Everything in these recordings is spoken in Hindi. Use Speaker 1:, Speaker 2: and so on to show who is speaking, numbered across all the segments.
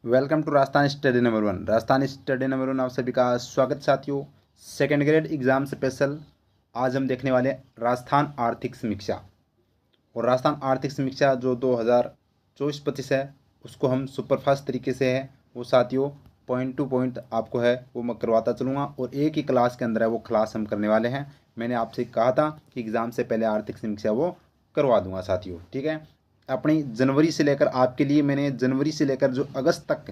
Speaker 1: Welcome to Rajasthan study number 1। Rajasthan study number 1 आप सभी का स्वागत साथियों। सेकेंड ग्रेड एग्जाम स्पेशल आज हम देखने वाले राजस्थान आर्थिक समीक्षा। और राजस्थान आर्थिक समीक्षा जो 2024-25 है उसको हम सुपरफास्ट तरीके से है वो साथियों पॉइंट टू पॉइंट आपको है वो मैं करवाता चलूँगा और एक ही क्लास के अंदर है वो क्लास हम करने वाले हैं। मैंने आपसे कहा था कि एग्ज़ाम से पहले आर्थिक समीक्षा वो करवा दूंगा साथियों, ठीक है। अपनी जनवरी से लेकर आपके लिए मैंने जनवरी से लेकर जो अगस्त तक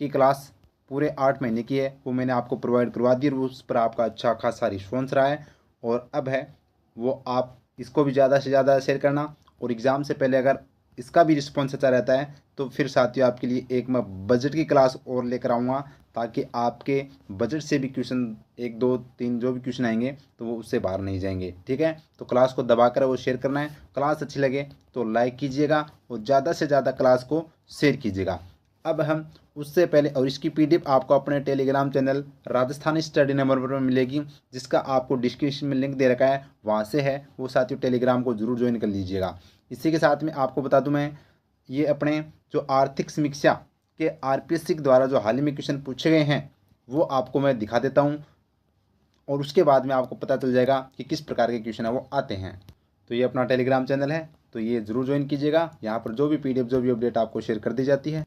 Speaker 1: की क्लास पूरे 8 महीने की है वो मैंने आपको प्रोवाइड करवा दी और उस पर आपका अच्छा खासा रिस्पॉन्स रहा है। और अब है वो आप इसको भी ज़्यादा से ज़्यादा शेयर करना और एग्ज़ाम से पहले अगर इसका भी रिस्पॉन्स अच्छा रहता है तो फिर साथियों आपके लिए एक मैं बजट की क्लास और लेकर आऊँगा ताकि आपके बजट से भी क्वेश्चन 1 2 3 जो भी क्वेश्चन आएंगे तो वो उससे बाहर नहीं जाएंगे, ठीक है। तो क्लास को दबाकर वो शेयर करना है। क्लास अच्छी लगे तो लाइक कीजिएगा और ज़्यादा से ज़्यादा क्लास को शेयर कीजिएगा। अब हम उससे पहले और इसकी पीडीएफ आपको अपने Telegram channel Rajasthan study number पर मिलेगी, जिसका आपको डिस्क्रिप्शन में लिंक दे रखा है, वहाँ से है वो साथियों टेलीग्राम को जरूर ज्वाइन कर लीजिएगा। इसी के साथ में आपको बता दूं मैं ये अपने जो आर्थिक समीक्षा के आरपीएससी के द्वारा जो हाल ही में क्वेश्चन पूछे गए हैं वो आपको मैं दिखा देता हूँ और उसके बाद में आपको पता चल जाएगा कि किस प्रकार के क्वेश्चन है वो आते हैं। तो ये अपना टेलीग्राम चैनल है तो ये ज़रूर ज्वाइन कीजिएगा। यहाँ पर जो भी पीडीएफ जो भी अपडेट आपको शेयर कर दी जाती है।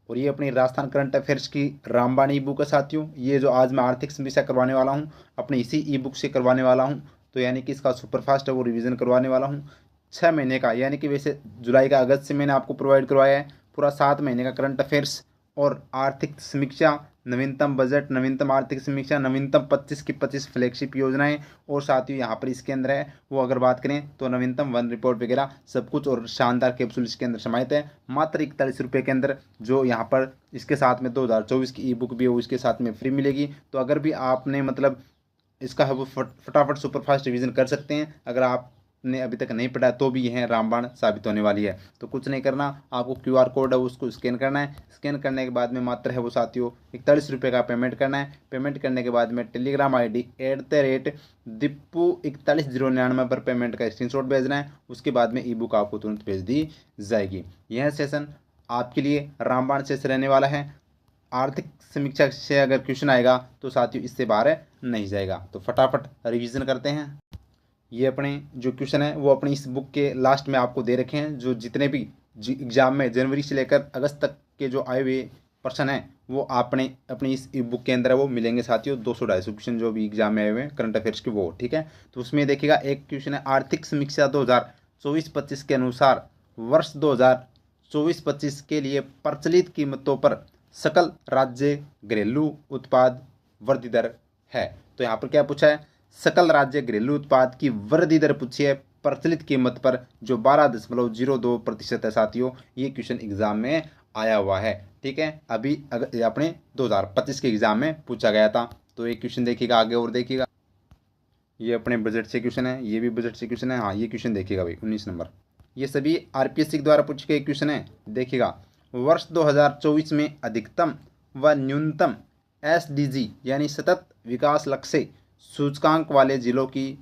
Speaker 1: और ये अपनी राजस्थान करंट अफेयर्स की रामबाण ई बुक है साथियों। ये जो आज मैं आर्थिक समीक्षा करवाने वाला हूँ अपनी इसी ई बुक से करवाने वाला हूँ। तो यानी कि इसका सुपरफास्ट है वो रिवीजन करवाने वाला हूँ 6 महीने का, यानी कि वैसे जुलाई का अगस्त से मैंने आपको प्रोवाइड करवाया है पूरा 7 महीने का करंट अफेयर्स और आर्थिक समीक्षा, नवीनतम बजट, नवीनतम आर्थिक समीक्षा, नवीनतम 25 की 25 फ्लैगशिप योजनाएं और साथियों यहाँ पर इसके अंदर है वो अगर बात करें तो नवीनतम वन रिपोर्ट वगैरह सब कुछ और शानदार कैप्सूल इसके अंदर समाहित है मात्र 41 रुपये के अंदर। जो यहाँ पर इसके साथ में 2024 की ई बुक भी है वो इसके साथ में फ्री मिलेगी। तो अगर भी आपने मतलब इसका है वो फटाफट सुपरफास्ट रिवीजन कर सकते हैं। अगर आपने अभी तक नहीं पढ़ा तो भी यह रामबाण साबित होने वाली है। तो कुछ नहीं करना, आपको क्यूआर कोड है उसको स्कैन करना है। स्कैन करने के बाद में मात्र है वो साथियों 41 रुपये का पेमेंट करना है। पेमेंट करने के बाद में टेलीग्राम ID @dipu4109 पर पेमेंट का स्क्रीनशॉट भेजना है। उसके बाद में ई बुक आपको तुरंत भेज दी जाएगी। यह सेशन आपके लिए रामबाण सेशन रहने वाला है। आर्थिक समीक्षा से अगर क्वेश्चन आएगा तो साथियों इससे बाहर नहीं जाएगा। तो फटाफट रिवीजन करते हैं। ये अपने जो क्वेश्चन है वो अपनी इस बुक के लास्ट में आपको दे रखे हैं। जो जितने भी एग्जाम में जनवरी से लेकर अगस्त तक के जो आए हुए प्रश्न हैं वो आपने अपनी इस ई बुक के अंदर है वो मिलेंगे साथियों। 200-250 क्वेश्चन जो भी एग्जाम में आए हुए हैं करंट अफेयर्स के वो, ठीक है। तो उसमें देखिएगा एक क्वेश्चन है आर्थिक समीक्षा 2024-25 के अनुसार वर्ष 2024-25 के लिए प्रचलित कीमतों पर सकल राज्य घरेलू उत्पाद वृद्धि दर है। तो यहाँ पर क्या पूछा है, सकल राज्य घरेलू उत्पाद की वृद्धि दर पूछी है प्रचलित कीमत पर जो 12.02% है साथियों। ये क्वेश्चन एग्जाम में आया हुआ है, ठीक है। अभी अगर अपने 2025 के एग्जाम में पूछा गया था। तो एक क्वेश्चन देखिएगा आगे और देखिएगा। ये अपने बजट से क्वेश्चन है, ये भी बजट से क्वेश्चन है। हाँ ये क्वेश्चन देखिएगा भाई 19 नंबर। ये सभी आरपीएससी के द्वारा पूछे गए क्वेश्चन है। देखिएगा वर्ष 2024 में अधिकतम व न्यूनतम SDG यानी सतत विकास लक्ष्य सूचकांक वाले जिलों की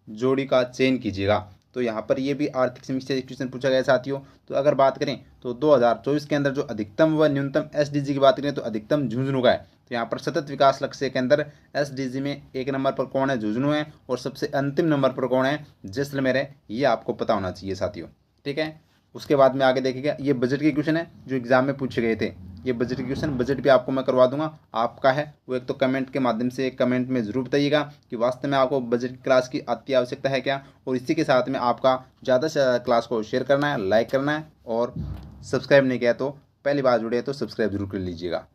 Speaker 1: जोड़ी का चयन कीजिएगा। तो यहाँ पर ये भी आर्थिक समीक्षा क्वेश्चन पूछा गया साथियों। तो अगर बात करें तो 2024 के अंदर जो अधिकतम व न्यूनतम SDG की बात करें तो अधिकतम झुंझुनू का है। तो यहाँ पर सतत विकास लक्ष्य के अंदर SDG में 1 नंबर पर कौन है, झुंझुनू है। और सबसे अंतिम नंबर पर कौन है, जैसलमेर है। ये आपको पता होना चाहिए साथियों, ठीक है। उसके बाद में आगे देखिएगा ये बजट के क्वेश्चन है जो एग्जाम में पूछे गए थे। ये बजट के क्वेश्चन बजट भी आपको मैं करवा दूंगा। आपका है वो एक तो कमेंट के माध्यम से कमेंट में ज़रूर बताइएगा कि वास्तव में आपको बजट क्लास की अति आवश्यकता है क्या। और इसी के साथ में आपका ज़्यादा से ज़्यादा क्लास को शेयर करना है, लाइक करना है और सब्सक्राइब नहीं किया तो पहली बार जुड़े तो सब्सक्राइब जरूर कर लीजिएगा।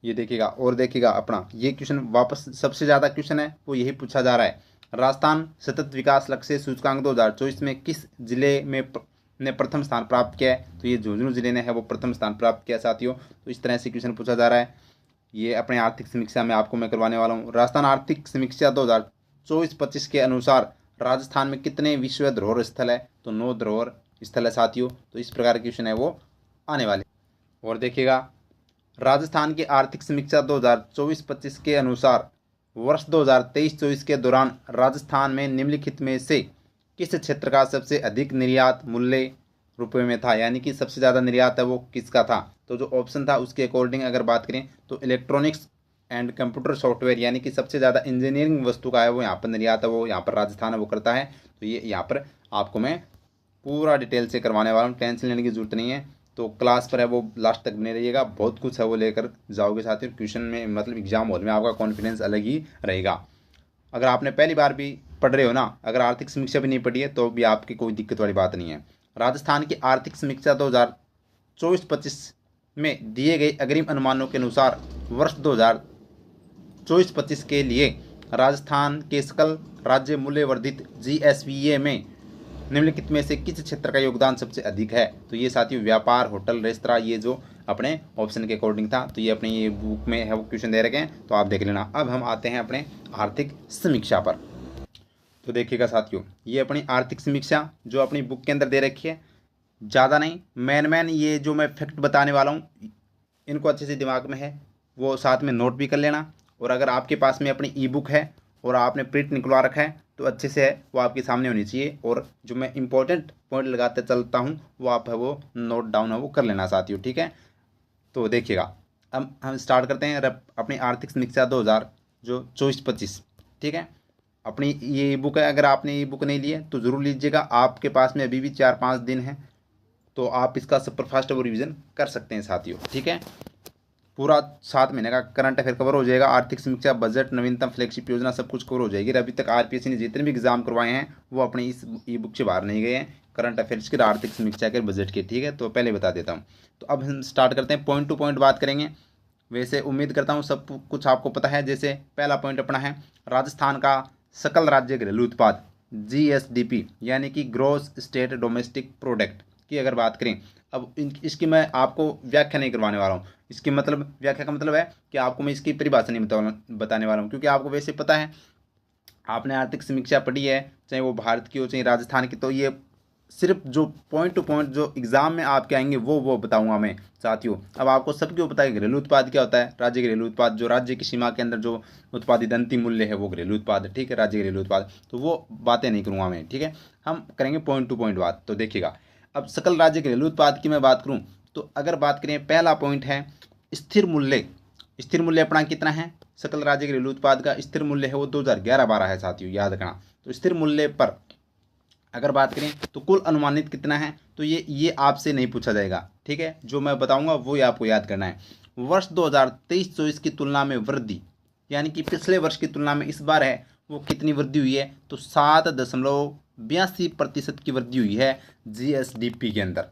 Speaker 1: ये देखिएगा और देखिएगा अपना ये क्वेश्चन वापस सबसे ज़्यादा क्वेश्चन है वो यही पूछा जा रहा है। राजस्थान सतत विकास लक्ष्य सूचकांक 2024 में किस जिले में ने प्रथम स्थान प्राप्त किया है। तो ये झुंझुनू जिले ने है वो प्रथम स्थान प्राप्त किया साथियों। तो इस तरह से क्वेश्चन पूछा जा रहा है। ये अपने आर्थिक समीक्षा में आपको मैं करवाने वाला हूँ। राजस्थान आर्थिक समीक्षा 2024-25 के अनुसार राजस्थान में कितने विश्व धरोहर स्थल है। तो 9 धरोहर स्थल है साथियों। तो इस प्रकार के क्वेश्चन है वो आने वाले। और देखिएगा राजस्थान की आर्थिक समीक्षा 2024-25 के अनुसार वर्ष 2023-24 के दौरान राजस्थान में निम्नलिखित में से किस क्षेत्र का सबसे अधिक निर्यात मूल्य रुपये में था, यानी कि सबसे ज़्यादा निर्यात है वो किसका था। तो जो ऑप्शन था उसके अकॉर्डिंग अगर बात करें तो इलेक्ट्रॉनिक्स एंड कंप्यूटर सॉफ्टवेयर, यानी कि सबसे ज़्यादा इंजीनियरिंग वस्तु का है वो यहाँ पर निर्यात है, वो यहाँ पर राजस्थान है वो करता है। तो ये यहाँ पर आपको मैं पूरा डिटेल से करवाने वाला हूँ, टेंशन लेने की जरूरत नहीं है। तो क्लास पर है वो लास्ट तक बने रहिएगा, बहुत कुछ है वो लेकर जाओगे साथियों। क्वेश्चन में मतलब एग्जाम हॉल में आपका कॉन्फिडेंस अलग ही रहेगा। अगर आपने पहली बार भी पढ़ रहे हो ना, अगर आर्थिक समीक्षा भी नहीं पढ़ी है तो भी आपकी कोई दिक्कत वाली बात नहीं है। राजस्थान की आर्थिक समीक्षा 2024-25 में दिए गए अग्रिम अनुमानों के अनुसार वर्ष 2024-25 के लिए राजस्थान के सकल राज्य मूल्य वर्धित GSVA में निम्नलिखित में से किस क्षेत्र का योगदान सबसे अधिक है। तो ये साथियों व्यापार, होटल, रेस्तरां, ये जो अपने ऑप्शन के अकॉर्डिंग था। तो ये अपने ये बुक में है वो क्वेश्चन दे रखे हैं, तो आप देख लेना। अब हम आते हैं अपने आर्थिक समीक्षा पर। तो देखिएगा साथियों, ये अपनी आर्थिक समीक्षा जो अपनी बुक के अंदर दे रखी है, ज़्यादा नहीं, मैन ये जो मैं फैक्ट बताने वाला हूँ इनको अच्छे से दिमाग में है वो साथ में नोट भी कर लेना। और अगर आपके पास में अपनी ई बुक है और आपने प्रिंट निकलवा रखा है तो अच्छे से है वो आपके सामने होनी चाहिए। और जो मैं इंपॉर्टेंट पॉइंट लगाते चलता हूँ वो आप है वो नोट डाउन है वो कर लेना साथियों, ठीक है। तो देखिएगा, अब हम स्टार्ट करते हैं अपनी आर्थिक समीक्षा 2024-25, ठीक है। अपनी ये बुक है, अगर आपने ये बुक नहीं ली है तो ज़रूर लीजिएगा, आपके पास में अभी भी 4-5 दिन है, तो आप इसका सुपरफास्ट वो रिवीजन कर सकते हैं साथियों, ठीक है। पूरा 7 महीने का करंट अफेयर कवर हो जाएगा, आर्थिक समीक्षा, बजट, नवीनतम फ्लैगशिप योजना सब कुछ कवर हो जाएगी। अभी तक आरपीएससी ने जितने भी एग्जाम करवाए हैं वो अपने इस ई बुक से बाहर नहीं गए हैं, करंट अफेयर्स के, आर्थिक समीक्षा के, बजट के, ठीक है। तो पहले बता देता हूँ। तो अब हम स्टार्ट करते हैं, पॉइंट टू पॉइंट बात करेंगे। वैसे उम्मीद करता हूँ सब कुछ आपको पता है। जैसे पहला पॉइंट अपना है राजस्थान का सकल राज्य घरेलू उत्पाद GSDP, यानी कि ग्रॉस स्टेट डोमेस्टिक प्रोडक्ट की अगर बात करें। अब इसकी मैं आपको व्याख्या नहीं करवाने वाला हूँ, इसकी मतलब व्याख्या का मतलब है कि आपको मैं इसकी परिभाषा नहीं बताने वाला हूँ, क्योंकि आपको वैसे पता है, आपने आर्थिक समीक्षा पढ़ी है, चाहे वो भारत की हो चाहे राजस्थान की। तो ये सिर्फ जो पॉइंट टू पॉइंट जो एग्जाम में आपके आएंगे वो बताऊंगा मैं साथियों। अब आपको सब क्यों पता है घरेलू उत्पाद क्या होता है। राज्य घरेलू उत्पाद, जो राज्य की सीमा के अंदर जो उत्पादित अंतिम मूल्य है वो घरेलू उत्पाद है, ठीक है, राज्य घरेलू उत्पाद। तो वो बातें नहीं करूँगा मैं, ठीक है, हम करेंगे पॉइंट टू पॉइंट बात। तो देखिएगा, अब सकल राज्य घरेलू उत्पाद की मैं बात करूँ तो अगर बात करें, पहला पॉइंट है स्थिर मूल्य। स्थिर मूल्य अपना कितना है, सकल राज्य घरेलू उत्पाद का स्थिर मूल्य है वो 2011-12 है साथियों, याद रखना। तो स्थिर मूल्य पर अगर बात करें तो कुल अनुमानित कितना है, तो ये आपसे नहीं पूछा जाएगा, ठीक है। जो मैं बताऊंगा वो ही आपको याद करना है। वर्ष 2023-24 की तुलना में वृद्धि, यानी कि पिछले वर्ष की तुलना में इस बार है वो कितनी वृद्धि हुई है, तो 7.82% की वृद्धि हुई है GSDP के अंदर।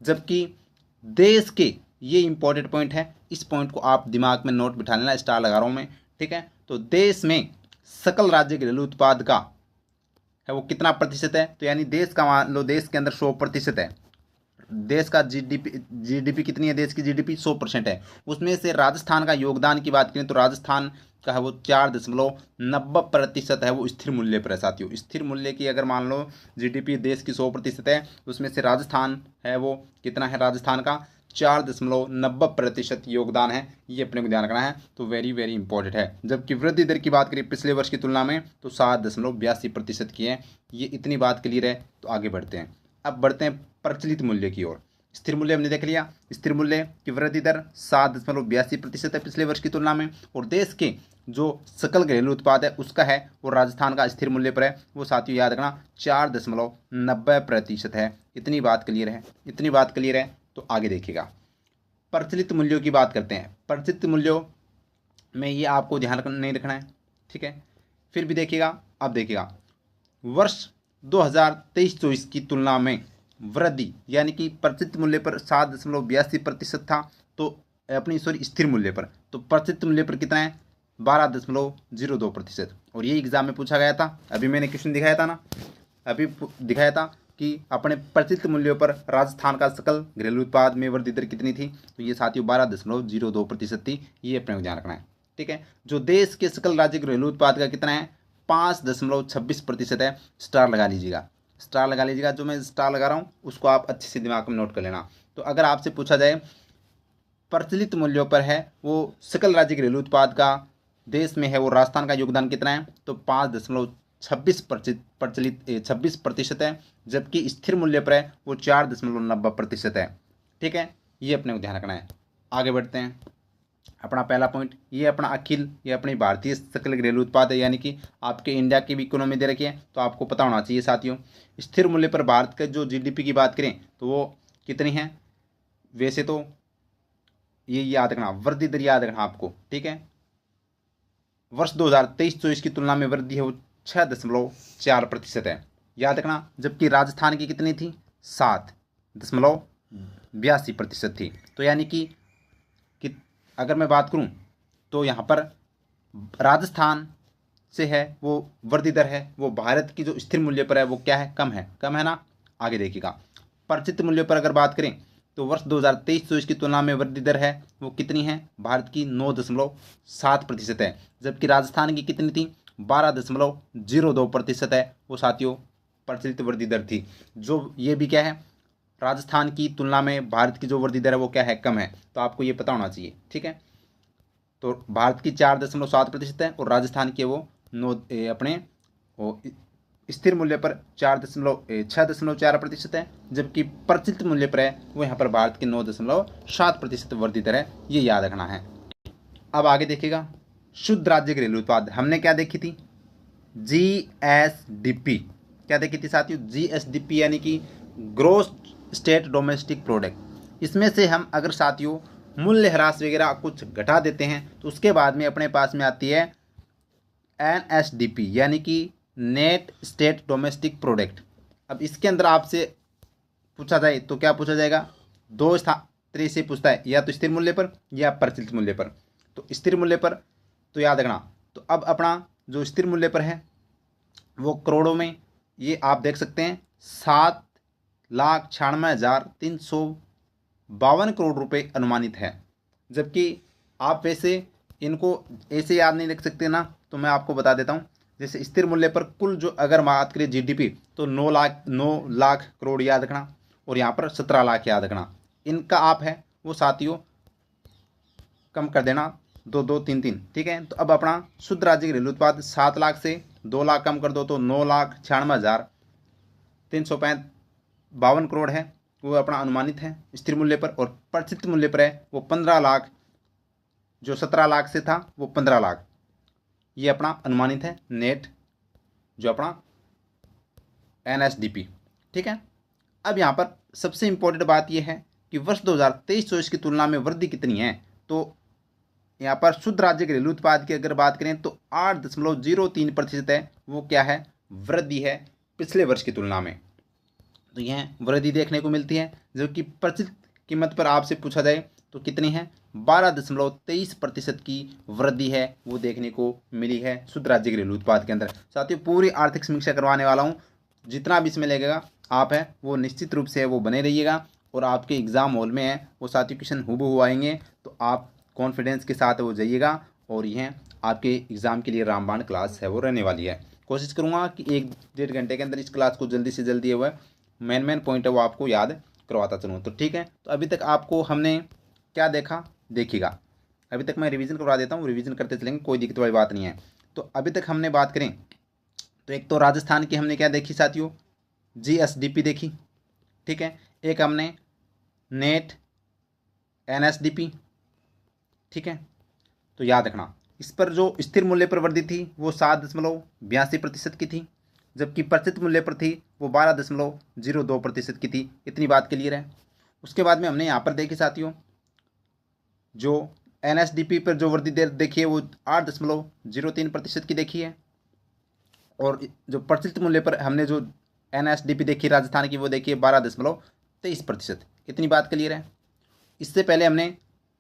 Speaker 1: जबकि देश के, ये इंपॉर्टेंट पॉइंट है, इस पॉइंट को आप दिमाग में नोट बिठा लेना, स्टार लगा रहा हूँ मैं, ठीक है। तो देश में सकल राज्य घरेलू उत्पाद का है वो कितना प्रतिशत है, तो यानी देश का, मान लो देश के अंदर 100% है, देश का जीडीपी कितनी है, देश की जीडीपी 100% है। उसमें से राजस्थान का योगदान की बात करें तो राजस्थान का है वो 4.90% है वो स्थिर मूल्य पर है साथियों। स्थिर मूल्य की अगर मान लो जीडीपी देश की 100% है, उसमें से राजस्थान है वो कितना है, राजस्थान का 4.90% योगदान है, ये अपने को ध्यान रखना है। तो वेरी वेरी इंपॉर्टेंट है। जबकि वृद्धि दर की बात करें पिछले वर्ष की तुलना में तो 7.82% की है। ये इतनी बात क्लियर है। तो आगे बढ़ते हैं, अब बढ़ते हैं प्रचलित मूल्य की ओर। स्थिर मूल्य हमने देख लिया, स्थिर मूल्य की वृद्धि दर 7.82% है पिछले वर्ष की तुलना में। और देश के जो सकल घरेलू उत्पाद है उसका है वो राजस्थान का स्थिर मूल्य पर है वो साथियों याद रखना 4.90% है। इतनी बात क्लियर है, इतनी बात क्लियर है। तो आगे देखिएगा, प्रचलित मूल्यों की बात करते हैं। प्रचलित मूल्यों में ये आपको ध्यान नहीं रखना है, ठीक है। फिर भी देखिएगा, अब देखिएगा वर्ष 2023-24 की तुलना में वृद्धि, यानी कि प्रचलित मूल्य पर 7.82% था, तो अपनी स्थिर मूल्य पर, तो प्रचलित मूल्य पर कितना है 12.02%। और ये एग्जाम में पूछा गया था, अभी मैंने क्वेश्चन दिखाया था ना, अभी दिखाया था कि अपने प्रचलित मूल्यों पर राजस्थान का सकल घरेलू उत्पाद में वृद्धि दर कितनी थी, तो ये साथियों 12.02% थी। ये अपने को ध्यान रखना है, ठीक है। जो देश के सकल राज्य घरेलू उत्पाद का कितना है 5.26% है। स्टार लगा लीजिएगा, स्टार लगा लीजिएगा, जो मैं स्टार लगा रहा हूँ उसको आप अच्छे से दिमाग में नोट कर लेना। तो अगर आपसे पूछा जाए प्रचलित मूल्यों पर है वो सकल राज्य घरेलू उत्पाद का देश में है वो राजस्थान का योगदान कितना है, तो 26% है, जबकि स्थिर मूल्य पर है वो 4.90% है। ठीक है, ये अपने को ध्यान रखना है। आगे बढ़ते हैं। अपना पहला पॉइंट ये अपना अखिल, ये अपनी भारतीय सकल घरेलू उत्पाद है, यानी कि आपके इंडिया की भी इकोनॉमी दे रखी है, तो आपको पता होना चाहिए साथियों। स्थिर मूल्य पर भारत का जो जीडीपी की बात करें तो वो कितनी है, वैसे तो ये याद रखना, वृद्धि दर याद रखना आपको। ठीक है, वर्ष 2023-24 की तुलना में वृद्धि है वो 6.4% है, याद रखना। जबकि राजस्थान की कितनी थी, 7.82% थी। तो यानी कि अगर मैं बात करूं तो यहाँ पर राजस्थान से है वो वृद्धि दर है वो भारत की जो स्थिर मूल्य पर है वो क्या है, कम है ना। आगे देखिएगा, प्रचित मूल्य पर अगर बात करें तो वर्ष 2023-24 की तुलना में वृद्धि दर है वो कितनी है, भारत की 9.7% है, जबकि राजस्थान की कितनी थी, 12.02% है वो साथियों प्रचलित वृद्धि दर थी। जो ये भी क्या है, राजस्थान की तुलना में भारत की जो वृद्धि दर है वो क्या है, कम है। तो आपको ये पता होना चाहिए। ठीक है, तो भारत की 4.7% है और राजस्थान की वो अपने वो स्थिर मूल्य पर 6.4% है, जबकि प्रचलित मूल्य पर है वो यहाँ पर भारत की 9.7% वृद्धि दर है, ये याद रखना है। अब आगे देखिएगा, शुद्ध राज्य घरेलू उत्पाद हमने क्या देखी थी, जीएसडीपी। क्या देखी थी साथियों, जीएसडीपी यानी कि ग्रोस स्टेट डोमेस्टिक प्रोडक्ट। इसमें से हम अगर साथियों मूल्य ह्रास वगैरह कुछ घटा देते हैं तो उसके बाद में अपने पास में आती है एनएसडीपी यानी कि नेट स्टेट डोमेस्टिक प्रोडक्ट। अब इसके अंदर आपसे पूछा जाए तो क्या पूछा जाएगा, दो तरह से पूछता है, या तो स्थिर मूल्य पर या प्रचलित मूल्य पर। तो स्थिर मूल्य पर तो याद रखना, तो अब अपना जो स्थिर मूल्य पर है वो करोड़ों में, ये आप देख सकते हैं 7,96,352 करोड़ रुपए अनुमानित है। जबकि आप वैसे इनको ऐसे याद नहीं रख सकते ना, तो मैं आपको बता देता हूँ। जैसे स्थिर मूल्य पर कुल जो अगर बात करें जीडीपी तो 9 लाख करोड़ याद रखना, और यहाँ पर 17 लाख याद रखना। इनका आप है वो साथियों कम कर देना, 2-2-3-3। ठीक है, तो अब अपना शुद्ध राज्य घरेलू उत्पाद 7 लाख से 2 लाख कम कर दो तो 9,96,352 करोड़ है, वो अपना अनुमानित है स्थिर मूल्य पर। और प्रचलित मूल्य पर है वो 15 लाख, जो 17 लाख से था वो 15 लाख, ये अपना अनुमानित है नेट जो अपना एनएसडीपी। ठीक है, अब यहाँ पर सबसे इंपॉर्टेंट बात यह है कि वर्ष 2023-24 की तुलना में वृद्धि कितनी है। तो यहाँ पर शुद्ध राज्य घरेलू उत्पाद की अगर बात करें तो 8.03% है, वो क्या है, वृद्धि है पिछले वर्ष की तुलना में। तो यह वृद्धि देखने को मिलती है। जबकि प्रचलित कीमत पर आपसे पूछा जाए तो कितनी है, 12.23% की वृद्धि है वो देखने को मिली है शुद्ध राज्य घरेलू उत्पाद के अंदर। साथियों पूरी आर्थिक समीक्षा करवाने वाला हूँ, जितना भी इसमें लगेगा आप है वो निश्चित रूप से वो बने रहिएगा। और आपके एग्ज़ाम हॉल में है वो साथियों क्वेश्चन हूबहू आएंगे, तो आप कॉन्फिडेंस के साथ वो जाइएगा। और यह आपके एग्ज़ाम के लिए रामबाण क्लास है वो रहने वाली है। कोशिश करूँगा कि 1-1.5 घंटे के अंदर इस क्लास को जल्दी से जल्दी हुआ मेन पॉइंट है वो आपको याद करवाता चलूँ। तो ठीक है, तो अभी तक आपको हमने क्या देखा, देखिएगा अभी तक मैं रिवीजन करवा देता हूँ, रिवीजन करते चलेंगे, कोई दिक्कत वाली बात नहीं है। तो अभी तक हमने बात करें तो एक तो राजस्थान की हमने क्या देखी साथियों, जीएसडीपी देखी। ठीक है, एक हमने नेट एनएसडीपी। ठीक है, तो याद रखना इस पर जो स्थिर मूल्य पर वृद्धि थी वो 7.82% की थी, जबकि प्रचलित मूल्य पर थी वो 12.02% की थी। इतनी बात क्लियर है। उसके बाद में हमने यहाँ पर देखी साथियों जो एनएसडीपी पर जो वृद्धि दर देखी है वो 8.03% की देखी है। और जो प्रचलित मूल्य पर हमने जो एनएसडीपी देखी राजस्थान की वो देखी है 12.23%। इतनी बात क्लियर है। इससे पहले हमने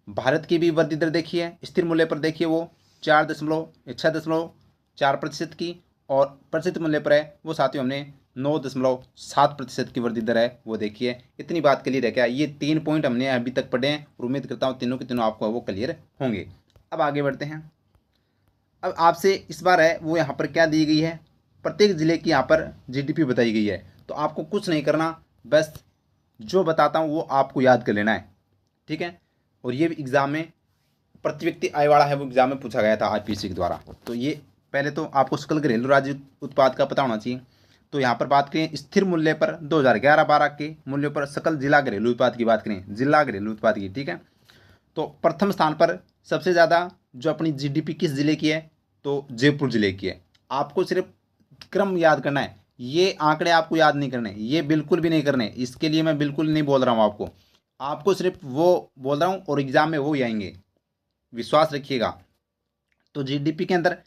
Speaker 1: भारत की भी वृद्धि दर देखी है, स्थिर मूल्य पर देखिए वो 6.4% की, और प्रचलित मूल्य पर है वो साथियों हमने 9.7% की वृद्धि दर है वो देखी है। इतनी बात क्लियर है क्या, ये 3 पॉइंट हमने अभी तक पढ़े हैं और उम्मीद करता हूँ तीनों के तीनों आपको वो क्लियर होंगे। अब आगे बढ़ते हैं। अब आपसे इस बार है वो यहाँ पर क्या दी गई है, प्रत्येक ज़िले की यहाँ पर जीडीपी बताई गई है। तो आपको कुछ नहीं करना, बस जो बताता हूँ वो आपको याद कर लेना है। ठीक है, और ये एग्ज़ाम में प्रति व्यक्ति आय वाला है वो एग्ज़ाम में पूछा गया था आईपीएससी के द्वारा। तो ये पहले तो आपको सकल घरेलू राज्य उत्पाद का पता होना चाहिए। तो यहाँ पर बात करें स्थिर मूल्य पर 2011-12 के मूल्यों पर सकल जिला घरेलू उत्पाद की बात करें, जिला घरेलू उत्पाद की, ठीक है। तो प्रथम स्थान पर सबसे ज़्यादा जो अपनी जीडीपी किस जिले की है, तो जयपुर जिले की है। आपको सिर्फ क्रम याद करना है, ये आंकड़े आपको याद नहीं करने, ये बिल्कुल भी नहीं करने, इसके लिए मैं बिल्कुल नहीं बोल रहा हूँ आपको सिर्फ वो बोल रहा हूँ और एग्जाम में वो ही आएंगे, विश्वास रखिएगा। तो जीडीपी के अंदर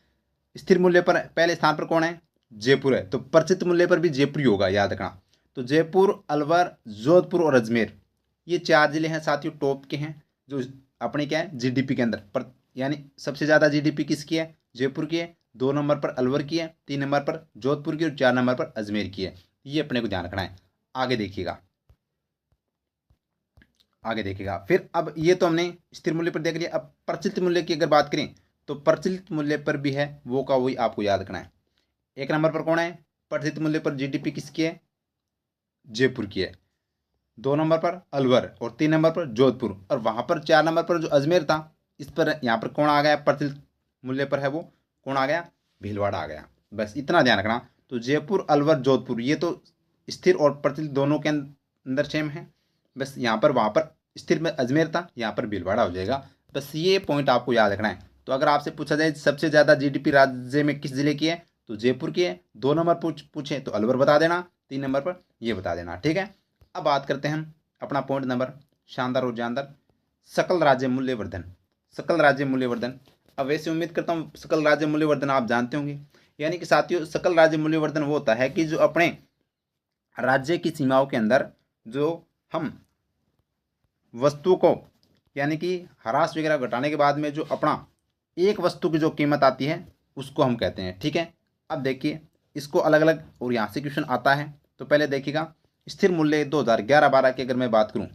Speaker 1: स्थिर मूल्य पर पहले स्थान पर कौन है, जयपुर है। तो प्रचित मूल्य पर भी जयपुर ही होगा, याद रखना। तो जयपुर, अलवर, जोधपुर और अजमेर, ये 4 जिले हैं साथियों टॉप के हैं जो अपने क्या है जीडीपी के अंदर पर, यानी सबसे ज़्यादा जीडीपी किसकी है, जयपुर की है। 2 नंबर पर अलवर की है, 3 नंबर पर जोधपुर की और 4 नंबर पर अजमेर की है। ये अपने को ध्यान रखना है। आगे देखिएगा, आगे देखिएगा। फिर अब ये तो हमने स्थिर मूल्य पर देख लिया। अब प्रचलित मूल्य की अगर बात करें तो प्रचलित मूल्य पर भी है वो का वही आपको याद रखना है। 1 नंबर पर कौन है, प्रचलित मूल्य पर जीडीपी किसकी है, जयपुर की है। 2 नंबर पर अलवर और 3 नंबर पर जोधपुर, और वहाँ पर 4 नंबर पर जो अजमेर था, इस पर यहाँ पर कौन आ गया, प्रचलित मूल्य पर है वो कौन आ गया, भीलवाड़ा आ गया। बस इतना ध्यान रखना। तो जयपुर, अलवर, जोधपुर ये तो स्थिर और प्रचलित दोनों के अंदर सेम है। बस यहाँ पर वहाँ पर स्थिर में अजमेर था, यहाँ पर भीलवाड़ा हो जाएगा। बस ये पॉइंट आपको याद रखना है। तो अगर आपसे पूछा जाए सबसे ज़्यादा जीडीपी राज्य में किस जिले की है, तो जयपुर की है। 2 नंबर पूछे तो अलवर बता देना, 3 नंबर पर ये बता देना, ठीक है। अब बात करते हैं हम अपना पॉइंट नंबर शानदार और जानदार, सकल राज्य मूल्यवर्धन। सकल राज्य मूल्यवर्धन, अब वैसे उम्मीद करता हूँ सकल राज्य मूल्यवर्धन आप जानते होंगे। यानी कि साथियों सकल राज्य मूल्यवर्धन वो होता है कि जो अपने राज्य की सीमाओं के अंदर जो हम वस्तु को, यानी कि ह्रास वगैरह घटाने के बाद में जो अपना एक वस्तु की जो कीमत आती है उसको हम कहते हैं, ठीक है। अब देखिए इसको अलग अलग और यहाँ से क्वेश्चन आता है। तो पहले देखिएगा स्थिर मूल्य 2011-12 की अगर मैं बात करूँ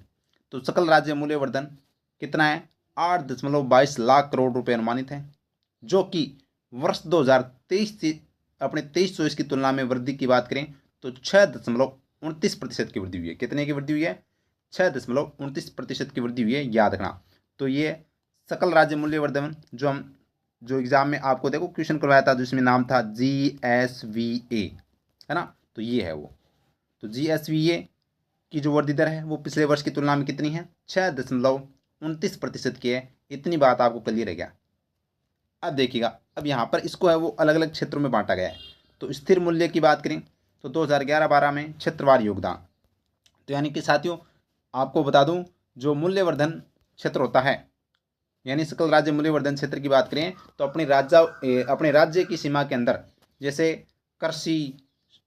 Speaker 1: तो सकल राज्य मूल्यवर्धन कितना है, 8.22 लाख करोड़ रुपए अनुमानित है, जो कि वर्ष 2023 से अपने 23-24 की तुलना में वृद्धि की बात करें तो 6.29% की वृद्धि हुई है। कितने की वृद्धि हुई है, 6.29% की वृद्धि हुई है, याद रखना। तो ये सकल राज्य मूल्यवर्धन जो एग्जाम में आपको देखो क्वेश्चन करवाया था जिसमें नाम था GSVA, है ना। तो ये है वो। तो GSVA की जो वृद्धि दर है वो पिछले वर्ष की तुलना में कितनी है, 6.29% की है। इतनी बात आपको क्लियर है क्या। अब देखिएगा, अब यहाँ पर इसको है वो अलग अलग क्षेत्रों में बांटा गया है। तो स्थिर मूल्य की बात करें तो 2011-12 में क्षेत्रवार योगदान, तो यानी कि साथियों आपको बता दूं जो मूल्यवर्धन क्षेत्र होता है, यानी सकल राज्य मूल्यवर्धन क्षेत्र की बात करें तो अपने राज्य की सीमा के अंदर जैसे कृषि,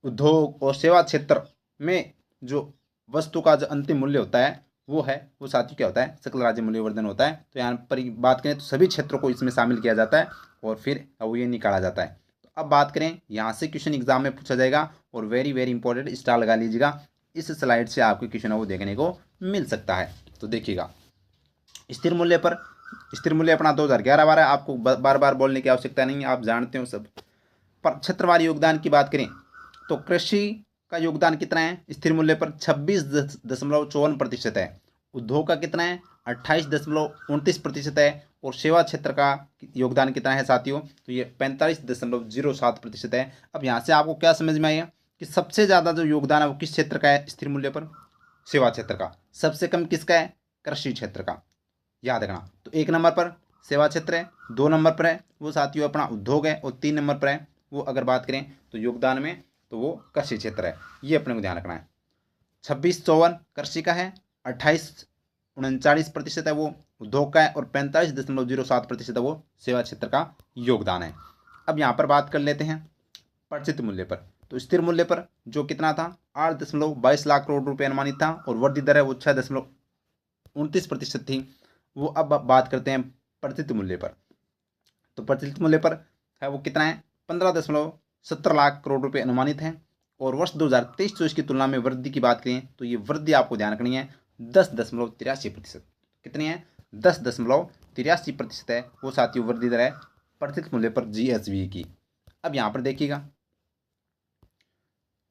Speaker 1: उद्योग और सेवा क्षेत्र में जो वस्तु का जो अंतिम मूल्य होता है वो साथियों क्या होता है, सकल राज्य मूल्यवर्धन होता है। तो यहाँ पर बात करें तो सभी क्षेत्रों को इसमें शामिल किया जाता है और फिर वो ये निकाला जाता है। तो अब बात करें यहाँ से क्वेश्चन एग्जाम में पूछा जाएगा और वेरी वेरी इंपॉर्टेंट स्टार लगा लीजिएगा, इस स्लाइड से आपको क्वेश्चन वो देखने को मिल सकता है। तो देखिएगा स्थिर मूल्य अपना 2011-12 आपको बार बार बोलने की आवश्यकता नहीं है, आप जानते हो सब। पर क्षेत्रवार योगदान की बात करें तो कृषि का योगदान कितना है स्थिर मूल्य पर, 26.54% है। उद्योग का कितना है, 28.29% है। और सेवा क्षेत्र का योगदान कितना है साथियों, तो ये 45.07% है। अब यहाँ से आपको क्या समझ में आया कि सबसे ज़्यादा जो योगदान है वो किस क्षेत्र का है स्थिर मूल्य पर, सेवा क्षेत्र का। सबसे कम किसका है, कृषि क्षेत्र का, याद रखना। तो 1 नंबर पर सेवा क्षेत्र है, 2 नंबर पर है वो साथियों अपना उद्योग है, और 3 नंबर पर है वो अगर बात करें तो योगदान में तो वो कृषि क्षेत्र है। ये अपने को ध्यान रखना है। 26.54 कृषि का है, 28.39% है वो उद्योग का है, और 45.07% है वो सेवा क्षेत्र का योगदान है। अब यहाँ पर बात कर लेते हैं प्रचलित मूल्य पर। तो स्थिर मूल्य पर जो कितना था 8.22 लाख करोड़ रुपए अनुमानित था, और वृद्धि दर है वो 6.29% थी वो। अब बात करते हैं प्रचलित मूल्य पर। तो प्रचलित मूल्य पर है वो कितना है, 15.70 लाख करोड़ रुपए अनुमानित है, और वर्ष 2023-24 की तुलना में वृद्धि की बात करें तो ये वृद्धि आपको ध्यान रखनी है 10.83%। कितनी है, 10.83% है वो साथियों वृद्धि दर है प्रचलित मूल्य पर GSV की। अब यहाँ पर देखिएगा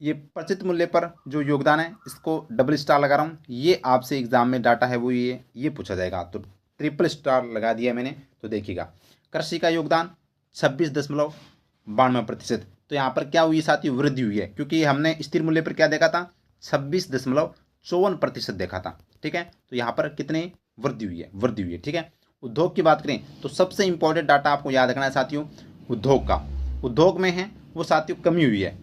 Speaker 1: ये प्रचलित मूल्य पर जो योगदान है इसको डबल स्टार लगा रहा हूँ, ये आपसे एग्जाम में डाटा है वो ये पूछा जाएगा, तो ट्रिपल स्टार लगा दिया मैंने। तो देखिएगा कृषि का योगदान 92%। तो यहाँ पर क्या हुई साथियों, वृद्धि हुई है, क्योंकि हमने स्थिर मूल्य पर क्या देखा था, 26.54% देखा था। ठीक है, तो यहाँ पर कितनी वृद्धि हुई है, वृद्धि हुई है। ठीक है, उद्योग की बात करें तो सबसे इंपॉर्टेंट डाटा आपको याद रखना है साथियों, उद्योग का। उद्योग में है वो साथियों कमी हुई है,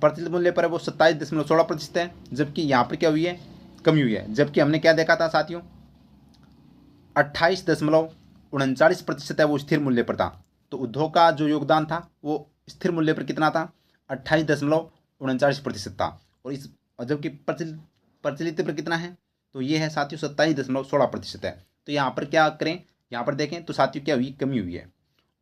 Speaker 1: प्रचलित मूल्य पर वो 27.16% है, जबकि यहाँ पर क्या हुई है, कमी हुई है। जबकि हमने क्या देखा था साथियों, 28.39% है वो स्थिर मूल्य पर था। तो उद्योग का जो योगदान था वो स्थिर मूल्य पर कितना था, 28.39% था। और जबकि प्रचलित प्रचलित पर कितना है, तो ये है साथियों 27.16% है। तो यहाँ पर क्या करें, यहाँ पर देखें तो साथियों क्या हुई, कमी हुई है।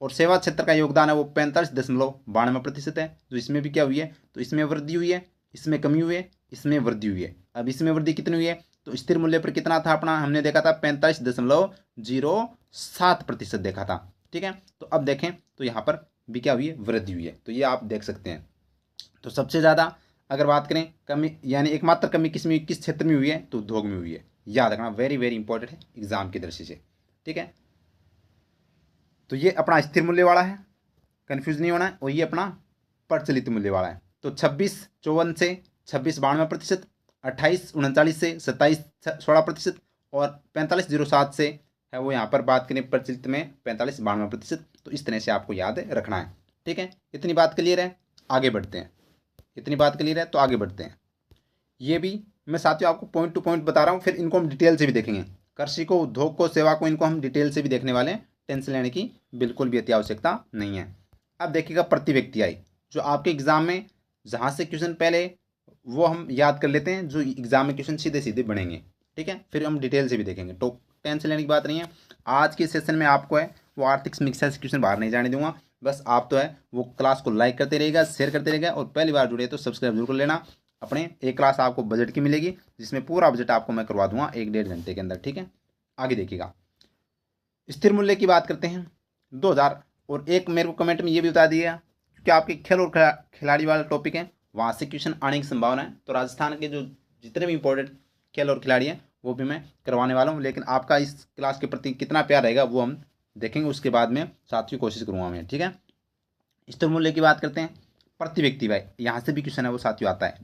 Speaker 1: और सेवा क्षेत्र का योगदान है वो 45.92% है, तो इसमें भी क्या हुई है, तो इसमें वृद्धि हुई है, इसमें कमी हुई है, इसमें वृद्धि हुई है। अब इसमें वृद्धि कितनी हुई है, तो स्थिर मूल्य पर कितना था अपना, हमने देखा था 45.07% देखा था। ठीक है, तो अब देखें तो यहाँ पर भी क्या हुई है, वृद्धि हुई है। तो ये आप देख सकते हैं। तो सबसे ज़्यादा अगर बात करें कमी, यानी एकमात्र कमी किस क्षेत्र में हुई है, तो उद्योग में हुई है। याद रखना, वेरी वेरी इंपॉर्टेंट है एग्जाम की दृष्टि से। ठीक है, तो ये अपना स्थिर मूल्य वाला है, कन्फ्यूज नहीं होना है, और ये अपना प्रचलित मूल्य वाला है। तो 26.54 से 26.92%, 28.39 से 27.16%, और 45.07 से है वो यहाँ पर बात करें प्रचलित में 45.92%। तो इस तरह से आपको याद रखना है। ठीक है, इतनी बात क्लियर है, आगे बढ़ते हैं। इतनी बात क्लियर है तो आगे बढ़ते हैं। ये भी मैं साथियों आपको पॉइंट टू पॉइंट बता रहा हूँ, फिर इनको हम डिटेल से भी देखेंगे। कृषि को, उद्योग को, सेवा को, इनको हम डिटेल से भी देखने वाले हैं। टेंशन लेने की बिल्कुल भी अति आवश्यकता नहीं है। अब देखिएगा प्रति व्यक्ति आय, जो आपके एग्जाम में जहाँ से क्वेश्चन पहले वो हम याद कर लेते हैं, जो एग्जाम में क्वेश्चन सीधे सीधे बनेंगे। ठीक है, फिर हम डिटेल से भी देखेंगे, तो टेंशन लेने की बात नहीं है। आज के सेशन में आपको है वो आर्थिक समीक्षा से क्वेश्चन बाहर नहीं जाने दूंगा। बस आप तो है वो क्लास को लाइक करते रहेगा, शेयर करते रहेगा, और पहली बार जुड़े तो सब्सक्राइब जरूर कर लेना। अपने एक क्लास आपको बजट की मिलेगी, जिसमें पूरा बजट आपको मैं करवा दूंगा 1-1.5 घंटे के अंदर। ठीक है, आगे देखिएगा। स्थिर मूल्य की बात करते हैं 2000, और एक मेरे को कमेंट में ये भी बता दिया, क्योंकि आपके खेल और खिलाड़ी वाला टॉपिक है, वहाँ से क्वेश्चन आने की संभावना है। तो राजस्थान के जो जितने भी इंपॉर्टेंट खेल और खिलाड़ी हैं वो भी मैं करवाने वाला हूँ, लेकिन आपका इस क्लास के प्रति कितना प्यार रहेगा वो हम देखेंगे, उसके बाद में साथ ही कोशिश करूँगा मैं। ठीक है, स्थिर मूल्य की बात करते हैं, प्रति व्यक्ति भाई, यहाँ से भी क्वेश्चन है वो साथियों आता है,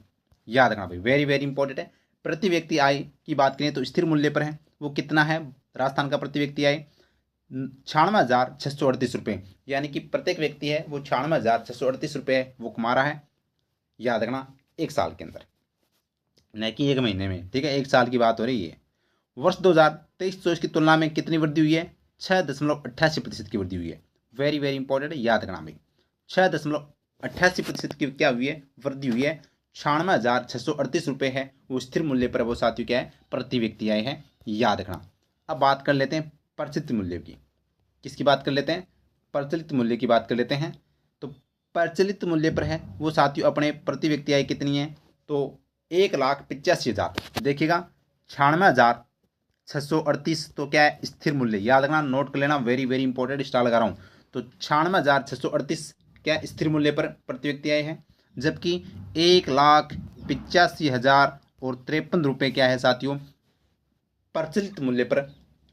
Speaker 1: याद रखना भाई, वेरी वेरी इंपॉर्टेंट है। प्रति व्यक्ति आय की बात करें तो स्थिर मूल्य पर है वो कितना है, राजस्थान का प्रति व्यक्ति आय 96,638 रुपये, यानी कि प्रत्येक व्यक्ति है वो 96,638 रुपये वो कमा रहा है। याद रखना, एक साल के अंदर, न कि एक महीने में। ठीक है, एक साल की बात हो रही है। वर्ष 2023-24 की तुलना में कितनी वृद्धि हुई है, 6.88% की वृद्धि हुई है। वेरी वेरी इंपॉर्टेंट है, याद रखना भाई, 6.88% की क्या हुई है, वृद्धि हुई है। 96,638 रुपये है वो स्थिर मूल्य पर वो साथियों क्या है, प्रति व्यक्ति आय है, याद रखना। अब बात कर लेते हैं प्रचलित मूल्य की। किसकी बात कर लेते हैं, प्रचलित मूल्य की बात कर लेते हैं। तो प्रचलित मूल्य पर है वो साथियों अपने प्रति व्यक्ति आय कितनी है, तो 1,85,000। देखिएगा, 96,638 तो क्या है, स्थिर मूल्य, याद रखना, नोट कर लेना, वेरी वेरी इंपॉर्टेंट स्टार लगा रहा हूँ। तो 96,638 क्या स्थिर मूल्य पर प्रति व्यक्ति आय है, जबकि 1,85,053 क्या है साथियों, प्रचलित मूल्य पर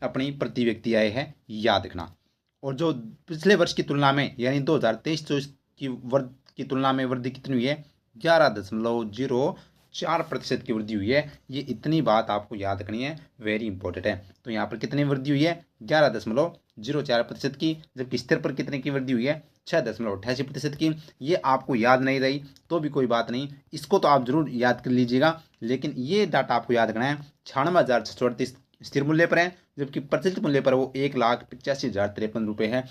Speaker 1: अपनी प्रति व्यक्ति आय है, याद रखना। और जो पिछले वर्ष की तुलना में, यानी 2023-24 की तुलना में वृद्धि कितनी हुई है, 11.04% की वृद्धि हुई है। ये इतनी बात आपको याद रखनी है, वेरी इंपॉर्टेंट है। तो यहाँ पर कितनी वृद्धि हुई है, 11.04% की, जबकि स्थिर पर कितने की वृद्धि हुई है, 6.88% की। ये आपको याद नहीं रही तो भी कोई बात नहीं, इसको तो आप जरूर याद कर लीजिएगा, लेकिन ये डाटा आपको याद रखना है। 96,638 स्थिर मूल्य पर है, जबकि प्रचलित मूल्य पर वो 1,85,053 रुपये है।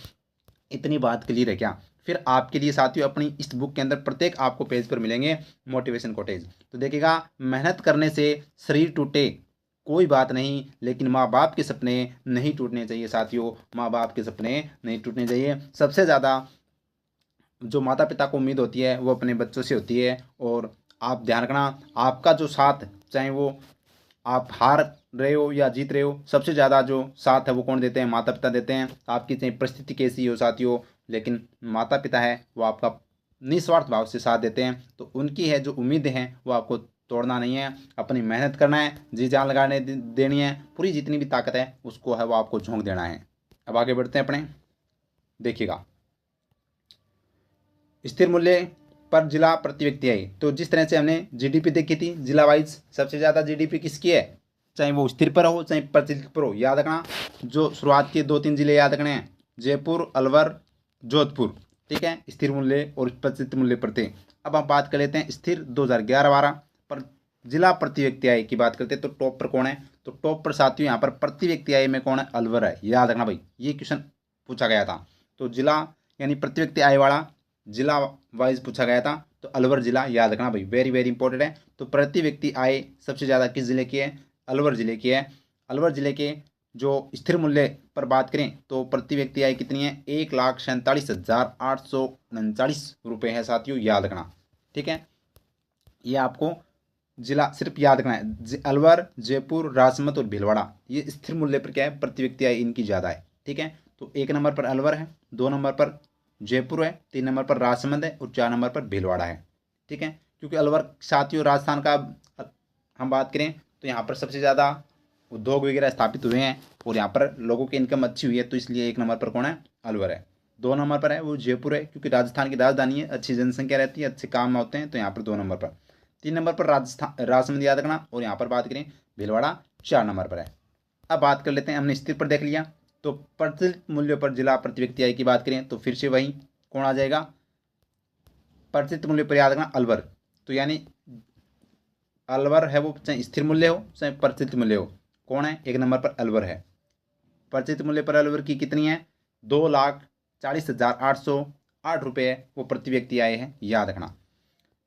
Speaker 1: इतनी बात क्लियर है क्या। फिर आपके लिए साथियों अपनी इस बुक के अंदर प्रत्येक आपको पेज पर मिलेंगे मोटिवेशन कोटेज। तो देखिएगा, मेहनत करने से शरीर टूटे कोई बात नहीं, लेकिन माँ बाप के सपने नहीं टूटने चाहिए साथियों, माँ बाप के सपने नहीं टूटने चाहिए। सबसे ज़्यादा जो माता पिता को उम्मीद होती है वो अपने बच्चों से होती है। और आप ध्यान रखना, आपका जो साथ, चाहे वो आप हार रहे हो या जीत रहे हो, सबसे ज़्यादा जो साथ है वो कौन देते हैं, माता पिता देते हैं। आपकी चाहे परिस्थिति कैसी हो साथियों, लेकिन माता पिता है वो आपका निस्वार्थ भाव से साथ देते हैं। तो उनकी है जो उम्मीदें हैं वो आपको तोड़ना नहीं है, अपनी मेहनत करना है, जी जान लगाने देनी है, पूरी जितनी भी ताकत है उसको है वो आपको झोंक देना है। अब आगे बढ़ते हैं अपने, देखिएगा स्थिर मूल्य पर जिला प्रति व्यक्ति आय, तो जिस तरह से हमने जीडीपी देखी थी जिला वाइज, सबसे ज़्यादा जीडीपी किसकी है, चाहे वो स्थिर पर हो चाहे प्रचलित पर हो। याद रखना, जो शुरुआत के 2-3 जिले याद रखने हैं, जयपुर, अलवर, जोधपुर, ठीक है, स्थिर मूल्य और प्रचलित मूल्य पर थे। अब हम बात कर लेते हैं स्थिर 2011-12 पर जिला प्रति व्यक्ति आय की बात करते हैं, तो टॉप पर कौन है, तो टॉप पर साथियों यहाँ पर प्रति व्यक्ति आय में कौन है, अलवर है। याद रखना भाई, ये क्वेश्चन पूछा गया था, तो जिला यानी प्रति व्यक्ति आय वाला जिला वाइज पूछा गया था, तो अलवर जिला याद रखना भाई, वेरी वेरी इंपॉर्टेंट है। तो प्रति व्यक्ति आय सबसे ज़्यादा किस जिले की है, अलवर जिले की है। अलवर जिले के जो स्थिर मूल्य पर बात करें तो प्रति व्यक्ति आय कितनी है, 1,47,839 रुपये है साथियों, याद रखना, ठीक है। ये आपको जिला सिर्फ याद रखना है, अलवर, जयपुर, राजसमंद और भीलवाड़ा, ये स्थिर मूल्य पर क्या है, प्रति व्यक्ति आय इनकी ज़्यादा है, ठीक है। तो 1 नंबर पर अलवर है, 2 नंबर पर जयपुर है, 3 नंबर पर राजसमंद है और 4 नंबर पर भीलवाड़ा है, ठीक है। क्योंकि अलवर साथियों राजस्थान का हम बात करें तो यहाँ पर सबसे ज़्यादा उद्योग वगैरह स्थापित हुए हैं और यहाँ पर लोगों की इनकम अच्छी हुई है, तो इसलिए 1 नंबर पर कौन है, अलवर है। 2 नंबर पर है वो जयपुर है, क्योंकि राजस्थान की राजधानी है, अच्छी जनसंख्या रहती है, अच्छे काम होते हैं, तो यहाँ पर 2 नंबर पर। 3 नंबर पर राजसमंद याद रखना, और यहाँ पर बात करें भीलवाड़ा 4 नंबर पर है। अब बात कर लेते हैं, हमने स्थिर पर देख लिया, तो प्रचलित मूल्यों पर जिला प्रति व्यक्ति आय की बात करें तो फिर से वही कौन आ जाएगा, प्रचलित मूल्य पर याद रखना अलवर, तो यानी अलवर है वो, चाहे स्थिर मूल्य हो चाहे प्रचलित मूल्य हो, कौन है, 1 नंबर पर अलवर है। प्रचलित मूल्य पर अलवर की कितनी है, 2,40,808 रुपये वो प्रति व्यक्ति आए हैं, याद रखना।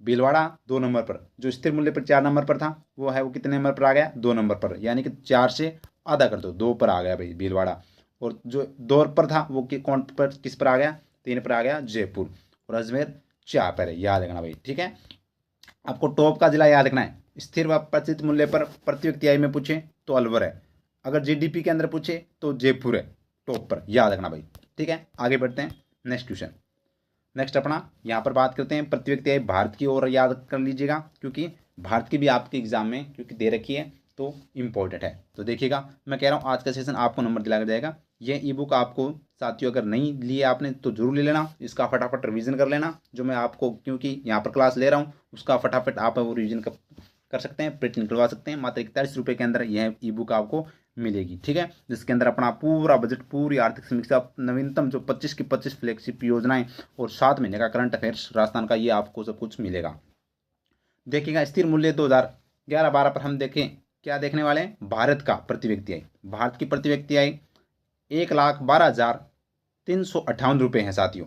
Speaker 1: भीलवाड़ा 2 नंबर पर, जो स्थिर मूल्य पर 4 नंबर पर था वो है वो कितने नंबर पर आ गया, 2 नंबर पर, यानी कि 4 से आधा कर दो, 2 पर आ गया भाई भीलवाड़ा। और जो 2 पर था वो कौन पर किस पर आ गया, 3 पर आ गया जयपुर, और अजमेर 4 पर है, याद रखना भाई, ठीक है। आपको टॉप का जिला याद रखना है, स्थिर व प्रचलित मूल्य पर प्रति व्यक्ति आय में पूछे तो अलवर है, अगर जीडीपी के अंदर पूछे तो जयपुर है टॉप पर, याद रखना भाई, ठीक है। आगे बढ़ते हैं नेक्स्ट क्वेश्चन। नेक्स्ट अपना यहाँ पर बात करते हैं प्रति व्यक्ति आय भारत की, और याद कर लीजिएगा क्योंकि भारत की भी आपके एग्जाम में क्योंकि दे रखी है तो इम्पोर्टेंट है। तो देखिएगा, मैं कह रहा हूँ आज का सेशन आपको नंबर दिलाया जाएगा। ये ई बुक आपको साथियों अगर नहीं लिए आपने तो जरूर ले लेना, इसका फटाफट रिवीजन कर लेना, जो मैं आपको क्योंकि यहाँ पर क्लास ले रहा हूँ उसका फटाफट आप वो रिवीजन कर सकते हैं, प्रिंट निकलवा सकते हैं। मात्र 41 रुपये के अंदर यह ई बुक आपको मिलेगी, ठीक है, जिसके अंदर अपना पूरा बजट, पूरी आर्थिक समीक्षा, नवीनतम जो 25 की 25 फ्लैगशिप योजनाएं और 7 महीने का करंट अफेयर्स राजस्थान का, ये आपको सब कुछ मिलेगा। देखिएगा स्थिर मूल्य 2011-12 पर हम देखें क्या देखने वाले हैं, भारत का प्रति व्यक्ति आय, भारत की प्रति व्यक्ति आय 1,12,358 रुपये है साथियों,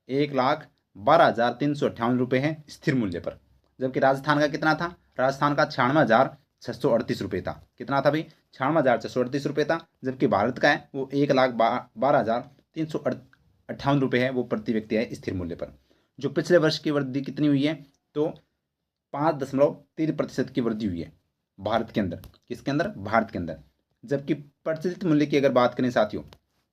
Speaker 1: 1,12,358 रुपये है स्थिर मूल्य पर। जबकि राजस्थान का कितना था, राजस्थान का 96,638 रुपये था, कितना था भाई, 96,638 रुपये था। जबकि भारत का है वो 1,12,358 रुपये है वो प्रति व्यक्ति आय स्थिर मूल्य पर। जो पिछले वर्ष की वृद्धि कितनी हुई है, तो 5.3% की वृद्धि हुई है भारत के अंदर, किसके अंदर, भारत के अंदर। जबकि प्रचलित मूल्य की अगर बात करें साथियों,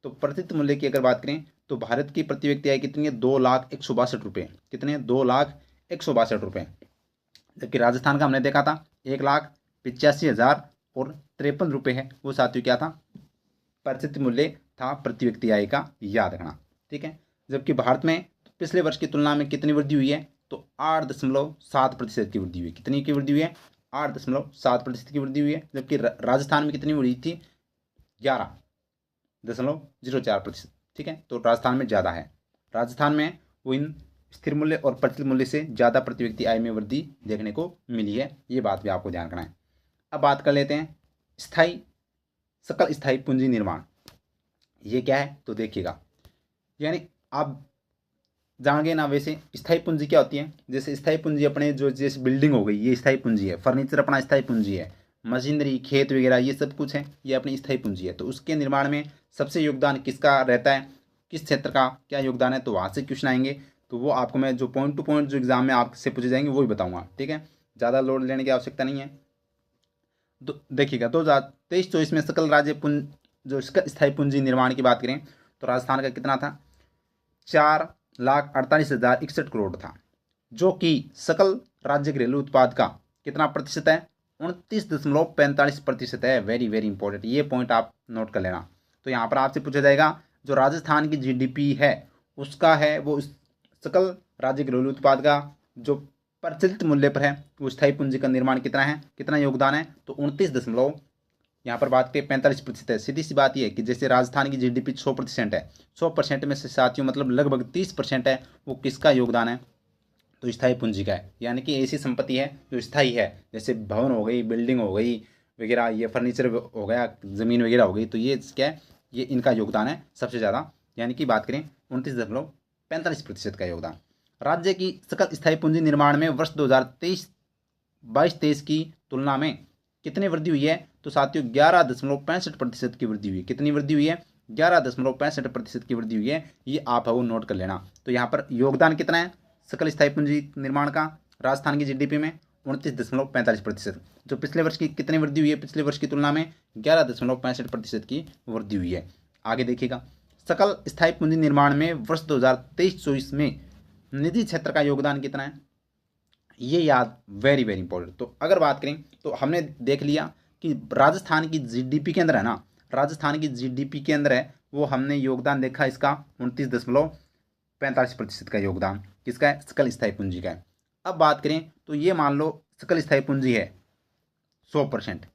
Speaker 1: तो प्रचलित मूल्य की अगर बात करें तो भारत की प्रति व्यक्ति आय कितनी है, 2,01,62 रुपये, कितने हैं, 2,01,62 रुपये। जबकि राजस्थान का हमने देखा था 1,85,053 रुपये है वो साथियों, क्या था, प्रचलित मूल्य था प्रति व्यक्ति आय का, याद रखना, ठीक है। जबकि भारत में पिछले वर्ष की तुलना में कितनी वृद्धि हुई है, तो 8.7% की वृद्धि हुई है, कितनी की वृद्धि हुई है, 8.7% की वृद्धि हुई है। जबकि राजस्थान में कितनी हुई थी, 11.04%, ठीक है। तो राजस्थान में ज़्यादा है, राजस्थान में वो इन स्थिर मूल्य और प्रचलित मूल्य से ज़्यादा प्रति व्यक्ति आय में वृद्धि देखने को मिली है, ये बात भी आपको ध्यान रखना है। अब बात कर लेते हैं स्थायी सकल स्थायी पूंजी निर्माण, ये क्या है, तो देखिएगा, यानी आप जान गए ना, वैसे स्थायी पूंजी क्या होती है, जैसे स्थायी पूंजी अपने जो जैसे बिल्डिंग हो गई ये स्थायी पूंजी है, फर्नीचर अपना स्थायी पूंजी है, मशीनरी, खेत वगैरह ये सब कुछ है, ये अपनी स्थायी पूंजी है। तो उसके निर्माण में सबसे योगदान किसका रहता है, किस क्षेत्र का क्या योगदान है, तो वहाँ से क्वेश्चन आएंगे, तो वो आपको मैं जो पॉइंट टू पॉइंट जो एग्जाम में आपसे पूछे जाएंगे वही बताऊँगा, ठीक है, ज़्यादा लोड लेने की आवश्यकता नहीं है। तो देखिएगा 2023-24 में सकल राज्य जो इसका स्थायी पूंजी निर्माण की बात करें तो राजस्थान का कितना था, 4,48,061 करोड़ था, जो कि सकल राज्य घरेलू उत्पाद का कितना प्रतिशत है, 29.45% है। वेरी वेरी इंपॉर्टेंट, ये पॉइंट आप नोट कर लेना। तो यहाँ पर आपसे पूछा जाएगा जो राजस्थान की जीडीपी है उसका है वो सकल राज्य घरेलू उत्पाद का जो प्रचलित मूल्य पर है वो स्थायी पूंजी का निर्माण कितना है, कितना योगदान है, तो 29 यहाँ पर बात करें 45% है। सीधी सी बात यह है कि जैसे राजस्थान की जीडीपी 100% है, 100% में से साथियों मतलब लगभग 30% है वो किसका योगदान है, तो स्थायी पूंजी का है। यानी कि ऐसी संपत्ति है जो स्थायी है, जैसे भवन हो गई, बिल्डिंग हो गई वगैरह, ये फर्नीचर हो गया, ज़मीन वगैरह हो गई, तो ये क्या है, ये इनका योगदान है सबसे ज़्यादा। यानी कि बात करें 29.45% का योगदान। राज्य की सकल स्थायी पूंजी निर्माण में वर्ष 2022-23 की तुलना में कितनी वृद्धि हुई है, तो साथियों 11.65% की वृद्धि हुई है। कितनी वृद्धि हुई है, 11.65% की वृद्धि हुई है। ये आप है वो नोट कर लेना। तो यहाँ पर योगदान कितना है सकल स्थायी पूंजी निर्माण का राजस्थान की जीडीपी में, 29.45%। जो पिछले वर्ष की कितनी वृद्धि हुई है, पिछले वर्ष की तुलना में 11.65% की वृद्धि हुई है। आगे देखिएगा, सकल स्थायी पूंजी निर्माण में वर्ष 2023-24 में निजी क्षेत्र का योगदान कितना है, ये याद वेरी वेरी इंपॉर्टेंट। तो अगर बात करें तो हमने देख लिया कि राजस्थान की जीडीपी के अंदर है ना, राजस्थान की जीडीपी के अंदर है वो हमने योगदान देखा इसका 29.45% का योगदान किसका है, सकल स्थायी पूंजी का है। अब बात करें तो ये मान लो सकल स्थायी पूंजी है 100%,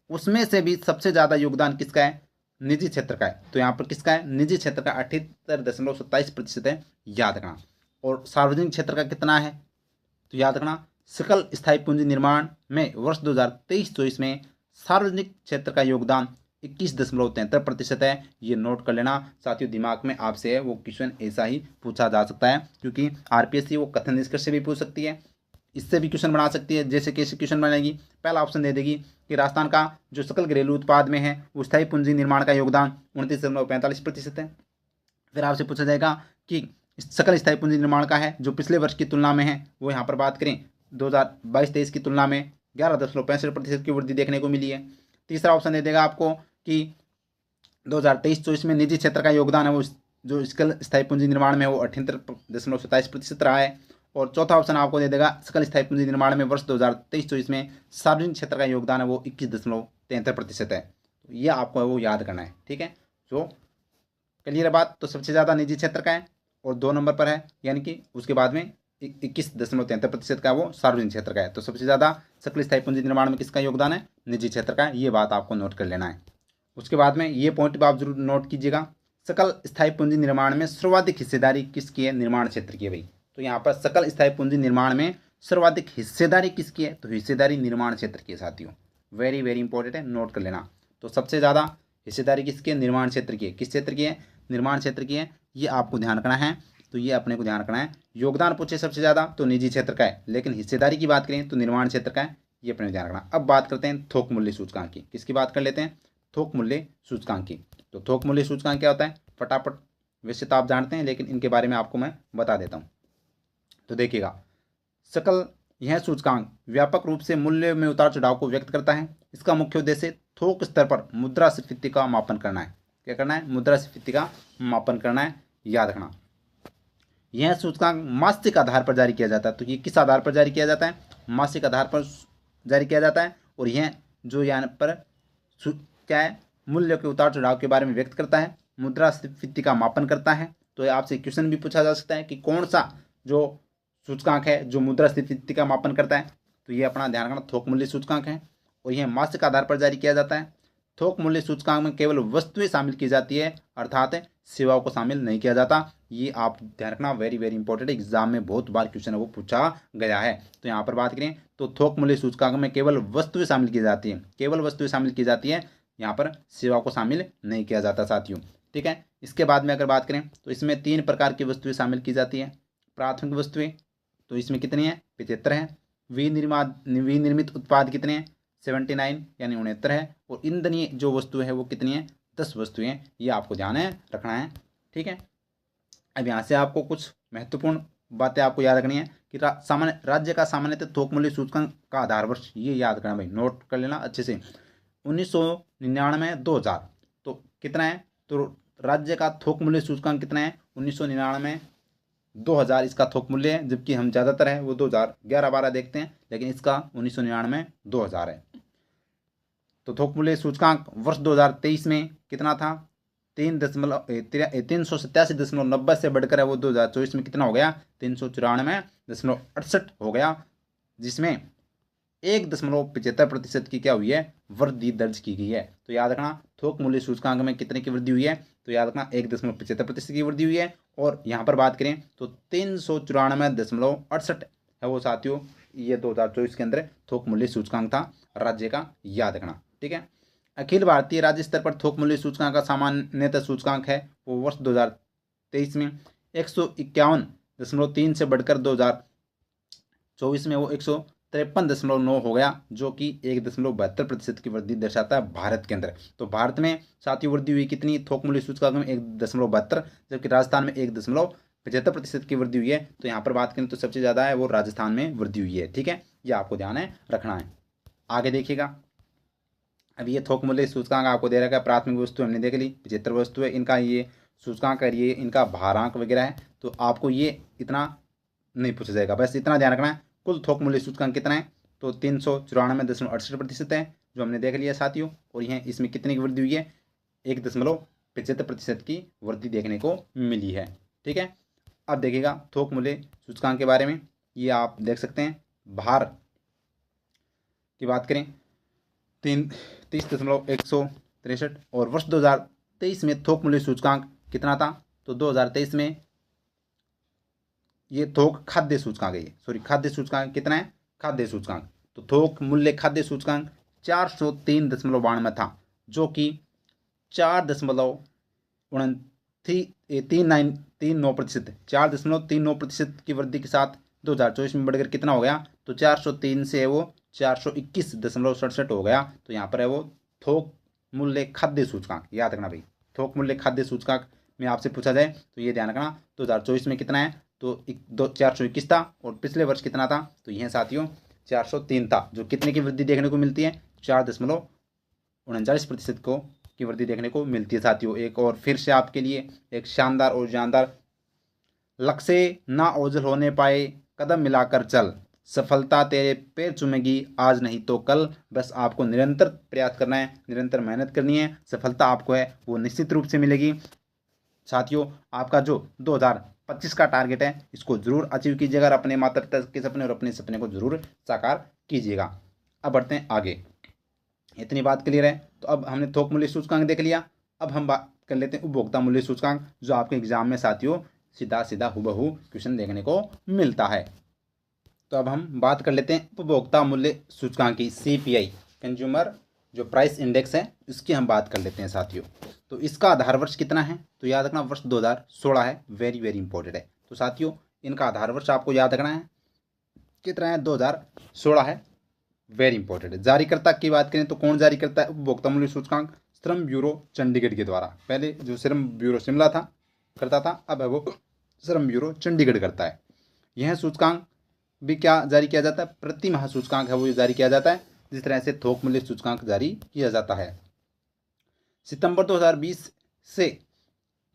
Speaker 1: उसमें से भी सबसे ज़्यादा योगदान किसका है, निजी क्षेत्र का है। तो यहाँ पर किसका है, निजी क्षेत्र का 78.27% है, याद रखना। और सार्वजनिक क्षेत्र का कितना है, तो याद रखना सकल स्थायी पूंजी निर्माण में वर्ष 2023-24 में सार्वजनिक क्षेत्र का योगदान 21.73% है। ये नोट कर लेना साथियों, दिमाग में आपसे है वो क्वेश्चन ऐसा ही पूछा जा सकता है, क्योंकि आरपीएससी वो कथन निष्कर्ष से भी पूछ सकती है, इससे भी क्वेश्चन बना सकती है। जैसे कैसे क्वेश्चन बनाएगी, पहला ऑप्शन दे देगी कि राजस्थान का जो सकल घरेलू उत्पाद में है वो स्थायी पूंजी निर्माण का योगदान 29.45% है। फिर आपसे पूछा जाएगा कि सकल स्थायी पूंजी निर्माण का है जो पिछले वर्ष की तुलना में है, वो यहाँ पर बात करें 2022-23 की तुलना में 11.65% की वृद्धि देखने को मिली है। तीसरा ऑप्शन दे देगा आपको कि 2023-24 में निजी क्षेत्र का योगदान है वो जो सकल स्थायी पूंजी निर्माण में वो 78.27% रहा है। और चौथा ऑप्शन आपको दे देगा सकल स्थायी पूंजी निर्माण में वर्ष 2023-24 में सार्वजनिक क्षेत्र का योगदान है वो 21.73% है। तो ये आपको वो याद करना है, ठीक है। जो क्लियर है बात, तो सबसे ज़्यादा निजी क्षेत्र का है और 2 नंबर पर है, यानी कि उसके बाद में 21.73% का वो सार्वजनिक क्षेत्र का है। तो सबसे ज़्यादा सकल स्थायी पूंजी निर्माण में किसका योगदान है, निजी क्षेत्र का है। ये बात आपको नोट कर लेना है। उसके बाद में ये पॉइंट भी आप जरूर नोट कीजिएगा, सकल स्थायी पूंजी निर्माण में सर्वाधिक हिस्सेदारी किसकी है, निर्माण क्षेत्र की है भाई। तो यहाँ पर सकल स्थायी पूंजी निर्माण में सर्वाधिक हिस्सेदारी किसकी है, तो हिस्सेदारी निर्माण क्षेत्र की है साथियों, वेरी वेरी इंपॉर्टेंट है, नोट कर लेना। तो सबसे ज़्यादा हिस्सेदारी किसकी है, निर्माण क्षेत्र की है। किस क्षेत्र की है, निर्माण क्षेत्र की है, ये आपको ध्यान रखना है। तो ये अपने को ध्यान रखना है। योगदान पूछे सबसे ज़्यादा तो निजी क्षेत्र का है, लेकिन हिस्सेदारी की बात करें तो निर्माण क्षेत्र का है, ये अपने ध्यान रखना। अब बात करते हैं थोक मूल्य सूचकांक की। किसकी बात कर लेते हैं, थोक मूल्य सूचकांक की। तो थोक मूल्य सूचकांक क्या होता है, फटाफट, वैसे तो आप जानते हैं लेकिन इनके बारे में आपको मैं बता देता हूँ। तो देखिएगा, सकल यह सूचकांक व्यापक रूप से मूल्य में उतार चढ़ाव को व्यक्त करता है। इसका मुख्य उद्देश्य थोक स्तर पर मुद्रास्फीति का मापन करना है। क्या करना है, मुद्रास्फीति का मापन करना है, याद रखना। यह सूचकांक मासिक आधार पर जारी किया जाता है। तो ये किस आधार पर जारी किया जाता है, मासिक आधार पर जारी किया जाता है। और यह जो यहाँ पर क्या है, मूल्य के उतार चढ़ाव के बारे में व्यक्त करता है, मुद्रास्फीति का मापन करता है। तो आपसे क्वेश्चन भी पूछा जा सकता है कि कौन सा जो सूचकांक है जो मुद्रास्फीति का मापन करता है। तो ये अपना ध्यान रखना, थोक मूल्य सूचकांक है और यह मासिक आधार पर जारी किया जाता है। थोक मूल्य सूचकांक में केवल वस्तुएं शामिल की जाती है, अर्थात सेवाओं को शामिल नहीं किया जाता। ये आप ध्यान रखना, वेरी वेरी इंपॉर्टेंट, एग्जाम में बहुत बार क्वेश्चन है वो पूछा गया है। तो यहाँ पर बात करें तो थोक मूल्य सूचकांक में केवल वस्तुएं शामिल की जाती है, केवल वस्तुएं शामिल की जाती है, यहाँ पर सेवा को शामिल नहीं किया जाता साथियों, ठीक है। इसके बाद में अगर बात करें तो इसमें 3 प्रकार की वस्तुएं शामिल की जाती है। प्राथमिक वस्तुएं तो इसमें कितनी है, 75 है। विनिर्मित उत्पाद कितने हैं, 79 यानी 69 है। और ईंधनीय जो वस्तु है वो कितनी है, 10 वस्तुएं हैं। ये आपको ध्यान है रखना है, ठीक है। अब यहाँ से आपको कुछ महत्वपूर्ण बातें आपको याद रखनी है कि सामान्य राज्य का सामान्यतः थोक मूल्य सूचकांक का आधार वर्ष, ये याद करना भाई, नोट कर लेना अच्छे से। 1999-2000 तो कितना है, तो राज्य का थोक मूल्य सूचकांक कितना है, 1999-2000 इसका थोक मूल्य है। जबकि हम ज़्यादातर है वो 2011-12 देखते हैं, लेकिन इसका 1999-2000 है। तो थोक मूल्य सूचकांक वर्ष 2023 में कितना था, 387.90 से बढ़कर है वो 2024 में कितना हो गया, 394.68 हो गया, जिसमें 1.75% की क्या हुई है, वृद्धि दर्ज की गई है। तो याद रखना थोक मूल्य सूचकांक में कितने की वृद्धि हुई है, तो याद रखना 1.75% की वृद्धि हुई है। और यहाँ पर बात करें तो 394.68 है वो साथियों, ये 2024 के अंदर थोक मूल्य सूचकांक था राज्य का, याद रखना। ठीक है, अखिल भारतीय राज्य स्तर पर थोक मूल्य सूचकांक का सामान्यतः सूचकांक है वो वर्ष 2023 में 151.3 से बढ़कर 2024 में वो 153.9 हो गया, जो कि 1.72% की वृद्धि दर्शाता है भारत के अंदर। तो भारत में साथियों वृद्धि हुई कितनी, थोक मूल्य सूचकांक में 1.72, जबकि राजस्थान में 1.75% की वृद्धि हुई है। तो यहाँ पर बात करें तो सबसे ज़्यादा है वो राजस्थान में वृद्धि हुई है। ठीक है, ये आपको ध्यान है रखना है। आगे देखिएगा, अब ये थोक मूल्य सूचकांक आपको दे रखा है, प्राथमिक वस्तु हमने देख ली, 75 वस्तु है, इनका ये सूचकांक है, ये इनका भारांक वगैरह है। तो आपको ये इतना नहीं पूछा जाएगा, बस इतना ध्यान रखना है कुल थोक मूल्य सूचकांक कितना है, तो 394.68% है, जो हमने देख लिया साथियों। और यह इसमें कितने की वृद्धि हुई है, 1.75% की वृद्धि देखने को मिली है। ठीक है, अब देखिएगा थोक मूल्य सूचकांक के बारे में, ये आप देख सकते हैं। भार की बात करें 30.163, और वर्ष 2023 में थोक मूल्य सूचकांक कितना था, तो 2023 में ये थोक खाद्य सूचकांक है, खाद्य सूचकांक कितना है, खाद्य सूचकांक, तो थोक मूल्य खाद्य सूचकांक 403.92 था, जो कि 4.39% की वृद्धि के साथ 2024 में बढ़कर कितना हो गया, तो 403 से वो 421.67 हो गया। तो यहाँ पर है वो थोक मूल्य खाद्य सूचकांक, याद रखना भाई, थोक मूल्य खाद्य सूचकांक में आपसे पूछा जाए तो ये ध्यान रखना 2024 में कितना है, तो 421 था, और पिछले वर्ष कितना था, तो यह साथियों 403 था, जो कितने की वृद्धि देखने को मिलती है, 4.39% को की वृद्धि देखने को मिलती है साथियों। एक और फिर से आपके लिए एक शानदार और जानदार, लक्ष्य ना ओझल होने पाए कदम मिलाकर चल, सफलता तेरे पैर चूमेगी आज नहीं तो कल। बस आपको निरंतर प्रयास करना है, निरंतर मेहनत करनी है, सफलता आपको है वो निश्चित रूप से मिलेगी साथियों। आपका जो 2025 का टारगेट है इसको जरूर अचीव कीजिएगा, अपने माता पिता के सपने और अपने सपने को जरूर साकार कीजिएगा। अब बढ़ते हैं आगे, इतनी बात क्लियर है। तो अब हमने थोक मूल्य सूचकांक देख लिया, अब हम बात कर लेते हैं उपभोक्ता मूल्य सूचकांक, जो आपके एग्जाम में साथियों सीधा सीधा हुबहू क्वेश्चन देखने को मिलता है। तो अब हम बात कर लेते हैं उपभोक्ता मूल्य सूचकांक की, CPI कंज्यूमर जो प्राइस इंडेक्स है इसकी हम बात कर लेते हैं साथियों। तो इसका आधार वर्ष कितना है, तो याद रखना वर्ष 2016 है, वेरी वेरी इंपॉर्टेंट है। तो साथियों इनका आधार वर्ष आपको याद रखना है कितना है, 2016 है, वेरी इंपॉर्टेंट है। जारीकर्ता की बात करें तो कौन जारी करता है उपभोक्ता मूल्य सूचकांक, श्रम ब्यूरो चंडीगढ़ के द्वारा। पहले जो श्रम ब्यूरो शिमला था करता था, अब है वो श्रम ब्यूरो चंडीगढ़ करता है। यह सूचकांक भी क्या जारी किया जाता है, प्रति माह सूचकांक है वो जारी किया जाता है, जिस तरह से थोक मूल्य सूचकांक जारी किया जाता है। सितंबर 2020 से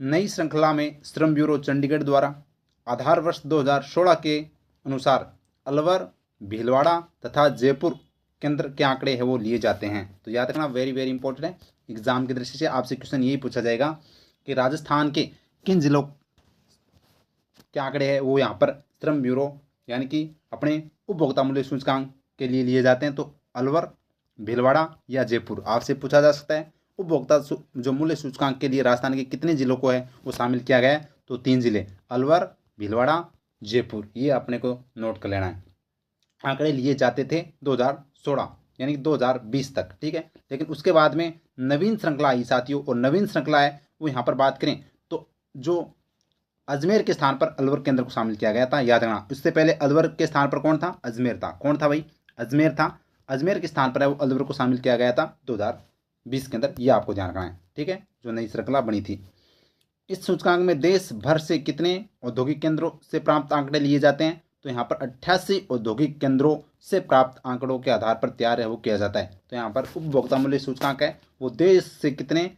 Speaker 1: नई श्रृंखला में श्रम ब्यूरो चंडीगढ़ द्वारा आधार वर्ष 2016 के अनुसार अलवर, भीलवाड़ा तथा जयपुर केंद्र के आंकड़े हैं वो लिए जाते हैं। तो याद रखना वेरी वेरी इंपॉर्टेंट है, एग्जाम की दृष्टि से आपसे क्वेश्चन यही पूछा जाएगा कि राजस्थान के किन जिलों के आंकड़े हैं वो यहाँ पर श्रम ब्यूरो यानी कि अपने उपभोक्ता मूल्य सूचकांक के लिए लिए जाते हैं। तो अलवर, भीलवाड़ा या जयपुर आपसे पूछा जा सकता है उपभोक्ता जो मूल्य सूचकांक के लिए राजस्थान के कितने जिलों को है वो शामिल किया गया है, तो 3 जिले अलवर, भीलवाड़ा, जयपुर, ये अपने को नोट कर लेना है। आंकड़े लिए जाते थे 2016 यानी 2020 तक, ठीक है। लेकिन उसके बाद में नवीन श्रृंखला आई साथियों, और नवीन श्रृंखला है वो यहाँ पर बात करें तो जो अजमेर के स्थान पर अलवर केंद्र को शामिल किया गया था, याद रखना। उससे पहले अलवर के स्थान पर कौन था, अजमेर था। कौन था भाई, अजमेर था। अजमेर के स्थान पर है वो अलवर को शामिल किया गया था 2020 के अंदर, ये आपको ध्यान रखना है, ठीक है, जो नई श्रृंखला बनी थी। इस सूचकांक में देश भर से कितने औद्योगिक केंद्रों से प्राप्त आंकड़े लिए जाते हैं, तो यहाँ पर 88 औद्योगिक केंद्रों से प्राप्त आंकड़ों के आधार पर तैयार है वो किया जाता है। तो यहाँ पर उपभोक्ता मूल्य सूचकांक है वो देश से कितने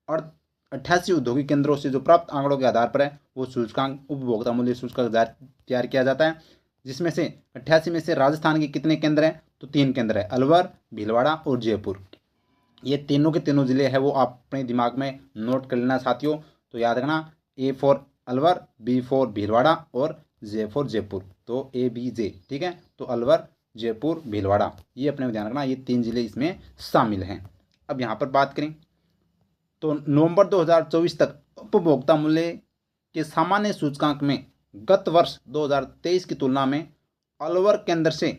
Speaker 1: और 88 औद्योगिक केंद्रों से जो प्राप्त आंकड़ों के आधार पर है वो सूचकांक उपभोक्ता मूल्य सूचकांक तैयार किया जाता है। जिसमें से 88 में से राजस्थान के कितने केंद्र हैं, तो 3 केंद्र है, अलवर, भीलवाड़ा और जयपुर। ये तीनों के तीनों जिले हैं वो आप अपने दिमाग में नोट कर लेना साथियों। तो याद रखना, A for Alwar, B for Bhilwara और जे फॉर जयपुर। तो ABJ, ठीक है। तो अलवर, जयपुर, भीलवाड़ा, ये अपने ध्यान रखना, ये 3 जिले इसमें शामिल हैं। अब यहाँ पर बात करें तो नवंबर 2024 तक उपभोक्ता मूल्य के सामान्य सूचकांक में गत वर्ष 2023 की तुलना में अलवर केंद्र से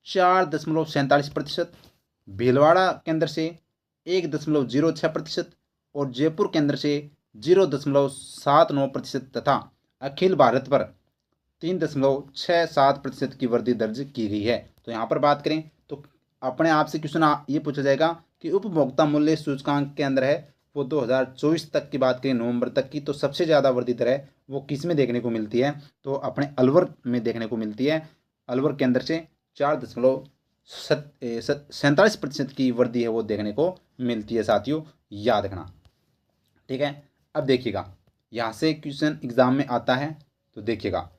Speaker 1: 4.47%, भीलवाड़ा केंद्र से 1.06% और जयपुर केंद्र से 0.79% तथा अखिल भारत पर 3.67% की वृद्धि दर्ज की गई है। तो यहाँ पर बात करें तो अपने आप से क्वेश्चन ये पूछा जाएगा कि उपभोक्ता मूल्य सूचकांक के अंदर है वो 2024 तक की बात करें, नवंबर तक की, तो सबसे ज़्यादा वृद्धि दर है वो किस में देखने को मिलती है? तो अपने अलवर में देखने को मिलती है। अलवर के अंदर से 4.47% की वृद्धि है वो देखने को मिलती है साथियों, याद रखना, ठीक है। अब देखिएगा, यहाँ से क्वेश्चन एग्जाम में आता है। तो देखिएगा,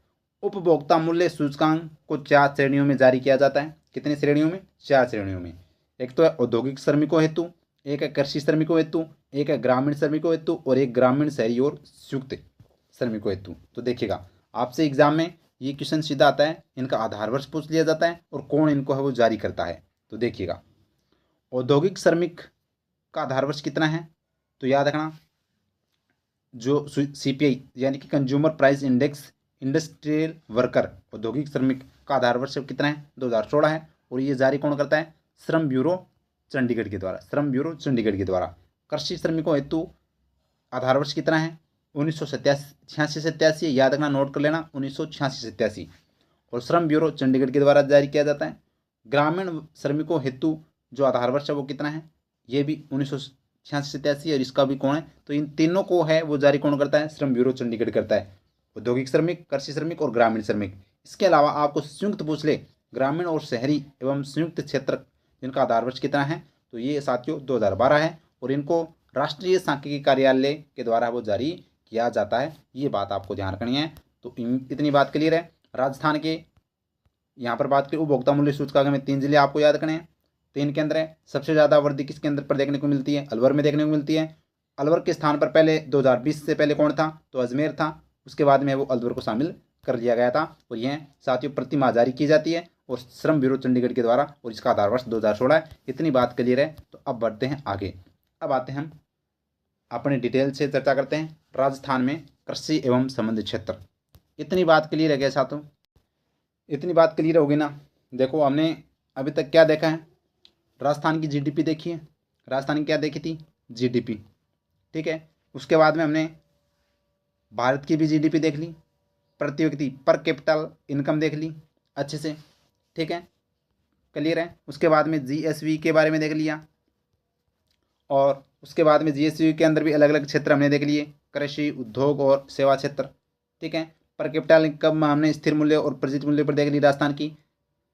Speaker 1: उपभोक्ता मूल्य सूचकांक को 4 श्रेणियों में जारी किया जाता है। कितनी श्रेणियों में? 4 श्रेणियों में। एक तो है औद्योगिक श्रमिकों हेतु, एक है कृषि श्रमिकों हेतु, एक है ग्रामीण श्रमिकों हेतु और एक ग्रामीण, शहरी और संयुक्त श्रमिकों हेतु। तो देखिएगा, आपसे एग्जाम में ये क्वेश्चन सीधा आता है, इनका आधार वर्ष पूछ लिया जाता है और कौन इनको है वो जारी करता है। तो देखिएगा, औद्योगिक श्रमिक का आधार वर्ष कितना है? तो याद रखना, जो CPI यानी कि consumer price index, industrial worker, औद्योगिक श्रमिक का आधार वर्ष कितना है? 2016 है। और ये जारी कौन करता है? श्रम ब्यूरो चंडीगढ़ के द्वारा, श्रम ब्यूरो चंडीगढ़ के द्वारा। कृषि श्रमिकों हेतु आधार वर्ष कितना है? 1986-87, याद रखना, नोट कर लेना, 1986-87, और श्रम ब्यूरो चंडीगढ़ के द्वारा जारी किया जाता है। ग्रामीण श्रमिकों हेतु जो आधार वर्ष है वो कितना है? ये भी 1986-87, और इसका भी कौन है? तो इन तीनों को है वो जारी कौन करता है? श्रम ब्यूरो चंडीगढ़ करता है, औद्योगिक श्रमिक, कृषि श्रमिक और ग्रामीण श्रमिक। इसके अलावा आपको संयुक्त पूछ ले, ग्रामीण और शहरी एवं संयुक्त क्षेत्र, जिनका आधार वर्ष कितना है? तो ये साथियों 2012 है, और इनको राष्ट्रीय सांख्यिकी कार्यालय के द्वारा वो जारी किया जाता है। ये बात आपको ध्यान रखनी है। तो इतनी बात क्लियर है। राजस्थान के यहाँ पर बात करें उपभोक्ता मूल्य सूचकांक में 3 जिले आपको याद रखने हैं, 3 केंद्र हैं। सबसे ज़्यादा वृद्धि किस केंद्र पर देखने को मिलती है? अलवर में देखने को मिलती है। अलवर के स्थान पर पहले 2020 से पहले कौन था? तो अजमेर था। उसके बाद में वो अलवर को शामिल कर लिया गया था। और यह साथियों प्रतिमाह जारी की जाती है और श्रम ब्यूरो चंडीगढ़ के द्वारा, और इसका आधार वर्ष 2016 है। इतनी बात क्लियर है। तो अब बढ़ते हैं आगे। अब आते हैं हम अपने डिटेल से चर्चा करते हैं राजस्थान में कृषि एवं संबंधित क्षेत्र। इतनी बात क्लियर है क्या साथियों? इतनी बात क्लियर होगी ना? देखो, हमने अभी तक क्या देखा है? राजस्थान की GDP देखी है। राजस्थान की क्या देखी थी? GDP, ठीक है। उसके बाद में हमने भारत की भी GDP देख ली, प्रति व्यक्ति पर कैपिटल इनकम देख ली अच्छे से, ठीक है, क्लियर है। उसके बाद में GSV के बारे में देख लिया, और उसके बाद में GSV के अंदर भी अलग अलग क्षेत्र हमने देख लिए, कृषि, उद्योग और सेवा क्षेत्र, ठीक है। पर कैपिटल इनकम में हमने स्थिर मूल्य और प्रचलित मूल्य पर देख ली। राजस्थान की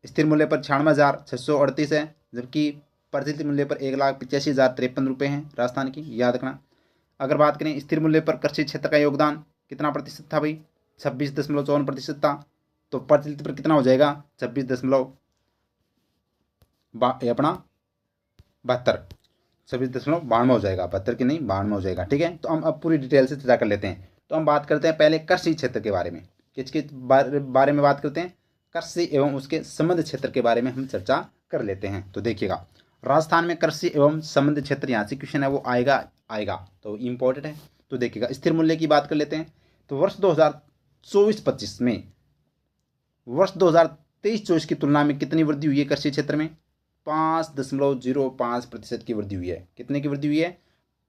Speaker 1: स्थिर मूल्य पर 96,638 है, जबकि प्रचलित मूल्य पर 1,85,053 रुपये हैं राजस्थान की, याद रखना। अगर बात करें स्थिर मूल्य पर कृषि क्षेत्र का योगदान कितना प्रतिशत था भाई? 26.54% था। तो प्रचलित पर कितना हो जाएगा? 26.92 हो जाएगा, 72 की नहीं 92 हो जाएगा, ठीक है। तो हम अब पूरी डिटेल से चर्चा कर लेते हैं। तो हम बात करते हैं पहले कृषि क्षेत्र के बारे में। किसके बारे में बात करते हैं? कृषि एवं उसके संबंध क्षेत्र के बारे में हम चर्चा कर लेते हैं। तो देखिएगा, राजस्थान में कृषि एवं संबंध क्षेत्र, यहाँ से क्वेश्चन है वो आएगा, तो इम्पोर्टेंट है। तो देखिएगा, स्थिर मूल्य की बात कर लेते हैं। तो वर्ष 2024-25 में वर्ष 2023-24 की तुलना में कितनी वृद्धि हुई है कृषि क्षेत्र में? 5.05% की वृद्धि हुई है। कितने की वृद्धि हुई है?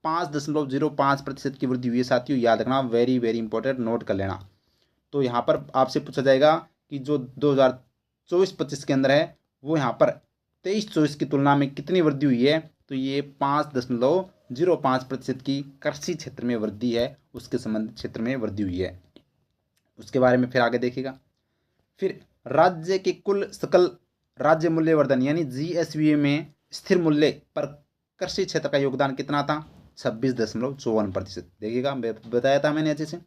Speaker 1: 5.05% की वृद्धि हुई है साथियों, याद रखना, वेरी वेरी इंपॉर्टेंट, नोट कर लेना। तो यहाँ पर आपसे पूछा जाएगा कि जो 2024-25 के अंदर है वो यहाँ पर 23-24 की तुलना में कितनी वृद्धि हुई है? तो ये 5.05% की कृषि क्षेत्र में वृद्धि है, उसके संबंधित क्षेत्र में वृद्धि हुई है। उसके बारे में फिर आगे देखिएगा। फिर राज्य के कुल सकल राज्य मूल्यवर्धन यानी GSV में स्थिर मूल्य पर कृषि क्षेत्र का योगदान कितना था? 26.54%। देखिएगा, बताया था मैंने अच्छे से।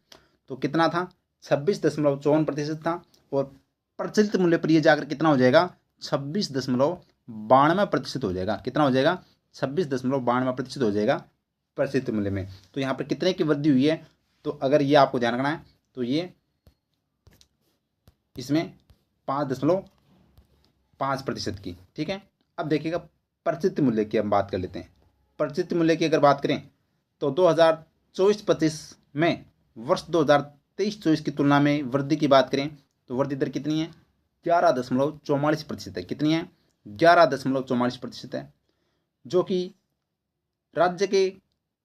Speaker 1: तो कितना था? 26.54% था। और प्रचलित मूल्य पर ये जाकर कितना हो जाएगा? 26.92% हो जाएगा। कितना हो जाएगा? 26.92% हो जाएगा प्रचलित मूल्य में। तो यहाँ पर कितने की वृद्धि हुई है, तो अगर ये आपको ध्यान रखना है तो ये इसमें 5.5% की। ठीक है, अब देखिएगा प्रचलित मूल्य की हम बात कर लेते हैं। प्रचलित मूल्य की अगर बात करें तो 2024-25 में वर्ष 2023-24 की तुलना में वृद्धि की बात करें तो वृद्धि दर कितनी है, 11.44% है। कितनी है, 11.44% है, जो कि राज्य के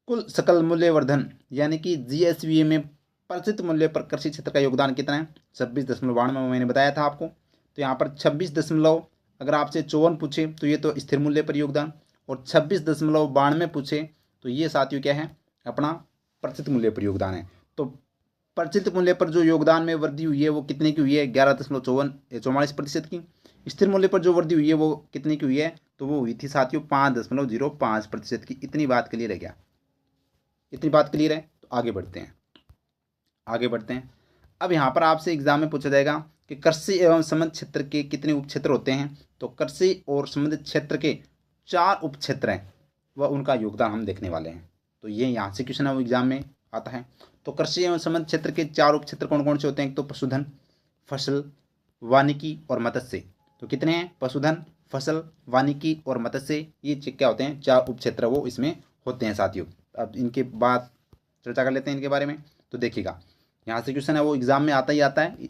Speaker 1: कुल सकल मूल्यवर्धन यानी कि जीएसवी में प्रचलित मूल्य पर कृषि क्षेत्र का योगदान कितना है, 26.92 मैंने बताया था आपको। तो यहाँ पर 26 अगर आपसे 54 पूछे तो ये तो स्थिर मूल्य पर योगदान, और 26.92 पूछे तो ये साथियों क्या है, अपना प्रचलित मूल्य पर योगदान है। तो प्रचलित मूल्य पर जो योगदान में वृद्धि हुई है वो कितने की हुई है, 11.44% की। स्थिर मूल्य पर जो वृद्धि हुई है वो कितने की हुई है, तो वो हुई थी साथियों 5.05% की। इतनी बात क्लियर है क्या, इतनी बात क्लियर है। तो आगे बढ़ते हैं, आगे बढ़ते हैं। अब यहाँ पर आपसे एग्जाम में पूछा जाएगा कि कृषि एवं संबंधित क्षेत्र के कितने उपक्षेत्र होते हैं, तो कृषि और संबंधित क्षेत्र के 4 उपक्षेत्र हैं, वह उनका योगदान हम देखने वाले हैं। तो ये यहाँ से क्वेश्चन है वो एग्जाम में आता है। तो कृषि एवं संबंधित क्षेत्र के 4 उपक्षेत्र कौन कौन से होते हैं, एक तो पशुधन, फसल, वानिकी और मत्स्य। तो कितने हैं, पशुधन, फसल, वानिकी और मत्स्य, ये क्या होते हैं, 4 उपक्षेत्र वो इसमें होते हैं साथियों। अब इनके बाद चर्चा कर लेते हैं इनके बारे में। तो देखिएगा यहाँ से क्वेश्चन है वो एग्जाम में आता ही आता है,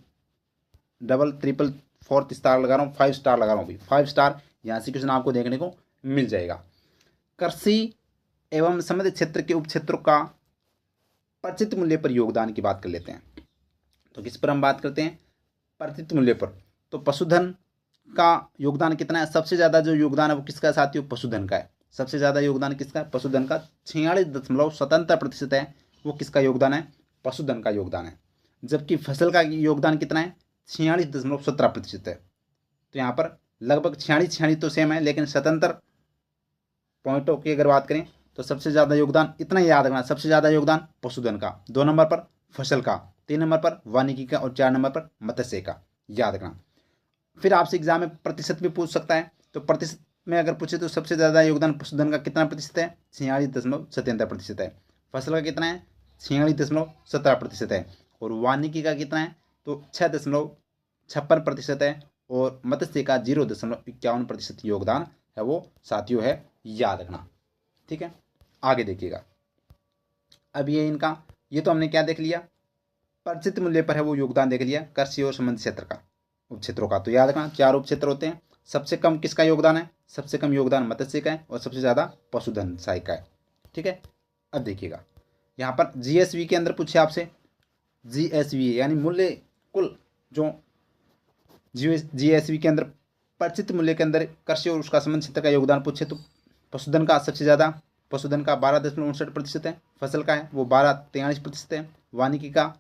Speaker 1: डबल ट्रिपल फोर्थ स्टार लगा रहा हूँ, 5 स्टार लगा रहा हूँ भाई, 5 स्टार यहाँ से क्वेश्चन आपको देखने को मिल जाएगा। कृषि एवं संबंधित क्षेत्र के उपक्षेत्रों का प्रचलित मूल्य पर योगदान की बात कर लेते हैं। तो किस पर हम बात करते हैं, प्रचलित मूल्य पर। तो पशुधन का योगदान कितना है, सबसे ज़्यादा जो योगदान है वो किसका है साथियों, पशुधन का है। सबसे ज़्यादा योगदान किसका है, पशुधन का, 46.77% है, वो किसका योगदान है, पशुधन का योगदान है। जबकि फसल का योगदान कितना है, 46.17% है। तो यहाँ पर लगभग 46 तो सेम है, लेकिन स्वतंत्र पॉइंटों की अगर बात करें तो सबसे ज़्यादा योगदान, इतना ही याद रखना, सबसे ज़्यादा योगदान पशुधन का, 2 नंबर पर फसल का, 3 नंबर पर वानिकी का और 4 नंबर पर मत्स्य का, याद रखना। फिर आपसे एग्जाम में प्रतिशत भी पूछ सकता है। तो प्रतिशत में अगर पूछे तो सबसे ज़्यादा योगदान पशुधन का कितना प्रतिशत है, 46.77% है। फसल का कितना है, 46.17% है। और वानिकी का कितना है, तो 6.56% है। और मत्स्य का 0.51% योगदान है वो साथियों है, याद रखना। ठीक है, आगे देखिएगा। अब ये इनका, ये तो हमने क्या देख लिया, प्रचलित मूल्य पर है वो योगदान देख लिया कृषि और संबंधित क्षेत्र का, उपक्षेत्रों का। तो याद रखना 4 उपक्षेत्र होते हैं। सबसे कम किसका योगदान है, सबसे कम योगदान मत्स्य का है और सबसे ज़्यादा पशुधन सहायक का है। ठीक है, अब देखिएगा यहाँ पर जीएसवी के अंदर पूछे आपसे, जीएसवी यानी मूल्य कुल, जो जीएसवी के अंदर प्रचलित मूल्य के अंदर कृषि और उसका संबंध क्षेत्र का योगदान पूछे तो पशुधन का सबसे ज़्यादा, पशुधन का 12.59% है, फसल का है वो 12.43% है, वानिकी का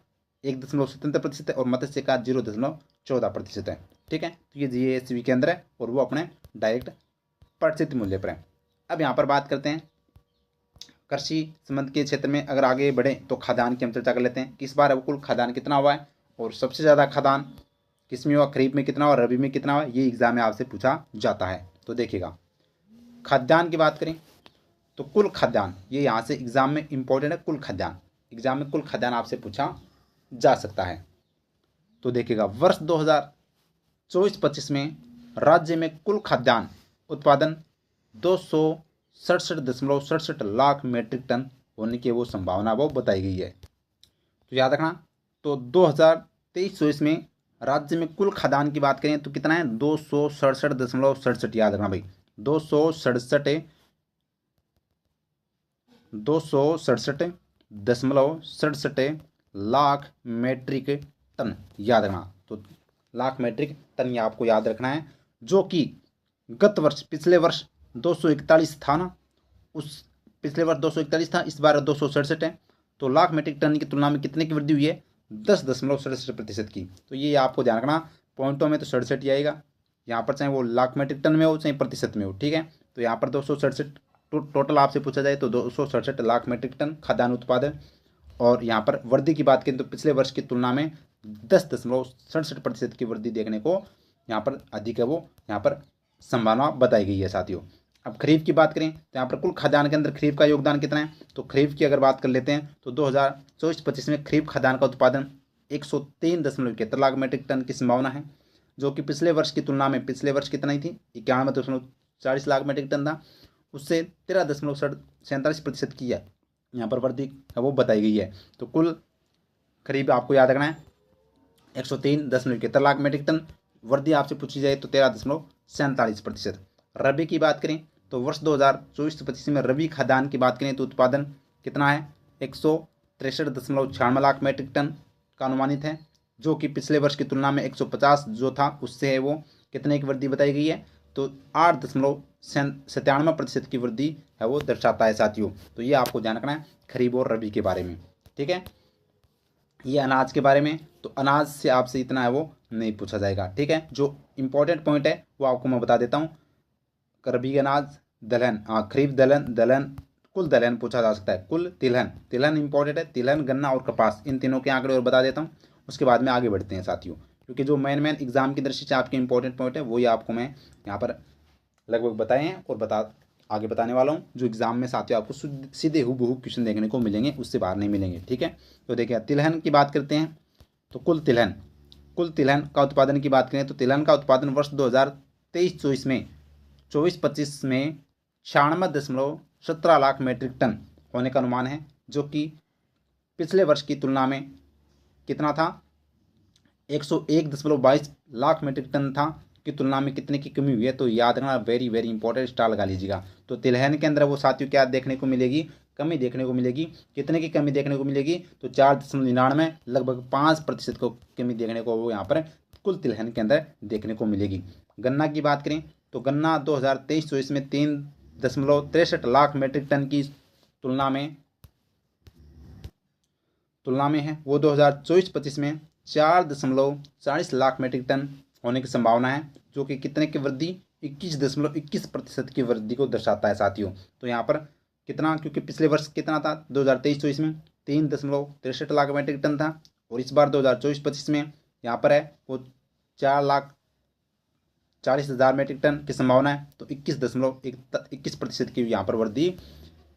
Speaker 1: 1.77% है और मत्स्य का 0.14% है। ठीक है, तो ये जीएसवी के अंदर है और वो अपने डायरेक्ट प्रचलित मूल्य पर है। अब यहाँ पर बात करते हैं कृषि संबंध के क्षेत्र में, अगर आगे बढ़े तो खाद्यान्न की हम चर्चा कर लेते हैं कि इस बार कुल खाद्यान्न कितना हुआ है और सबसे ज़्यादा खाद्यान्न किस में हुआ, खरीफ में कितना हुआ, रबी में कितना हुआ, ये एग्जाम में आपसे पूछा जाता है। तो देखिएगा खाद्यान्न की बात करें तो कुल खाद्यान्न, ये यहाँ से एग्जाम में इंपॉर्टेंट है, कुल खाद्यान्न, एग्जाम में कुल खाद्यान्न आपसे पूछा जा सकता है। तो देखिएगा वर्ष 2024-25 में राज्य में कुल खाद्यान्न उत्पादन 267.67 लाख मीट्रिक टन होने की वो संभावना वो बताई गई है। तो याद रखना, तो 2023-24 में राज्य में कुल खाद्यान्न की बात करें तो कितना है, 267.67, याद रखना भाई, 267.67 लाख मीट्रिक टन, याद रखना। तो लाख मीट्रिक टन ये आपको याद रखना है, जो कि गत वर्ष, पिछले वर्ष 241 था ना, उस पिछले वर्ष 241 था, इस बार 267 है। तो लाख मीट्रिक टन की तुलना में कितने की वृद्धि हुई है, 10.67% की। तो ये आपको ध्यान रखना, पॉइंटों में तो 67 ही आएगा, यहाँ पर चाहे वो लाख मीट्रिक टन में हो चाहे प्रतिशत में हो। ठीक है, तो यहाँ पर 267 टोटल आपसे पूछा जाए तो 267 लाख मीट्रिक टन खाद्यान्न उत्पादन। और यहाँ पर वृद्धि की बात करें तो पिछले वर्ष की तुलना में 10.67% की वृद्धि देखने को यहाँ पर अधिक है वो यहाँ पर संभावना बताई गई है साथियों। अब खरीफ की बात करें तो यहाँ पर कुल खाद्यान्न के अंदर खरीफ का योगदान कितना है, तो खरीफ की अगर बात कर लेते हैं तो 2024-25 में खरीफ खाद्यान्न का उत्पादन 103.71 लाख मीट्रिक टन की संभावना है, जो कि पिछले वर्ष की तुलना में, पिछले वर्ष कितना ही थी 91.40 लाख मीट्रिक टन था, उससे 13.47% की है यहाँ पर वृद्धि वो बताई गई है। तो कुल खरीफ आपको याद रखना है 103.71 लाख मीट्रिक टन, वृद्धि आपसे पूछी जाए तो 13.47%। रबी की बात करें तो वर्ष 2024-25 में रबी खाद्यान्न की बात करें तो उत्पादन कितना है 163.96 लाख मीट्रिक टन का अनुमानित है, जो कि पिछले वर्ष की तुलना में 150 जो था उससे है वो कितने की वृद्धि बताई गई है, तो 8.97% की वृद्धि है वो दर्शाता है साथियों। तो ये आपको ध्यान रखना है खरीफ और रबी के बारे में, ठीक है। ये अनाज के बारे में, तो अनाज से आपसे इतना है वो नहीं पूछा जाएगा, ठीक है। जो इंपॉर्टेंट पॉइंट है वो आपको मैं बता देता हूँ। रबी अनाज, दलहन, खरीफ दलहन कुल दलहन पूछा जा सकता है, कुल तिलहन इंपॉर्टेंट है, तिलहन गन्ना और कपास, इन तीनों के आंकड़े और बता देता हूँ, उसके बाद में आगे बढ़ते हैं साथियों, क्योंकि जो मेन एग्जाम की दृष्टि से आपके इंपॉर्टेंट पॉइंट है वही आपको मैं यहाँ पर लगभग बताए हैं और आगे बताने वाला हूँ, जो एग्जाम में साथियों आपको सीधे हूबहू क्वेश्चन देखने को मिलेंगे, उससे बाहर नहीं मिलेंगे, ठीक है। तो देखिए तिलहन की बात करते हैं तो कुल तिलहन का उत्पादन की बात करें तो तिलहन का उत्पादन वर्ष 2023-24 में 24-25 में 96.17 लाख मीट्रिक टन होने का अनुमान है, जो कि पिछले वर्ष की तुलना में कितना था 101.22 लाख मीट्रिक टन था की तुलना में कितने की कमी हुई है। तो याद रखना, वेरी वेरी इंपॉर्टेंट, स्टार लगा लीजिएगा। तो तिलहन के अंदर वो साथियों क्या देखने को मिलेगी, कमी देखने को मिलेगी। कितने की कमी देखने को मिलेगी, तो 4.99, लगभग 5% को कमी देखने को वो यहाँ पर कुल तिलहन के अंदर देखने को मिलेगी। गन्ना की बात करें तो गन्ना 2023-24 में 3.63 लाख मीट्रिक टन की तुलना में है, वो 2024-25 में 4.40 लाख मीट्रिक टन होने की संभावना है, जो कि कितने की वृद्धि 21.21% की वृद्धि को दर्शाता है साथियों। तो यहाँ पर कितना, क्योंकि पिछले वर्ष कितना था 2023-24 में 3.63 लाख मीट्रिक टन था, और इस बार 2024-25 में यहाँ पर है वो 4,40,000 मीट्रिक टन की संभावना है। तो 21% की यहाँ पर वृद्धि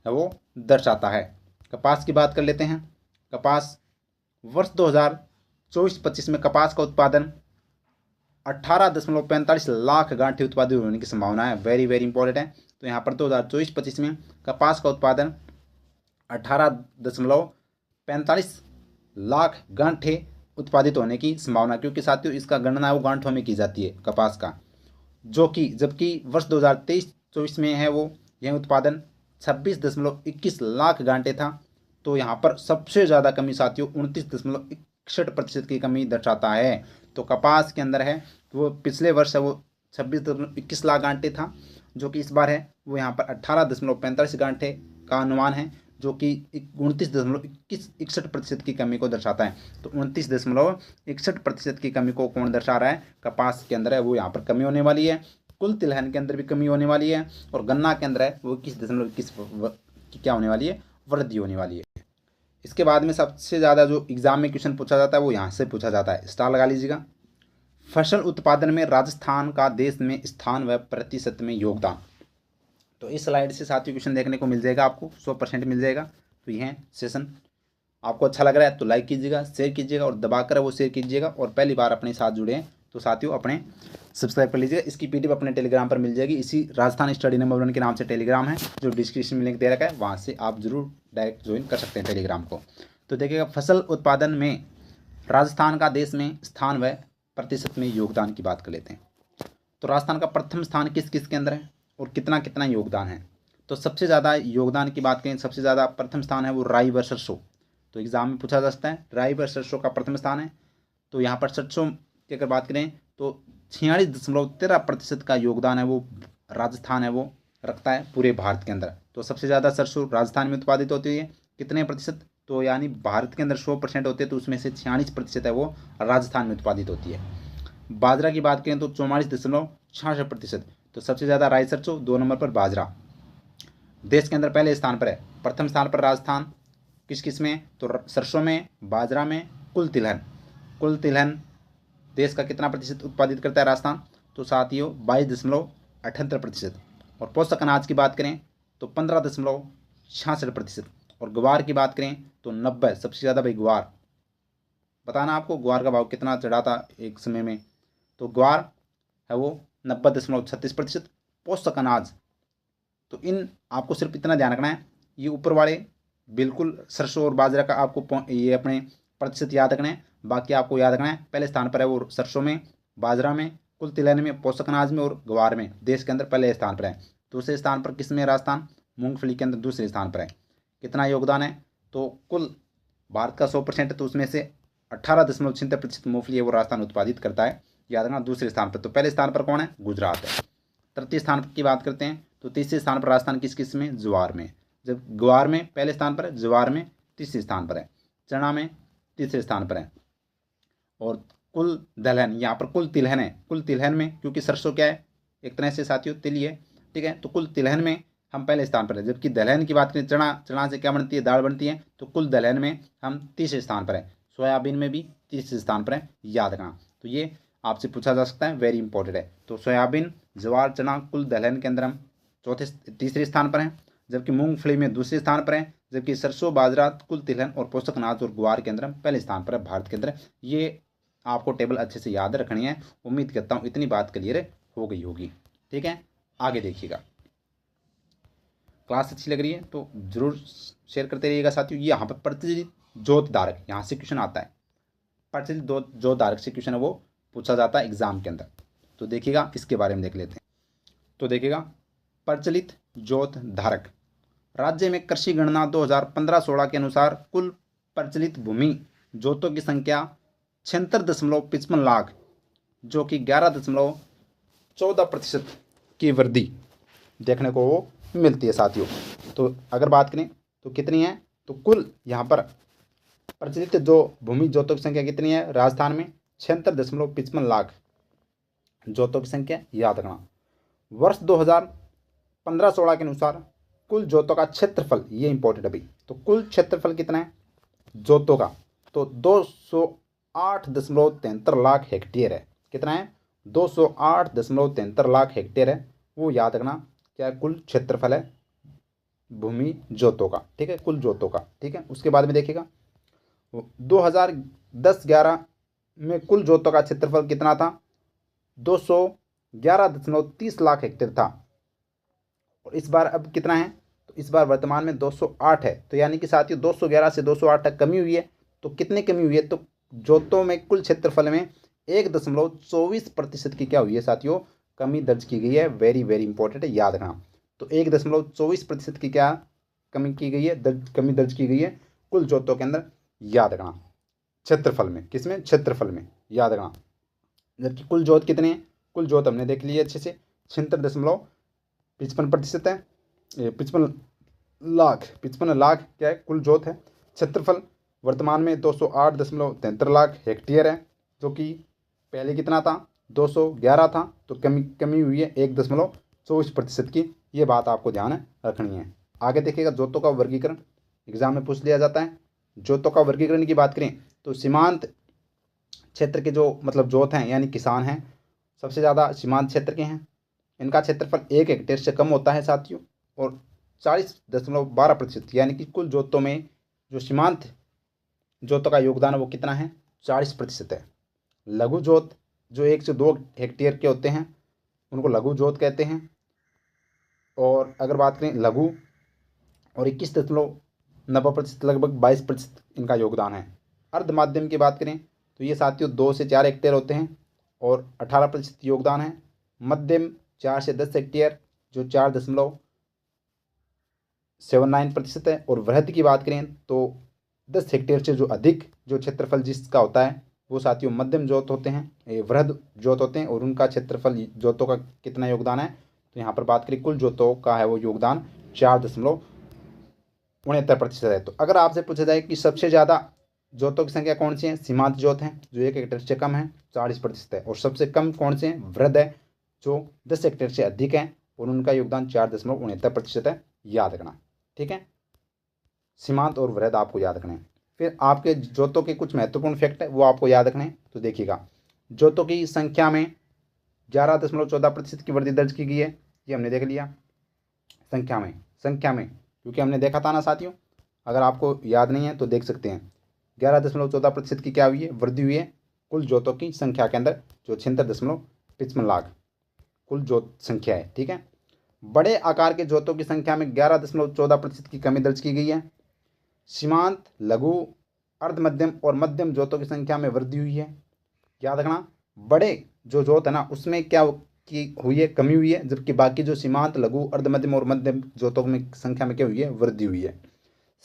Speaker 1: है वो दर्शाता है। कपास की बात कर लेते हैं। कपास वर्ष 2024-25 में कपास का उत्पादन 18.45 लाख गांठें उत्पादित होने की संभावना है, वेरी वेरी इंपॉर्टेंट है। तो यहाँ पर 2024-25 में कपास का उत्पादन 18.45 लाख गांठें उत्पादित होने की संभावना, क्योंकि साथियों इसका गणना वो गांठों में की जाती है कपास का, जो कि जबकि वर्ष 2023-24 में है वो यह उत्पादन 26.21 लाख गांठें था। तो यहाँ पर सबसे ज़्यादा कमी साथियों 29.61% की कमी दर्शाता है। तो कपास के अंदर है वो पिछले वर्ष है वो 26.21 लाख गांठें था, जो कि इस बार है वो यहाँ पर 18.45 गांठें का अनुमान है, जो कि 29.61% की कमी को दर्शाता है। तो 29.61% की कमी को कौन दर्शा रहा है, कपास के अंदर है वो यहाँ पर कमी होने वाली है। कुल तिलहन के अंदर भी कमी होने वाली है, और गन्ना के अंदर है वो 21.21 की क्या होने वाली है, वृद्धि होने वाली है। इसके बाद में सबसे ज़्यादा जो एग्जाम में क्वेश्चन पूछा जाता है वो यहाँ से पूछा जाता है, स्टार लगा लीजिएगा। फसल उत्पादन में राजस्थान का देश में स्थान व प्रतिशत में योगदान। तो इस स्लाइड से साथियों क्वेश्चन देखने को मिल जाएगा, आपको 100% मिल जाएगा। तो यह सेशन आपको अच्छा लग रहा है तो लाइक कीजिएगा, शेयर कीजिएगा, और दबाकर वो शेयर कीजिएगा। और पहली बार अपने साथ जुड़े हैं तो साथियों अपने सब्सक्राइब कर लीजिएगा। इसकी पीडीएफ अपने टेलीग्राम पर मिल जाएगी, इसी राजस्थान स्टडी नंबर 1 के नाम से टेलीग्राम है, जो डिस्क्रिप्शन में लिंक दे रखा है, वहाँ से आप जरूर डायरेक्ट ज्वाइन कर सकते हैं टेलीग्राम को। तो देखिएगा फसल उत्पादन में राजस्थान का देश में स्थान व प्रतिशत में योगदान की बात कर लेते हैं। तो राजस्थान का प्रथम स्थान किस किस के अंदर है और कितना कितना योगदान है। तो सबसे ज़्यादा योगदान की बात करें, सबसे ज़्यादा प्रथम स्थान है वो राई व सरसों। तो एग्जाम में पूछा जा सकता है, राई व सरसों का प्रथम स्थान है। तो यहाँ पर सरसों की अगर बात करें तो 46.13% का योगदान है वो राजस्थान है वो रखता है पूरे भारत के अंदर। तो सबसे ज़्यादा सरसों राजस्थान में उत्पादित होती है, कितने प्रतिशत, तो यानी भारत के अंदर 100% होते हैं तो उसमें से 46% है वो राजस्थान में उत्पादित होती है। बाजरा की बात करें तो 44.66%। तो सबसे ज़्यादा राई सरसों, 2 नंबर पर बाजरा। देश के अंदर पहले स्थान पर है, प्रथम स्थान पर राजस्थान, किस किस में, तो सरसों में, बाजरा में, कुल तिलहन देश का कितना प्रतिशत उत्पादित करता है राजस्थान, तो साथियों 22.78%। और पोषक अनाज की बात करें तो 15.66%। और ग्वार की बात करें तो 90, सबसे ज़्यादा भाई ग्वार। बताना आपको ग्वार का भाव कितना चढ़ा था एक समय में, तो ग्वार है वो 90.36%। पोषक अनाज, तो इन आपको सिर्फ इतना ध्यान रखना है, ये ऊपर वाले बिल्कुल सरसों और बाजरा का आपको ये अपने प्रतिशत याद रखना है। बाकी आपको याद रखना है पहले स्थान पर है वो सरसों में, बाजरा में, कुल तिलहन में, पोषक अनाज में और ग्वार में देश के अंदर पहले स्थान पर है। दूसरे स्थान पर किस में राजस्थान? मूंगफली के अंदर दूसरे स्थान पर है। कितना योगदान है? तो कुल भारत का 100% है, तो उसमें से 18.76% मूंगफली है वो राजस्थान उत्पादित करता है। याद रखना दूसरे स्थान पर। तो पहले स्थान पर कौन है? गुजरात है। तृतीय स्थान की बात करते हैं तो तीसरे स्थान पर राजस्थान किस में? ज्वार में। जब ग्वार में पहले स्थान पर है, ज्वार में तीसरे स्थान पर है, चना में तीसरे स्थान पर है। और कुल दलहन, यहाँ पर कुल तिलहन है, कुल तिलहन में, क्योंकि सरसों क्या है? एक तरह से साथियों तिल ही है, ठीक है। तो कुल तिलहन में हम पहले स्थान पर है। जबकि दलहन की बात करें, चना से क्या बनती है? दाल बनती है। तो कुल दलहन में हम तीसरे स्थान पर है। सोयाबीन में भी तीसरे स्थान पर है, याद रखना। तो ये आपसे पूछा जा सकता है, वेरी इंपॉर्टेंट है। तो सोयाबीन, ज्वार, चना, कुल दलहन के अंदर हम तीसरे स्थान पर हैं। जबकि मूंगफली में दूसरे स्थान पर है। जबकि सरसों, बाजरा, कुल तिलहन और पोषक अनाज और ग्वार के अंदर हम पहले स्थान पर है भारत के अंदर। ये आपको टेबल अच्छे से याद रखनी है। उम्मीद करता हूँ इतनी बात क्लियर हो गई होगी, ठीक है। आगे देखिएगा, क्लास अच्छी लग रही है तो जरूर शेयर करते रहिएगा साथियों। ये यहाँ पर प्रचलित जोत धारक, यहाँ से क्वेश्चन आता है। प्रचलित जोत धारक से क्वेश्चन है वो पूछा जाता है एग्जाम के अंदर। तो देखिएगा, इसके बारे में देख लेते हैं। तो देखिएगा, प्रचलित जोत धारक। राज्य में कृषि गणना 2015-16 के अनुसार कुल प्रचलित भूमि जोतों की संख्या 76.55 लाख, जो कि 11.14% की वृद्धि देखने को वो मिलती है साथियों। तो अगर बात करें तो कितनी है? तो कुल यहाँ पर प्रचलित जो भूमि जोतों की संख्या कितनी है? राजस्थान में 76.55 लाख जोतों की संख्या, याद रखना। वर्ष 2015-16 के अनुसार कुल जोतों का क्षेत्रफल, ये इंपॉर्टेंट है भाई। तो कुल क्षेत्रफल कितना है जोतों का? तो 208.73 लाख हेक्टेयर है। कितना है? 208.73 लाख हेक्टेयर है, वो याद रखना। क्या कुल क्षेत्रफल है भूमि जोतों का, ठीक है, कुल जोतों का, ठीक है। उसके बाद में देखिएगा, 2010-11 में कुल जोतों का क्षेत्रफल कितना था? 211.30 लाख हेक्टेयर था। और इस बार अब कितना है? तो इस बार वर्तमान में 208 है। तो यानी कि साथियों 211 से 208 तक कमी हुई है। तो कितनी कमी हुई है? तो जोतों में कुल क्षेत्रफल में 1.24% की क्या हुई है साथियों? कमी दर्ज की गई है। वेरी वेरी इंपॉर्टेंट है, याद रखना। तो 1.24% की क्या कमी की गई है? कमी दर्ज की गई है कुल जोतों के अंदर, याद रखना। क्षेत्रफल में, किसमें? क्षेत्रफल में, याद रखना। जबकि कुल जोत कितने हैं? कुल जोत हमने देख ली है अच्छे से, 76.55% है। 55 लाख क्या है? कुल जोत है। क्षेत्रफल वर्तमान में 208.73 लाख हेक्टेयर है, जो कि पहले कितना था? 211 था। तो कमी हुई है 1.24% की। ये बात आपको ध्यान रखनी है। आगे देखिएगा, जोतों का वर्गीकरण एग्जाम में पूछ लिया जाता है। जोतों का वर्गीकरण की बात करें तो सीमांत क्षेत्र के जो मतलब जोत हैं यानी किसान हैं, सबसे ज़्यादा सीमांत क्षेत्र के हैं। इनका क्षेत्रफल 1 हेक्टेयर से कम होता है साथियों। और 40.12% यानी कि कुल जोतों में जो सीमांत जोतों का योगदान है वो कितना है? 40% है। लघु जोत जो 1 से 2 हेक्टेयर के होते हैं उनको लघु जोत कहते हैं। और अगर बात करें लघु, और 21.90%, लगभग 22% इनका योगदान है। अर्ध माध्यम की बात करें तो ये साथियों 2 से 4 हेक्टेयर होते हैं और 18% योगदान है। मध्यम 4 से 10 हेक्टेयर जो 4.79% है। और वृहद की बात करें तो 10 हेक्टेयर से जो अधिक जो क्षेत्रफल जिसका होता है वो साथियों मध्यम जोत होते हैं, वृहद जोत होते हैं। और उनका क्षेत्रफल जोतों का कितना योगदान है? तो यहाँ पर बात करें कुल जोतों का है वो योगदान 4.69% है। तो अगर आपसे पूछा जाए कि सबसे ज़्यादा जोतों की संख्या कौन सी है? सीमांत जोत है जो 1 हेक्टेयर से कम है, 40% है। और सबसे कम कौन से हैं? वृहद है जो 10 हेक्टेयर से अधिक है और उनका योगदान 4.69% है, याद रखना, ठीक है। सीमांत और वृहद आपको याद रखना है। फिर आपके जोतों के कुछ महत्वपूर्ण फैक्ट है वो आपको याद रखने हैं। तो देखिएगा, जोतों की संख्या में 11.14% की वृद्धि दर्ज की गई है, ये हमने देख लिया। संख्या में क्योंकि हमने देखा था ना साथियों, अगर आपको याद नहीं है तो देख सकते हैं। 11.14% की क्या हुई है, वृद्धि हुई है कुल जोतों की संख्या के अंदर, जो 76.55 लाख कुल जोत संख्या है। ठीक है, बड़े आकार के जोतों की संख्या में 11.14% की कमी दर्ज की गई है। सीमांत, लघु, अर्ध मध्यम और मध्यम जोतों की संख्या में वृद्धि हुई है। याद रखना, बड़े जो जोत है ना उसमें क्या की हुई है, कमी हुई है, जबकि बाकी जो सीमांत, लघु, अर्ध मध्यम और मध्यम जोतों में संख्या में क्या हुई है, वृद्धि हुई है।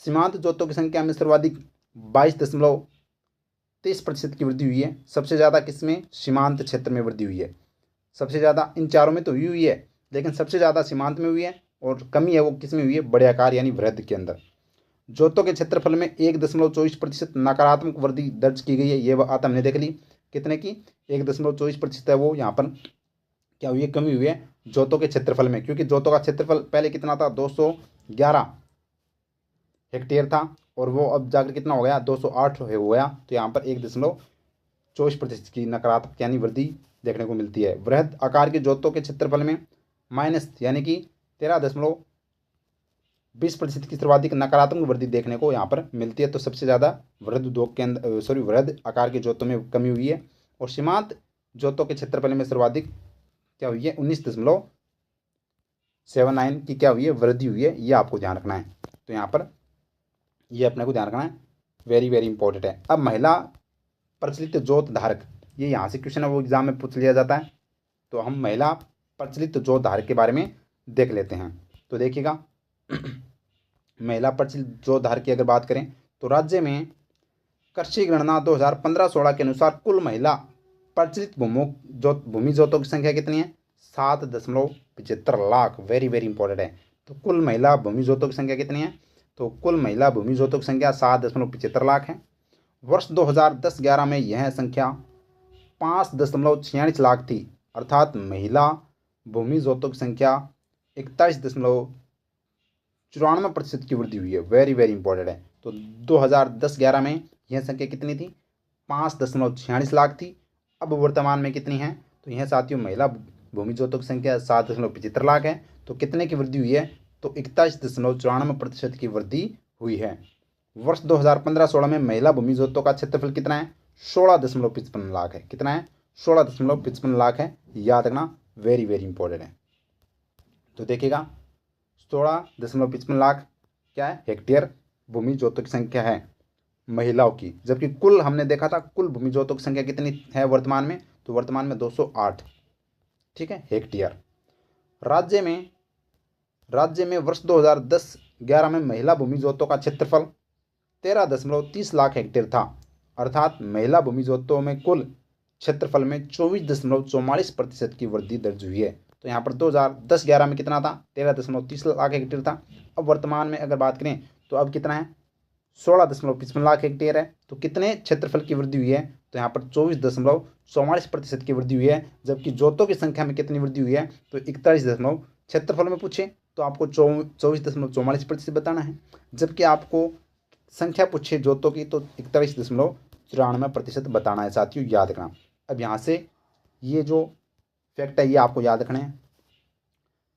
Speaker 1: सीमांत जोतों की संख्या में सर्वाधिक 22.30% की वृद्धि हुई है। सबसे ज़्यादा किसमें, सीमांत क्षेत्र में वृद्धि हुई है। सबसे ज़्यादा इन चारों में तो हुई है, लेकिन सबसे ज़्यादा सीमांत में हुई है और कमी है वो किसमें हुई है, बड़े आकार यानी वृहद के अंदर। जोतों के क्षेत्रफल में 1.24% नकारात्मक वृद्धि दर्ज की गई है। ये बात हमने देख ली, कितने की, 1.24% है वो यहाँ पर क्या हुई है, कमी हुई है जोतों के क्षेत्रफल में, क्योंकि जोतों का क्षेत्रफल पहले कितना था, 211 हेक्टेयर था और वो अब जाकर कितना हो गया, 208 हो गया। तो यहाँ पर 1.24% की नकारात्मक यानी वृद्धि देखने को मिलती है। वृहद आकार के जोतों के क्षेत्रफल में माइनस यानी कि 13.20% की सर्वाधिक नकारात्मक वृद्धि देखने को यहाँ पर मिलती है। तो सबसे ज़्यादा वृहद उद्योग के अंदर वृहद आकार के जोतों में कमी हुई है और सीमांत जोतों के क्षेत्रफल में सर्वाधिक क्या हुई है, 19.79 की क्या हुई है, वृद्धि हुई है। ये आपको ध्यान रखना है। तो यहाँ पर ये अपने को ध्यान रखना है, वेरी वेरी इंपॉर्टेंट है। अब महिला प्रचलित जोत धारक, ये यहाँ से क्वेश्चन है वो एग्जाम में पूछ लिया जाता है। तो हम महिला प्रचलित जोत धारक के बारे में देख लेते हैं। तो देखिएगा, महिला प्रचलित जोत धारक की अगर बात करें तो राज्य में कृषि गणना 2015-16 के अनुसार कुल महिला प्रचलित भूमि जोतों की संख्या कितनी है, 7.75 लाख। वेरी वेरी इंपॉर्टेंट है। तो कुल महिला भूमि जोतों की संख्या कितनी है, तो कुल महिला भूमि जोतों की संख्या 7.75 लाख है। वर्ष 2010-11 में यह संख्या 5.46 लाख थी, अर्थात महिला भूमि जोतों की संख्या 41.94% की वृद्धि हुई है। वेरी वेरी इंपॉर्टेंट है। तो 2010-11 में यह संख्या कितनी थी, 5.46 लाख थी। अब वर्तमान में कितनी है, तो यह साथियों महिला भूमि जोतों की संख्या 7.75 लाख है। तो कितने की वृद्धि हुई है, तो 41.94% की वृद्धि हुई है। वर्ष 2015-16 में महिला भूमि जोतों का क्षेत्रफल कितना है, 16.55 लाख है। कितना है, 16.55 लाख है। याद रखना, वेरी वेरी इंपॉर्टेंट है। तो देखिएगा, 16.55 लाख क्या है, हेक्टेयर भूमि जोतों की संख्या है महिलाओं की, जबकि कुल हमने देखा था कुल भूमि जोतों की संख्या कितनी है वर्तमान में, तो वर्तमान में 208, ठीक है, हेक्टेयर। राज्य में वर्ष 2010-11 में महिला भूमि जोतों का क्षेत्रफल 13.30 लाख हेक्टेयर था, अर्थात महिला भूमि जोतों में कुल क्षेत्रफल में 24.44% की वृद्धि दर्ज हुई है। तो यहाँ पर 2010-11 में कितना था, 13.30 लाख हेक्टेयर था। अब वर्तमान में अगर बात करें तो अब कितना है, 16.55 लाख हेक्टेयर है। तो कितने क्षेत्रफल की वृद्धि हुई है, तो यहाँ पर 24.44% की वृद्धि हुई है। जबकि जोतों की संख्या में कितनी वृद्धि हुई है, तो 41 क्षेत्रफल में पूछे तो आपको 24.44% बताना है, जबकि आपको संख्या पूछे जोतों की तो 41.94% बताना है साथियों, याद रखना। अब यहाँ से ये जो फैक्ट है ये आपको याद रखना है।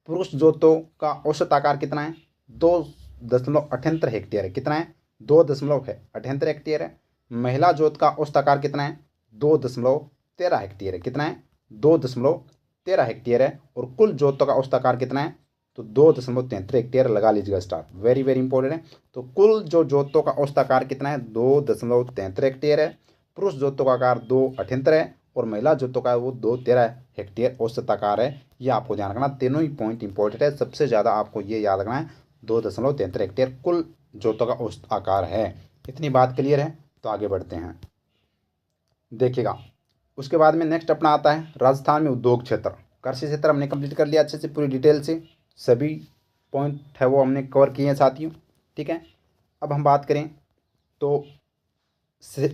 Speaker 1: पुरुष जोतों का औसत आकार कितना है, 2.78 हेक्टेयर है। कितना है, 2.78 हेक्टेयर है। महिला जोत का औसत आकार कितना है, 2.13 हेक्टेयर है। कितना है, 2.13 हेक्टेयर है। और कुल जोतों का औसत आकार कितना है, तो 2.73 हेक्टेयर लगा लीजिएगा स्टार, वेरी वेरी इंपॉर्टेंट है। तो कुल जो जोतों का औसत आकार कितना है, 2.73 हेक्टेयर है। पुरुष जोतों का आकार 2.78 है और महिला जोतों का वो 2.13 हेक्टेयर औसत आकार है। ये आपको ध्यान रखना, तीनों ही पॉइंट इंपॉर्टेंट है। सबसे ज़्यादा आपको ये याद रखना है, 2.73 हेक्टेयर कुल जोतों का औसत आकार है। इतनी बात क्लियर है। तो आगे बढ़ते हैं, देखिएगा उसके बाद में नेक्स्ट अपना आता है राजस्थान में उद्योग क्षेत्र। कृषि क्षेत्र हमने कंप्लीट कर लिया अच्छे से, पूरी डिटेल से सभी पॉइंट है वो हमने कवर किए हैं साथियों, ठीक है। अब हम बात करें तो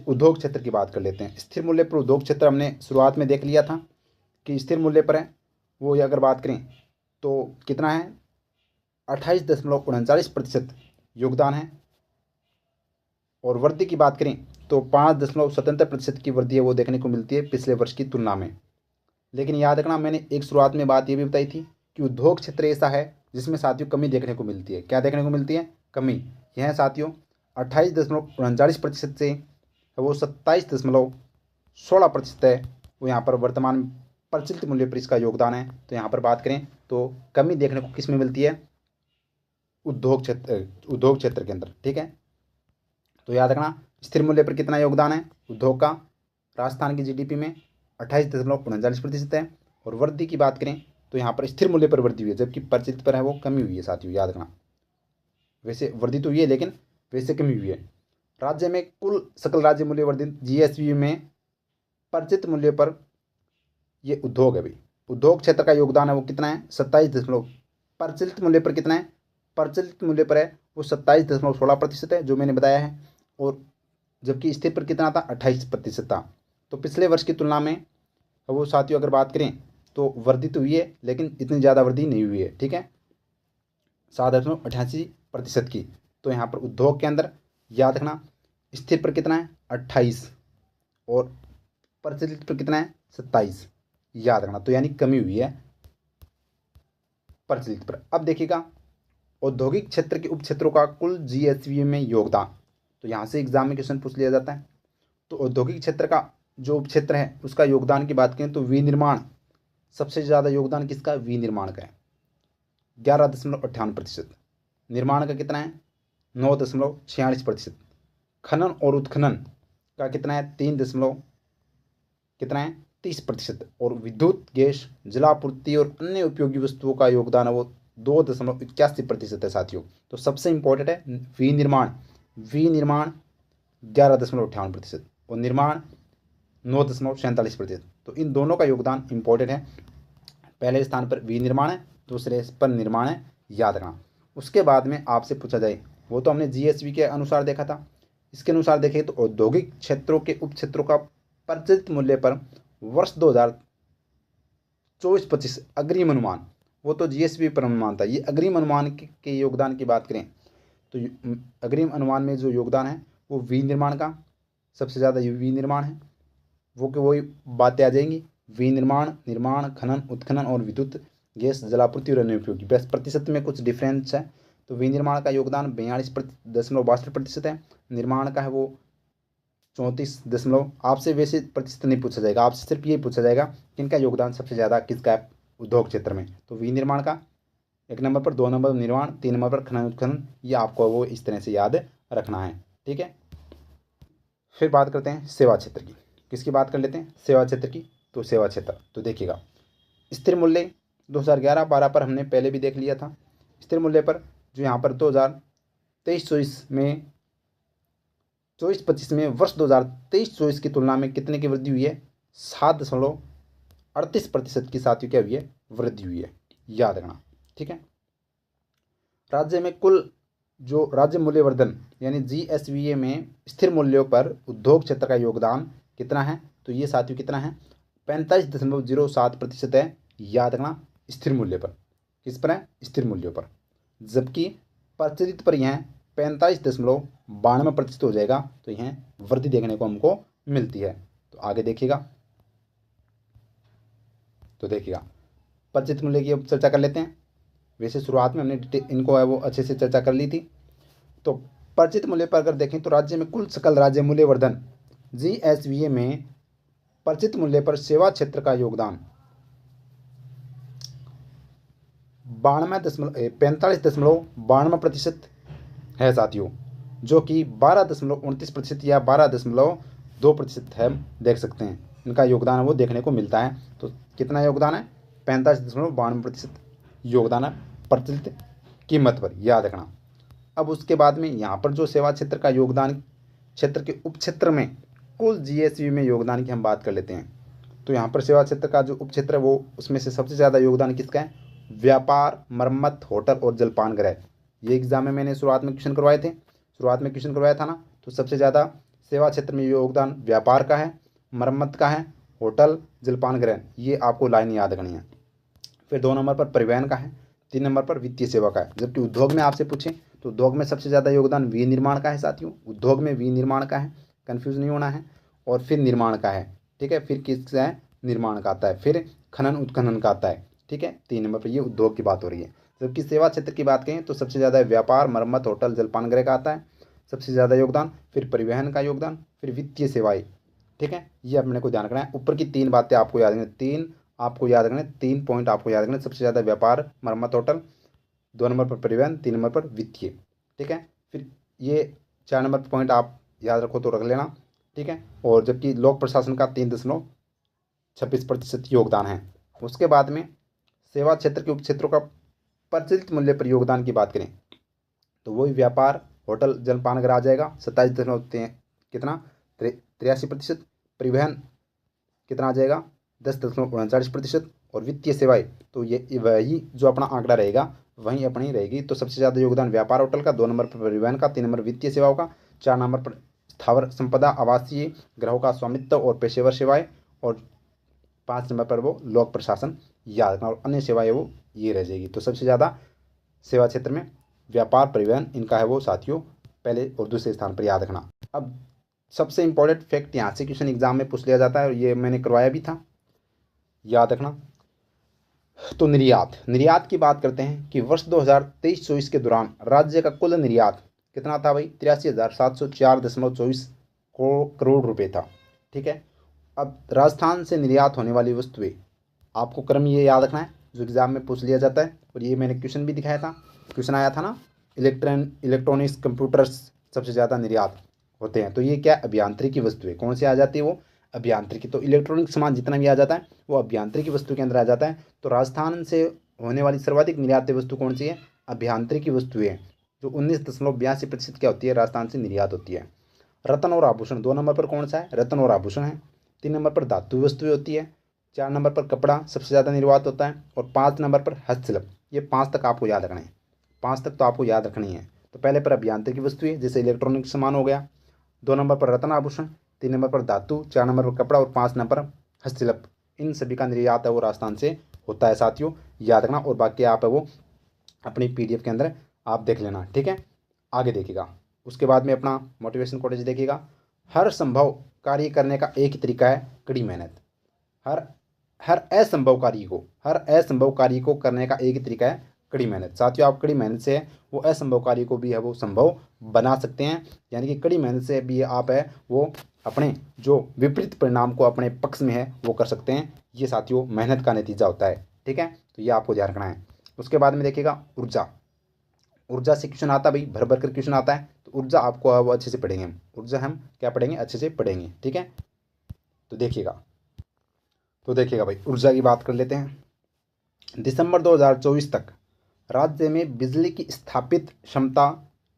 Speaker 1: उद्योग क्षेत्र की बात कर लेते हैं। स्थिर मूल्य पर उद्योग क्षेत्र हमने शुरुआत में देख लिया था कि स्थिर मूल्य पर है वो, अगर बात करें तो कितना है, 28.39% योगदान है। और वृद्धि की बात करें तो 5.77% की वृद्धि है वो देखने को मिलती है पिछले वर्ष की तुलना में। लेकिन याद रखना, मैंने एक शुरुआत में बात ये भी बताई थी कि उद्योग क्षेत्र ऐसा है जिसमें साथियों कमी देखने को मिलती है। क्या देखने को मिलती है? कमी। यह है साथियों 28.39% से वो 27.16% है, वो यहाँ पर वर्तमान प्रचलित मूल्य पर इसका योगदान है। तो यहाँ पर बात करें तो कमी देखने को किस में मिलती है? उद्योग क्षेत्र के अंदर। ठीक है, तो याद रखना स्थिर मूल्य पर कितना योगदान है उद्योग का? राजस्थान की जीडीपी में 28.39% है। और वृद्धि की बात करें तो यहाँ पर स्थिर मूल्य पर वृद्धि हुई है, जबकि प्रचलित पर है वो कमी हुई है साथियों, याद रखना। वैसे वृद्धि तो हुई है लेकिन वैसे कमी हुई है। राज्य में कुल सकल राज्य मूल्य वर्धित जीएसवी में प्रचलित मूल्य पर ये उद्योग है भाई, उद्योग क्षेत्र का योगदान है वो कितना है? 27 प्रचलित मूल्य पर कितना है? प्रचलित मूल्य पर है वो 27.16% है, जो मैंने बताया है। और जबकि स्थिर पर कितना था? 28% था। तो पिछले वर्ष की तुलना में वो साथियों अगर बात करें तो वृद्धि तो हुई है लेकिन इतनी ज़्यादा वृद्धि नहीं हुई है। ठीक है, 7.88% की। तो यहाँ पर उद्योग के अंदर याद रखना स्थिर पर कितना है? 28 और प्रचलित पर कितना है? 27, याद रखना। तो यानी कमी हुई है प्रचलित पर। अब देखिएगा औद्योगिक क्षेत्र के उप क्षेत्रों का कुल जीएसवी में योगदान। तो यहाँ से एग्जाम में क्वेश्चन पूछ लिया जाता है। तो औद्योगिक क्षेत्र का जो उप क्षेत्र है उसका योगदान की बात करें तो विनिर्माण, सबसे ज़्यादा योगदान किसका? विनिर्माण का है 11.58%। निर्माण का कितना है? 9.46%। खनन और उत्खनन का कितना है? 30%। और विद्युत, गैस, जलापूर्ति और अन्य उपयोगी वस्तुओं का योगदान है वो 2.81% है साथियों। तो सबसे इंपॉर्टेंट है विनिर्माण। विनिर्माण 11.58% और निर्माण 9.47%। तो इन दोनों का योगदान इंपॉर्टेंट है। पहले स्थान पर विनिर्माण है, दूसरे पर निर्माण है, याद रखना। उसके बाद में आपसे पूछा जाए, वो तो हमने जीएसवी के अनुसार देखा था, इसके अनुसार देखें तो औद्योगिक क्षेत्रों के उप क्षेत्रों का प्रचलित मूल्य पर वर्ष 2024-25 अग्रिम अनुमान, वो तो जीएसवी पर अनुमान था। ये अग्रिम अनुमान के योगदान की बात करें तो अग्रिम अनुमान में जो योगदान है वो विनिर्माण का सबसे ज़्यादा विनिर्माण है। वो कि वही बातें आ जाएंगी, विनिर्माण, निर्माण, खनन, उत्खनन और विद्युत, गैस, जलापूर्ति और अन्य उपयोगी। बस प्रतिशत में कुछ डिफरेंस है। तो विनिर्माण का योगदान 42.62% है, निर्माण का है वो 34 आपसे वैसे प्रतिशत नहीं पूछा जाएगा, आपसे सिर्फ ये पूछा जाएगा कि इनका योगदान सबसे ज़्यादा किसका है उद्योग क्षेत्र में। तो विनिर्माण का 1 नंबर पर, 2 नंबर पर निर्माण, 3 नंबर पर खनन उत्खनन। ये आपको वो इस तरह से याद रखना है। ठीक है, फिर बात करते हैं सेवा क्षेत्र की। किसकी बात कर लेते हैं? सेवा क्षेत्र की। तो सेवा क्षेत्र तो देखिएगा स्थिर मूल्य 2011-12 पर हमने पहले भी देख लिया था। स्थिर मूल्य पर जो यहाँ पर 2023-24 में 24-25 में वर्ष 2023-24 की तुलना में कितने की वृद्धि हुई है? 7.38% की साथियों क्या हुई है? वृद्धि हुई है, याद रखना। ठीक है, राज्य में कुल जो राज्य मूल्यवर्धन यानी जीएसवीए में स्थिर मूल्यों पर उद्योग क्षेत्र का योगदान कितना है? तो ये साथियों कितना है? 45.07% है, याद रखना। स्थिर मूल्य पर किस पर है? स्थिर मूल्यों पर। जबकि प्रचलित पर यह 45.92% हो जाएगा। तो यह वृद्धि देखने को हमको मिलती है। तो आगे देखिएगा, तो देखिएगा प्रचलित मूल्य की अब चर्चा कर लेते हैं। वैसे शुरुआत में हमने इनको है वो अच्छे से चर्चा कर ली थी। तो प्रचलित मूल्य पर अगर देखें तो राज्य में कुल सकल राज्य मूल्यवर्धन जीएसवीए में प्रचलित मूल्य पर सेवा क्षेत्र का योगदान 45.92% है साथियों, जो कि 12.29% या 12.2% है। देख सकते हैं इनका योगदान वो देखने को मिलता है। तो कितना योगदान है? 45.92% योगदान है प्रचलित कीमत पर, याद रखना। अब उसके बाद में यहाँ पर जो सेवा क्षेत्र का योगदान क्षेत्र के उप क्षेत्र में कुल जीएसवी में योगदान की हम बात कर लेते हैं। तो यहाँ पर सेवा क्षेत्र का जो उप क्षेत्र है वो उसमें से सबसे ज़्यादा योगदान किसका है? व्यापार, मरम्मत, होटल और जलपान गृह। ये एग्जाम में मैंने शुरुआत में क्वेश्चन करवाया था ना। तो सबसे ज़्यादा सेवा क्षेत्र में योगदान व्यापार का है, मरम्मत का है, होटल, जलपान गृह, ये आपको लाइन याद रखनी है। फिर 2 नंबर पर परिवहन का है, 3 नंबर पर वित्तीय सेवा का है। जबकि उद्योग में आपसे पूछें तो उद्योग में सबसे ज़्यादा योगदान विनिर्माण का है साथियों। उद्योग में विनिर्माण का है, कन्फ्यूज़ नहीं होना है। और फिर निर्माण का है। ठीक है, फिर किसका है? निर्माण का आता है। फिर खनन उत्खनन का आता है। ठीक है, 3 नंबर पर ये उद्योग की बात हो रही है। जबकि सेवा क्षेत्र की बात करें तो सबसे ज़्यादा व्यापार, मरम्मत, होटल, जलपान गृह का आता है सबसे ज़्यादा योगदान, फिर परिवहन का योगदान, फिर वित्तीय सेवाएं। ठीक है, ये अपने को ध्यान रखना है। ऊपर की 3 बातें आपको याद रखनी, 3 आपको याद रखना है, 3 पॉइंट आपको याद रखना है। सबसे ज़्यादा व्यापार, मरम्मत, होटल, 2 नंबर पर परिवहन, 3 नंबर पर वित्तीय। ठीक है, फिर ये 4 नंबर पर पॉइंट आप याद रखो तो रख लेना। ठीक है, और जबकि लोक प्रशासन का 3.26% योगदान है। उसके बाद में सेवा क्षेत्र के उपक्षेत्रों का प्रचलित मूल्य पर योगदान की बात करें तो वही व्यापार, होटल, जलपान गृह आ जाएगा 27 कितना 83%। परिवहन कितना आ जाएगा 10.39%। और वित्तीय सेवाएं तो ये वही जो अपना आंकड़ा रहेगा वहीं अपनी रहेगी। तो सबसे ज़्यादा योगदान व्यापार होटल का, 2 नंबर पर परिवहन का, 3 नंबर वित्तीय सेवाओं का, 4 नंबर पर स्थावर संपदा, आवासीय ग्रहों का स्वामित्व और पेशेवर सेवाएं, और 5 नंबर पर वो लोक प्रशासन याद रखना, और अन्य सेवाएं वो ये रह जाएगी। तो सबसे ज़्यादा सेवा क्षेत्र में व्यापार, परिवहन इनका है वो साथियों पहले और दूसरे स्थान पर याद रखना। अब सबसे इंपॉर्टेंट फैक्ट यहाँ से क्वेश्चन एग्जाम में पूछ लिया जाता है और ये मैंने करवाया भी था, याद रखना। तो निर्यात की बात करते हैं कि वर्ष 2023-24 के दौरान राज्य का कुल निर्यात कितना था भाई 83,704.24 करोड़ रुपए था। ठीक है, अब राजस्थान से निर्यात होने वाली वस्तुएं आपको क्रम ये याद रखना है जो एग्जाम में पूछ लिया जाता है, और ये मैंने क्वेश्चन भी दिखाया था, क्वेश्चन आया था ना, इलेक्ट्रॉनिक्स, कंप्यूटर्स सबसे ज़्यादा निर्यात होते हैं। तो ये क्या अभियांत्रिकी वस्तुएं कौन सी आ जाती है वो अभियांत्रिकी। तो इलेक्ट्रॉनिक सामान जितना भी आ जाता है वो अभियांत्रिकी वस्तु के अंदर आ जाता है। तो राजस्थान से होने वाली सर्वाधिक निर्यात वस्तु कौन सी है अभियांत्रिकी वस्तुएं, जो 19.82% क्या होती है राजस्थान से निर्यात होती है। रत्न और आभूषण 2 नंबर पर कौन सा है रत्न और आभूषण है। 3 नंबर पर धातु वस्तुएं होती है। 4 नंबर पर कपड़ा सबसे ज़्यादा निर्यात होता है। और 5 नंबर पर हस्तशिल्प। ये 5 तक आपको याद रखना है, 5 तक तो आपको याद रखनी है। तो पहले पर अभियांत्रिकी वस्तुएं जैसे इलेक्ट्रॉनिक सामान हो गया, 2 नंबर पर रत्न आभूषण, 3 नंबर पर धातु, 4 नंबर पर कपड़ा और 5 नंबर पर हस्तशिल्प। इन सभी का निर्यात है वो राजस्थान से होता है साथियों, याद रखना। और बाकी आप है वो अपनी PDF के अंदर आप देख लेना। ठीक है, आगे देखिएगा। उसके बाद में अपना मोटिवेशन कोटेज देखिएगा। हर संभव कार्य करने का एक ही तरीका है कड़ी मेहनत। हर हर असंभव कार्य को करने का एक ही तरीका है कड़ी मेहनत। साथियों आप कड़ी मेहनत से वो असंभव कार्य को भी है वो संभव बना सकते हैं। यानी कि कड़ी मेहनत से भी आप है वो अपने जो विपरीत परिणाम को अपने पक्ष में है वो कर सकते हैं। ये साथियों मेहनत का नतीजा होता है। ठीक है, तो ये आपको ध्यान रखना है। उसके बाद में देखिएगा ऊर्जा से क्वेश्चन आता है भाई, भर भर कर क्वेश्चन आता है। तो ऊर्जा आपको वो अच्छे से पढ़ेंगे हम, ऊर्जा हम क्या पढ़ेंगे अच्छे से पढ़ेंगे। ठीक है, तो देखिएगा भाई ऊर्जा की बात कर लेते हैं। दिसंबर 2024 तक राज्य में बिजली की स्थापित क्षमता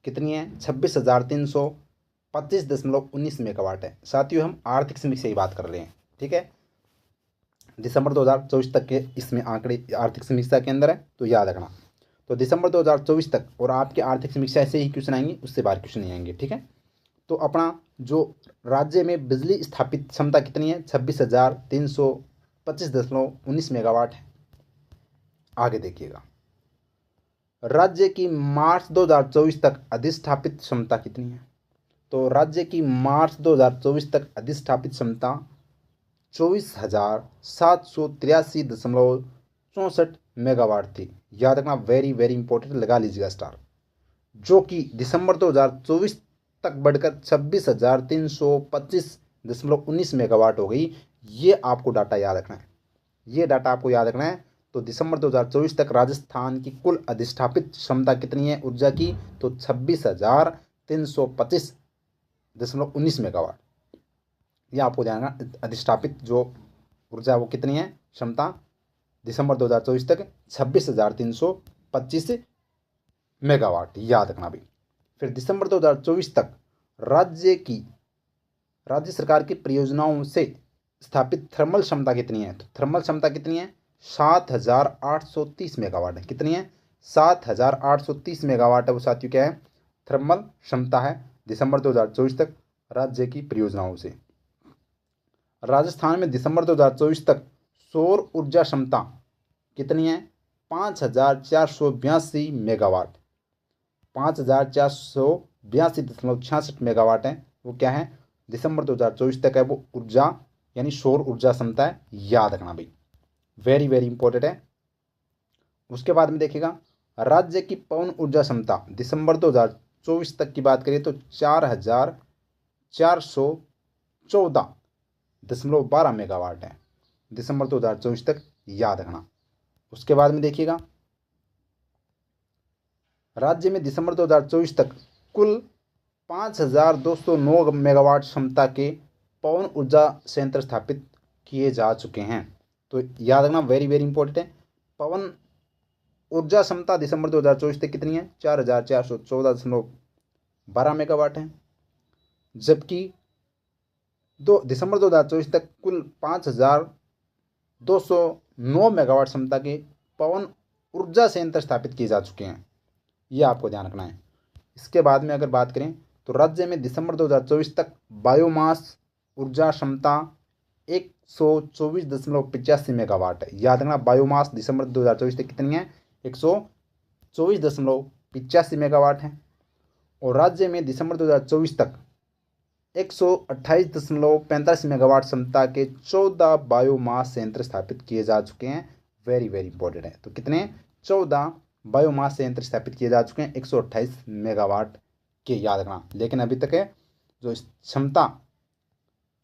Speaker 1: कितनी है 26,325.19 मेगावाट है। साथियों हम आर्थिक समीक्षा की बात कर रहे हैं। ठीक है, दिसंबर 2024 तक के इसमें आंकड़े आर्थिक समीक्षा के अंदर है तो याद रखना। तो दिसंबर 2024 तक, और आपके आर्थिक समीक्षा ऐसे ही क्वेश्चन आएंगे, उससे बाहर क्वेश्चन नहीं आएंगे। ठीक है, तो अपना जो राज्य में बिजली स्थापित क्षमता कितनी है 26,325.19 मेगावाट है। आगे देखिएगा, राज्य की मार्च 2024 तक अधिष्ठापित क्षमता कितनी है। तो राज्य की मार्च 2024 तक अधिष्ठापित क्षमता 24,783.64 मेगावाट थी। याद रखना, वेरी वेरी इंपॉर्टेंट, लगा लीजिएगा स्टार। जो कि दिसंबर 2024 तक बढ़कर 26,325.19 मेगावाट हो गई। ये आपको डाटा याद रखना है, ये डाटा आपको याद रखना है। तो दिसंबर 2024 तक राजस्थान की कुल अधिष्ठापित क्षमता कितनी है ऊर्जा की, तो 26,325.19 मेगावाट। ये आपको ध्यान रखना, अधिष्ठापित जो ऊर्जा वो कितनी है क्षमता दिसंबर 2024 तक 26,325 मेगावाट, याद रखना भी। फिर दिसंबर 2024 तक राज्य सरकार की परियोजनाओं से स्थापित थर्मल क्षमता कितनी है। तो थर्मल क्षमता कितनी है 7,830 मेगावाट है। कितनी है 7,830 मेगावाट है वो साथियों क्या है थर्मल क्षमता है दिसंबर 2024 तक राज्य की परियोजनाओं से। राजस्थान में दिसंबर 2024 तक सौर ऊर्जा क्षमता कितनी है 5,482 मेगावाट, 5,482.66 मेगावाट है वो क्या है दिसंबर 2024 तक है वो ऊर्जा यानी सौर ऊर्जा क्षमता है। याद रखना भाई, वेरी वेरी इंपॉर्टेंट है। उसके बाद में देखिएगा राज्य की पवन ऊर्जा क्षमता दिसंबर 2024 तक की बात करें तो 4,414.12 मेगावाट है दिसंबर 2024 तक, याद रखना। उसके बाद में देखिएगा, राज्य में दिसंबर 2024 तक कुल 5,209 मेगावाट क्षमता के पवन ऊर्जा संयंत्र स्थापित किए जा चुके हैं। तो याद रखना, वेरी वेरी इंपॉर्टेंट है। पवन ऊर्जा क्षमता दिसंबर 2024 तक कितनी है? 4,414.12 मेगावाट है, जबकि दिसंबर 2024 तक कुल 5,209 मेगावाट क्षमता के पवन ऊर्जा संयंत्र स्थापित किए जा चुके हैं। ये आपको ध्यान रखना है। इसके बाद में अगर बात करें तो राज्य में दिसंबर 2024 तक बायोमास ऊर्जा क्षमता 124.85 मेगावाट है। याद रखना, बायोमास दिसंबर 2024 तक कितनी है? 124.85 मेगावाट है। और राज्य में दिसंबर 2024 तक 128.45 मेगावाट क्षमता के 14 बायोमास संयंत्र स्थापित किए जा चुके हैं। वेरी वेरी इंपॉर्टेंट है। तो कितने? 14 बायोमास संयंत्र स्थापित किए जा चुके हैं 128 मेगावाट के, याद रखना। लेकिन अभी तक है जो क्षमता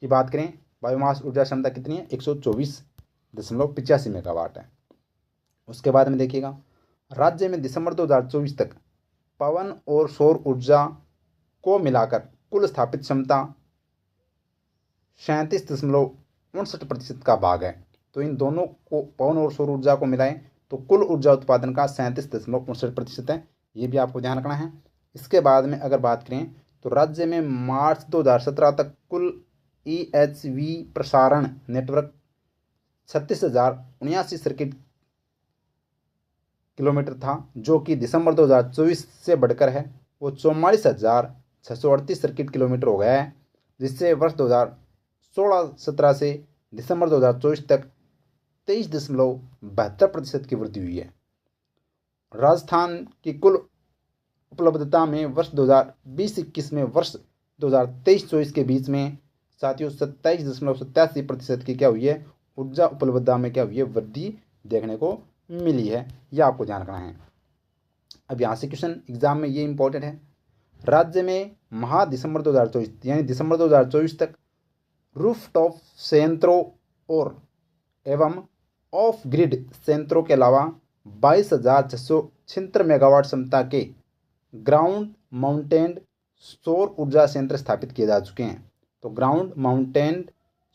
Speaker 1: की बात करें, बायोमास ऊर्जा क्षमता कितनी है? 124.85 मेगावाट है। उसके बाद में देखिएगा, राज्य में दिसंबर 2024 तक पवन और सौर ऊर्जा को मिलाकर कुल स्थापित क्षमता 37.59% का भाग है। तो इन दोनों को, पवन और सौर ऊर्जा को मिलाएं तो कुल ऊर्जा उत्पादन का 37.59% है। ये भी आपको ध्यान रखना है। इसके बाद में अगर बात करें तो राज्य में मार्च 2017 तक कुल EHV प्रसारण नेटवर्क 36,079 सर्किट किलोमीटर था, जो कि दिसंबर 2024 से बढ़कर है वो 44,638 सर्किट किलोमीटर हो गया है, जिससे वर्ष 2016-17 से दिसंबर 2024 तक 23.72% की वृद्धि हुई है। राजस्थान की कुल उपलब्धता में वर्ष 2020-21 में वर्ष 2023-24 के बीच में साथियों 27.87% की क्या हुई है? ऊर्जा उपलब्धता में क्या हुई है? वृद्धि देखने को मिली है। यह आपको ध्यान रखना है। अब यहाँ से क्वेश्चन एग्जाम में ये इंपॉर्टेंट है। राज्य में दिसंबर 2024 यानी दिसंबर 2024 तक रूफटॉप संयंत्रों और एवं ऑफ ग्रिड संयंत्रों के अलावा 22,676 मेगावाट क्षमता के ग्राउंड माउंटेड सौर ऊर्जा संयंत्र स्थापित किए जा चुके हैं। तो ग्राउंड माउंटेड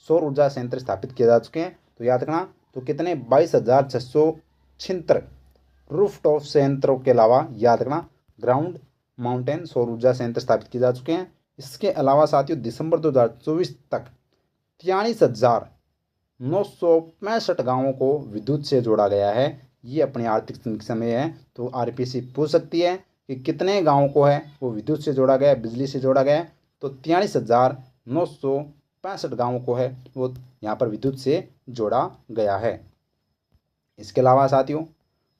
Speaker 1: सौर ऊर्जा संयंत्र स्थापित किए जा चुके हैं। तो याद रखना, तो कितने? 22,676 रूफटॉप संयंत्रों के अलावा, याद रखना, ग्राउंड माउंटेन सौर ऊर्जा संयंत्र स्थापित किए जा चुके हैं। इसके अलावा साथियों दिसंबर 2024 तक 43,965 गाँवों को विद्युत से जोड़ा गया है। ये अपनी आर्थिक समीक्षा में है। तो आरपीसी पूछ सकती है कि कितने गाँवों को है वो विद्युत से जोड़ा गया है, बिजली से जोड़ा गया है। तो 43,965 गाँवों को है वो यहाँ पर विद्युत से जोड़ा गया है। इसके अलावा साथियों,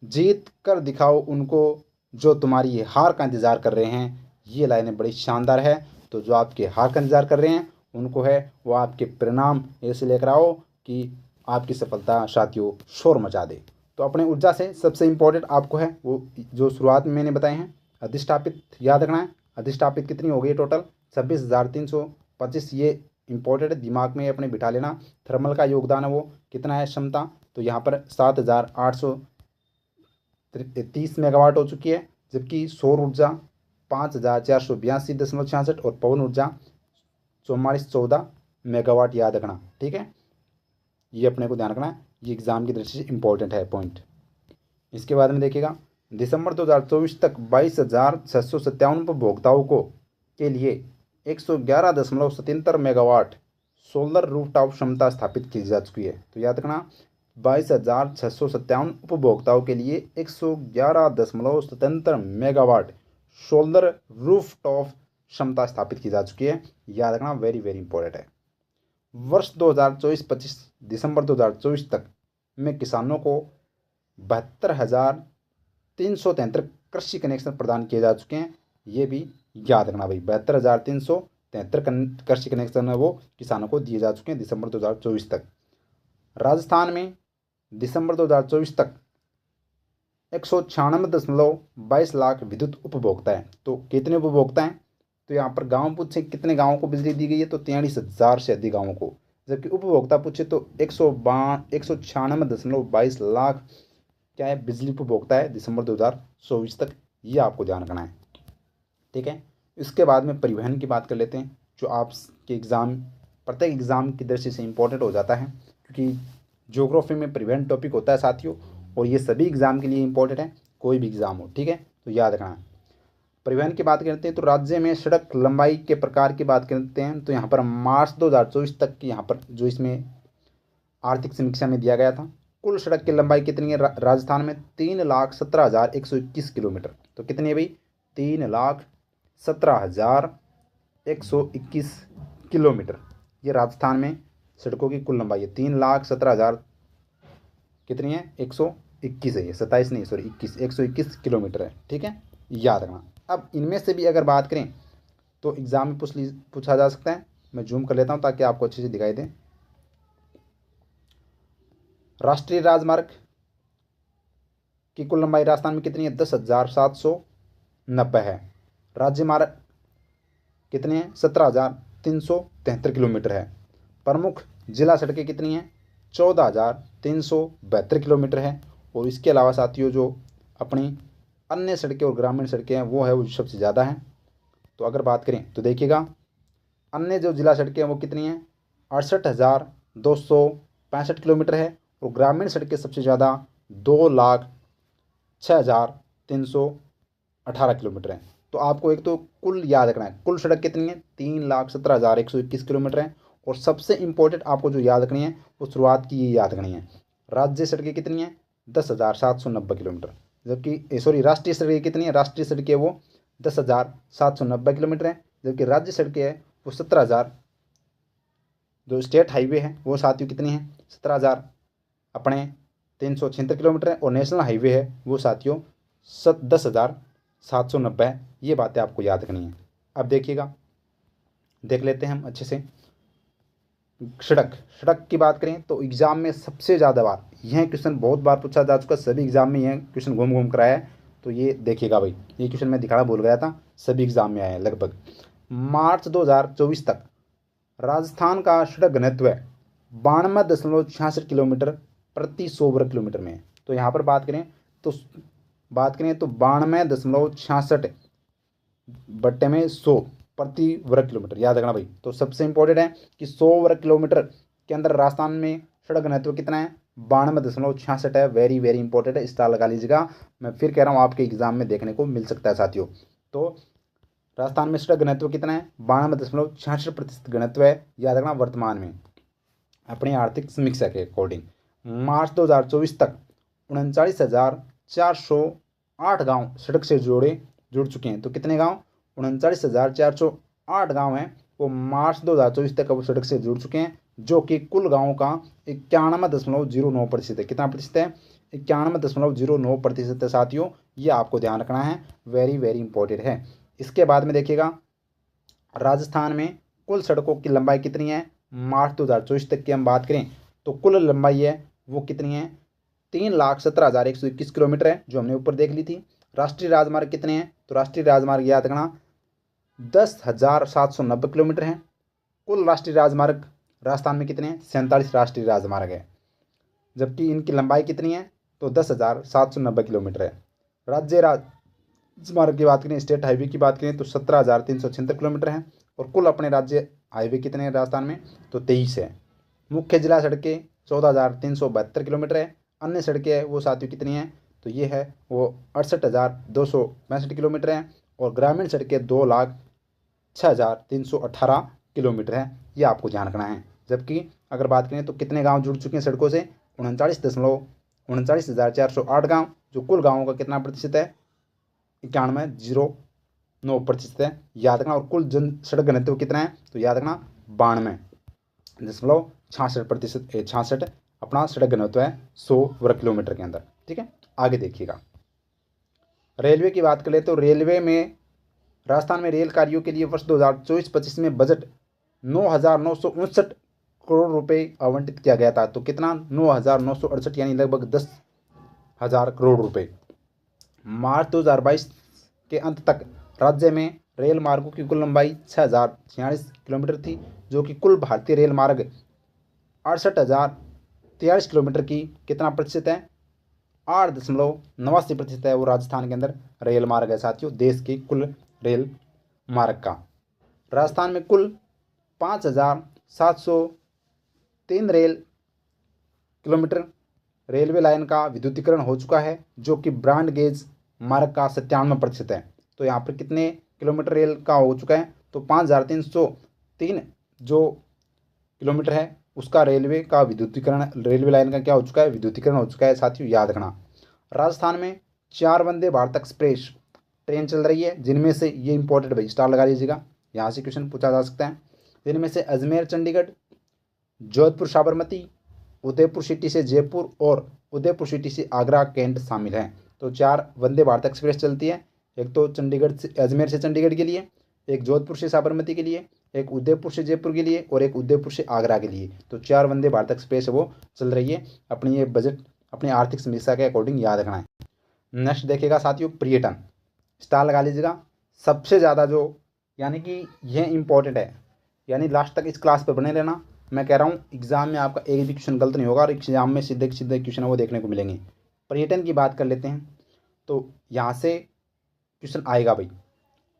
Speaker 1: जीत कर दिखाओ उनको जो तुम्हारी हार का इंतज़ार कर रहे हैं, ये लाइनें बड़ी शानदार है। तो जो आपके हार का इंतज़ार कर रहे हैं उनको है वो आपके परिणाम ऐसे लेकर आओ कि आपकी सफलता साथियों शोर मचा दे। तो अपने ऊर्जा से सबसे इम्पोर्टेंट आपको है वो जो शुरुआत में मैंने बताए हैं, अधिष्ठापित याद रखना है। अधिष्ठापित कितनी हो गई टोटल? 26,325। ये इंपॉर्टेंट है, दिमाग में अपने बिठा लेना। थर्मल का योगदान है वो कितना है क्षमता? तो यहाँ पर 7,830 मेगावाट हो चुकी है, जबकि सौर ऊर्जा 5,482.66 और पवन ऊर्जा 4414 मेगावाट, याद रखना। ठीक है, ये अपने को ध्यान रखना है। ये एग्जाम की दृष्टि से इंपॉर्टेंट है पॉइंट। इसके बाद में देखिएगा, दिसंबर 2024 तक 22,657 उपभोक्ताओं को के लिए 111.77 मेगावाट सोलर रूफटॉप क्षमता स्थापित की जा चुकी है। तो याद रखना, 22,657 उपभोक्ताओं के लिए 111.77 मेगावाट सोलर रूफटॉप क्षमता स्थापित की जा चुकी है। याद रखना, वेरी वेरी इंपॉर्टेंट है। वर्ष 2024-25 दिसंबर 2024 तक में किसानों को 72,373 कृषि कनेक्शन प्रदान किए जा चुके हैं। ये भी याद रखना भाई, 72,373 कृषि कनेक्शन है वो किसानों को दिए जा चुके हैं दिसंबर 2024 तक। राजस्थान में दिसंबर 2024 तक 196.22 विद्युत उपभोक्ता है। तो कितने उपभोक्ता हैं? तो यहाँ पर गांव पूछे कितने गांवों को बिजली दी गई है, तो 43,000 से अधिक गांवों को। जबकि उपभोक्ता पूछे तो 196.22 लाख क्या है, बिजली उपभोक्ता है दिसंबर 2024 तक। ये आपको ध्यान रखना है, ठीक है। इसके बाद में परिवहन की बात कर लेते हैं, जो आपके एग्ज़ाम, प्रत्येक एग्ज़ाम की दृष्टि से इम्पोर्टेंट हो जाता है, क्योंकि ज्योग्राफी में परिवहन टॉपिक होता है साथियों, और ये सभी एग्ज़ाम के लिए इम्पोर्टेंट है, कोई भी एग्ज़ाम हो, ठीक है। तो याद रखना। परिवहन की बात करते हैं तो राज्य में सड़क लंबाई के प्रकार की बात करते हैं, तो यहाँ पर मार्च 2024 तक की यहाँ पर जो इसमें आर्थिक समीक्षा में दिया गया था, कुल सड़क की लंबाई कितनी है राजस्थान में? 3,17,121 किलोमीटर। तो कितनी है भाई? 3,17,121 किलोमीटर। ये राजस्थान में सड़कों की कुल लंबाई है। 3,17,000 कितनी है? 121 है, ये 27 नहीं, सॉरी 21, 121 किलोमीटर है, ठीक है, याद रखना। अब इनमें से भी अगर बात करें तो एग्ज़ाम में पूछा जा सकता है। मैं जूम कर लेता हूँ ताकि आपको अच्छे से दिखाई दे। राष्ट्रीय राजमार्ग की कुल लंबाई राजस्थान में कितनी है? 10,790 है। राज्य मार्ग कितने हैं? 17,373 किलोमीटर है। प्रमुख जिला सड़कें कितनी हैं? 14,372 किलोमीटर है। और इसके अलावा साथियों जो अपनी अन्य सड़कें और ग्रामीण सड़कें हैं वो सबसे ज़्यादा हैं। तो अगर बात करें तो देखिएगा, अन्य जो जिला सड़कें हैं वो कितनी हैं? 68,265 किलोमीटर है। और ग्रामीण सड़कें सबसे ज़्यादा 2,06,318 किलोमीटर है। तो आपको एक तो कुल याद रखना है, कुल सड़क कितनी है? 3,17,121 किलोमीटर है। और सबसे इम्पोर्टेंट आपको जो याद रखनी है वो शुरुआत की ये याद रखनी है, राज्य सड़कें कितनी है? 10,790 किलोमीटर। जबकि सॉरी, राष्ट्रीय सड़कें कितनी है? राष्ट्रीय सड़कें वो 10,790 किलोमीटर है। जबकि राज्य सड़कें है वो 17,000, जो स्टेट हाईवे है वो साथियों कितनी है? 17,000 अपने 376 किलोमीटर है। और नेशनल हाईवे है वो साथियों 10,790 है। ये बातें आपको याद रखनी है। अब देखिएगा, देख लेते हैं हम अच्छे से। सड़क की बात करें तो एग्ज़ाम में सबसे ज़्यादा बार यह क्वेश्चन बहुत बार पूछा जा चुका, सभी एग्ज़ाम में यह क्वेश्चन घूम घूम कर आया है। तो ये देखिएगा भाई, ये क्वेश्चन मैं दिखाना भूल गया था, सभी एग्ज़ाम में आया है लगभग। मार्च 2024 तक राजस्थान का सड़क घनत्व 92.66 किलोमीटर प्रति 100 वर्ग किलोमीटर में है। तो यहाँ पर बात करें तो 92.66 बट्टे में 100 प्रति वर्ग किलोमीटर, याद रखना भाई। तो सबसे इंपॉर्टेंट है कि 100 वर्ग किलोमीटर के अंदर राजस्थान में सड़क घनत्व कितना है? 92.66 है। वेरी वेरी इंपॉर्टेंट है, स्टार लगा लीजिएगा। मैं फिर कह रहा हूँ, आपके एग्जाम में देखने को मिल सकता है साथियों। तो राजस्थान में सड़क घनत्व कितना है? 92.66% घनत्व है, याद रखना वर्तमान में, अपनी आर्थिक समीक्षा के अकॉर्डिंग। मार्च 2024 तक 39,408 गाँव सड़क से जुड़ चुके हैं। तो कितने गाँव? 39,408 गाँव हैं वो मार्च 2024 तक वो सड़क से जुड़ चुके हैं, जो कि कुल गाँवों का 91.09% है। कितना प्रतिशत है? 91.09% है साथियों। ये आपको ध्यान रखना है, वेरी वेरी इंपॉर्टेंट है। इसके बाद में देखिएगा, राजस्थान में कुल सड़कों की लंबाई कितनी है? मार्च 2024 तक की हम बात करें तो कुल लंबाई है वो कितनी है? 3,17,121 किलोमीटर है, जो हमने ऊपर देख ली थी। राष्ट्रीय राजमार्ग कितने हैं? तो राष्ट्रीय राजमार्ग याद रखना 10,790 किलोमीटर है। कुल राष्ट्रीय राजमार्ग राजस्थान में कितने हैं? 47 राष्ट्रीय राजमार्ग है, जबकि इनकी लंबाई कितनी है? तो 10,790 किलोमीटर है। राज्य राजमार्ग की बात करें, स्टेट हाईवे की बात करें तो 17,376 किलोमीटर है। और कुल अपने राज्य हाईवे कितने हैं राजस्थान में? तो 23 है। मुख्य जिला सड़कें 14,372 किलोमीटर है। अन्य सड़कें वो साथियों कितनी हैं? तो ये है वो 68,265 किलोमीटर है। और ग्रामीण सड़कें 2,06,318 किलोमीटर है। ये आपको ध्यान रखना है। जबकि अगर बात करें तो कितने गांव जुड़ चुके हैं सड़कों से? 39,408 गाँव, जो कुल गाँवों का कितना प्रतिशत है? 91.09% है, याद रखना। और कुल जन सड़क घनत्व कितना है? तो याद रखना 92.66%, 66 अपना सड़क घनत्व है 100 वर्ग किलोमीटर के अंदर, ठीक है। आगे देखिएगा, रेलवे की बात करें तो रेलवे में राजस्थान में रेल कार्यों के लिए वर्ष 2024-25 में बजट 9,959 करोड़ रुपए आवंटित किया गया था। तो कितना? 9,968, यानी लगभग 10,000 करोड़ रुपए। मार्च 2022 के अंत तक राज्य में रेल मार्गों की कुल लंबाई 6046 किलोमीटर थी, जो कि कुल भारतीय रेल मार्ग 68,043 किलोमीटर की कितना प्रतिशत है? 8.89% है वो राजस्थान के अंदर रेल मार्ग है साथियों, देश के कुल रेल मार्ग का। राजस्थान में कुल 5,703 रेल किलोमीटर रेलवे लाइन का विद्युतीकरण हो चुका है, जो कि ब्रॉड गेज मार्ग का 97% है। तो यहाँ पर कितने किलोमीटर रेल का हो चुका है? तो 5,303 जो किलोमीटर है उसका रेलवे का विद्युतीकरण, रेलवे लाइन का क्या हो चुका है? विद्युतीकरण हो चुका है साथियों, याद रखना। राजस्थान में 4 वंदे भारत एक्सप्रेस ट्रेन चल रही है, जिनमें से ये इंपॉर्टेंट भाई स्टार लगा लीजिएगा, यहाँ से क्वेश्चन पूछा जा सकता है। जिनमें से अजमेर चंडीगढ़, जोधपुर साबरमती, उदयपुर सिटी से जयपुर और उदयपुर सिटी से आगरा कैंट शामिल हैं। तो 4 वंदे भारत एक्सप्रेस चलती है, एक तो चंडीगढ़ से, अजमेर से चंडीगढ़ के लिए, एक जोधपुर से साबरमती के लिए, एक उदयपुर से जयपुर के लिए और एक उदयपुर से आगरा के लिए। तो 4 वंदे भारत एक्सप्रेस है वो चल रही है। अपनी ये बजट अपनी आर्थिक समीक्षा के अकॉर्डिंग याद रखना है। नेक्स्ट देखिएगा साथियों, पर्यटन, स्टार लगा लीजिएगा। सबसे ज़्यादा जो, यानी कि यह इंपॉर्टेंट है, यानी लास्ट तक इस क्लास पर बने रहना। मैं कह रहा हूँ एग्जाम में आपका एक भी क्वेश्चन गलत नहीं होगा और एग्जाम में सीधे सीधे क्वेश्चन है वो देखने को मिलेंगे। पर्यटन की बात कर लेते हैं, तो यहाँ से क्वेश्चन आएगा भाई,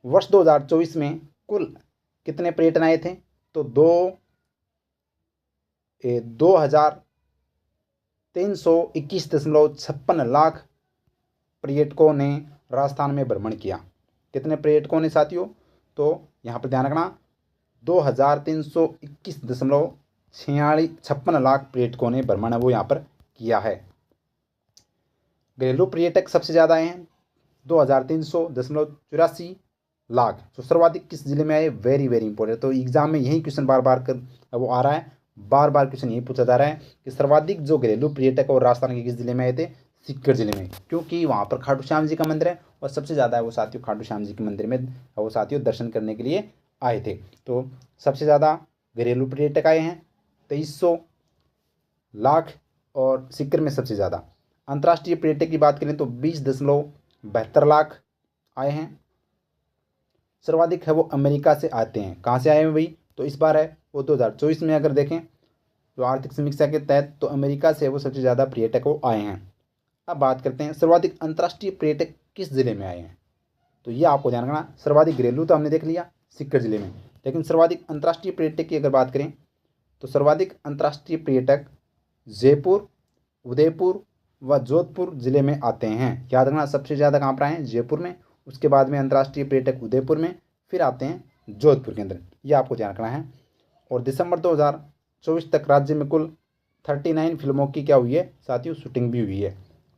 Speaker 1: वर्ष 2024 में कुल कितने पर्यटन आए थे? तो 2,321.56 लाख पर्यटकों ने राजस्थान में भ्रमण किया। कितने पर्यटकों ने साथियों? तो यहाँ पर ध्यान रखना, 2,321.56 लाख पर्यटकों ने भ्रमण वो यहाँ पर किया है। घरेलू पर्यटक सबसे ज़्यादा आए हैं, 2,300.84 लाख। तो सर्वाधिक किस जिले में आए? Very very important. तो एग्जाम में यही क्वेश्चन बार बार कर वो आ रहा है, बार बार क्वेश्चन यही पूछा जा रहा है कि सर्वाधिक जो घरेलू पर्यटक और राजस्थान के किस जिले में आए थे? सीकर जिले में, क्योंकि वहाँ पर खाटू श्याम जी का मंदिर है और सबसे ज़्यादा है वो साथियों खाटू श्याम जी के मंदिर में वो साथियों दर्शन करने के लिए आए थे। तो सबसे ज़्यादा घरेलू पर्यटक आए हैं 2,300 लाख और सीकर में सबसे ज़्यादा। अंतर्राष्ट्रीय पर्यटक की बात करें तो 20.72 लाख आए हैं। सर्वाधिक है वो अमेरिका से आते हैं। कहाँ से आए हैं भाई? तो इस बार है वो 2024 में अगर देखें तो आर्थिक समीक्षा के तहत तो अमेरिका से वो सबसे ज़्यादा पर्यटक वो आए हैं। अब बात करते हैं सर्वाधिक अंतर्राष्ट्रीय पर्यटक किस जिले में आए हैं? तो ये आपको ध्यान रखना, सर्वाधिक घरेलू तो हमने देख लिया सीकर जिले में, लेकिन सर्वाधिक अंतर्राष्ट्रीय पर्यटक की अगर बात करें तो सर्वाधिक अंतर्राष्ट्रीय पर्यटक जयपुर, उदयपुर व जोधपुर जिले में आते हैं। याद रखना, सबसे ज़्यादा कहाँ पर आए हैं? जयपुर में, उसके बाद में अंतर्राष्ट्रीय पर्यटक उदयपुर में, फिर आते हैं जोधपुर के अंदर। ये आपको ध्यान रखना है। और दिसंबर 2024 तक राज्य में कुल 39 फिल्मों की क्या हुई है साथियों? शूटिंग भी हुई है।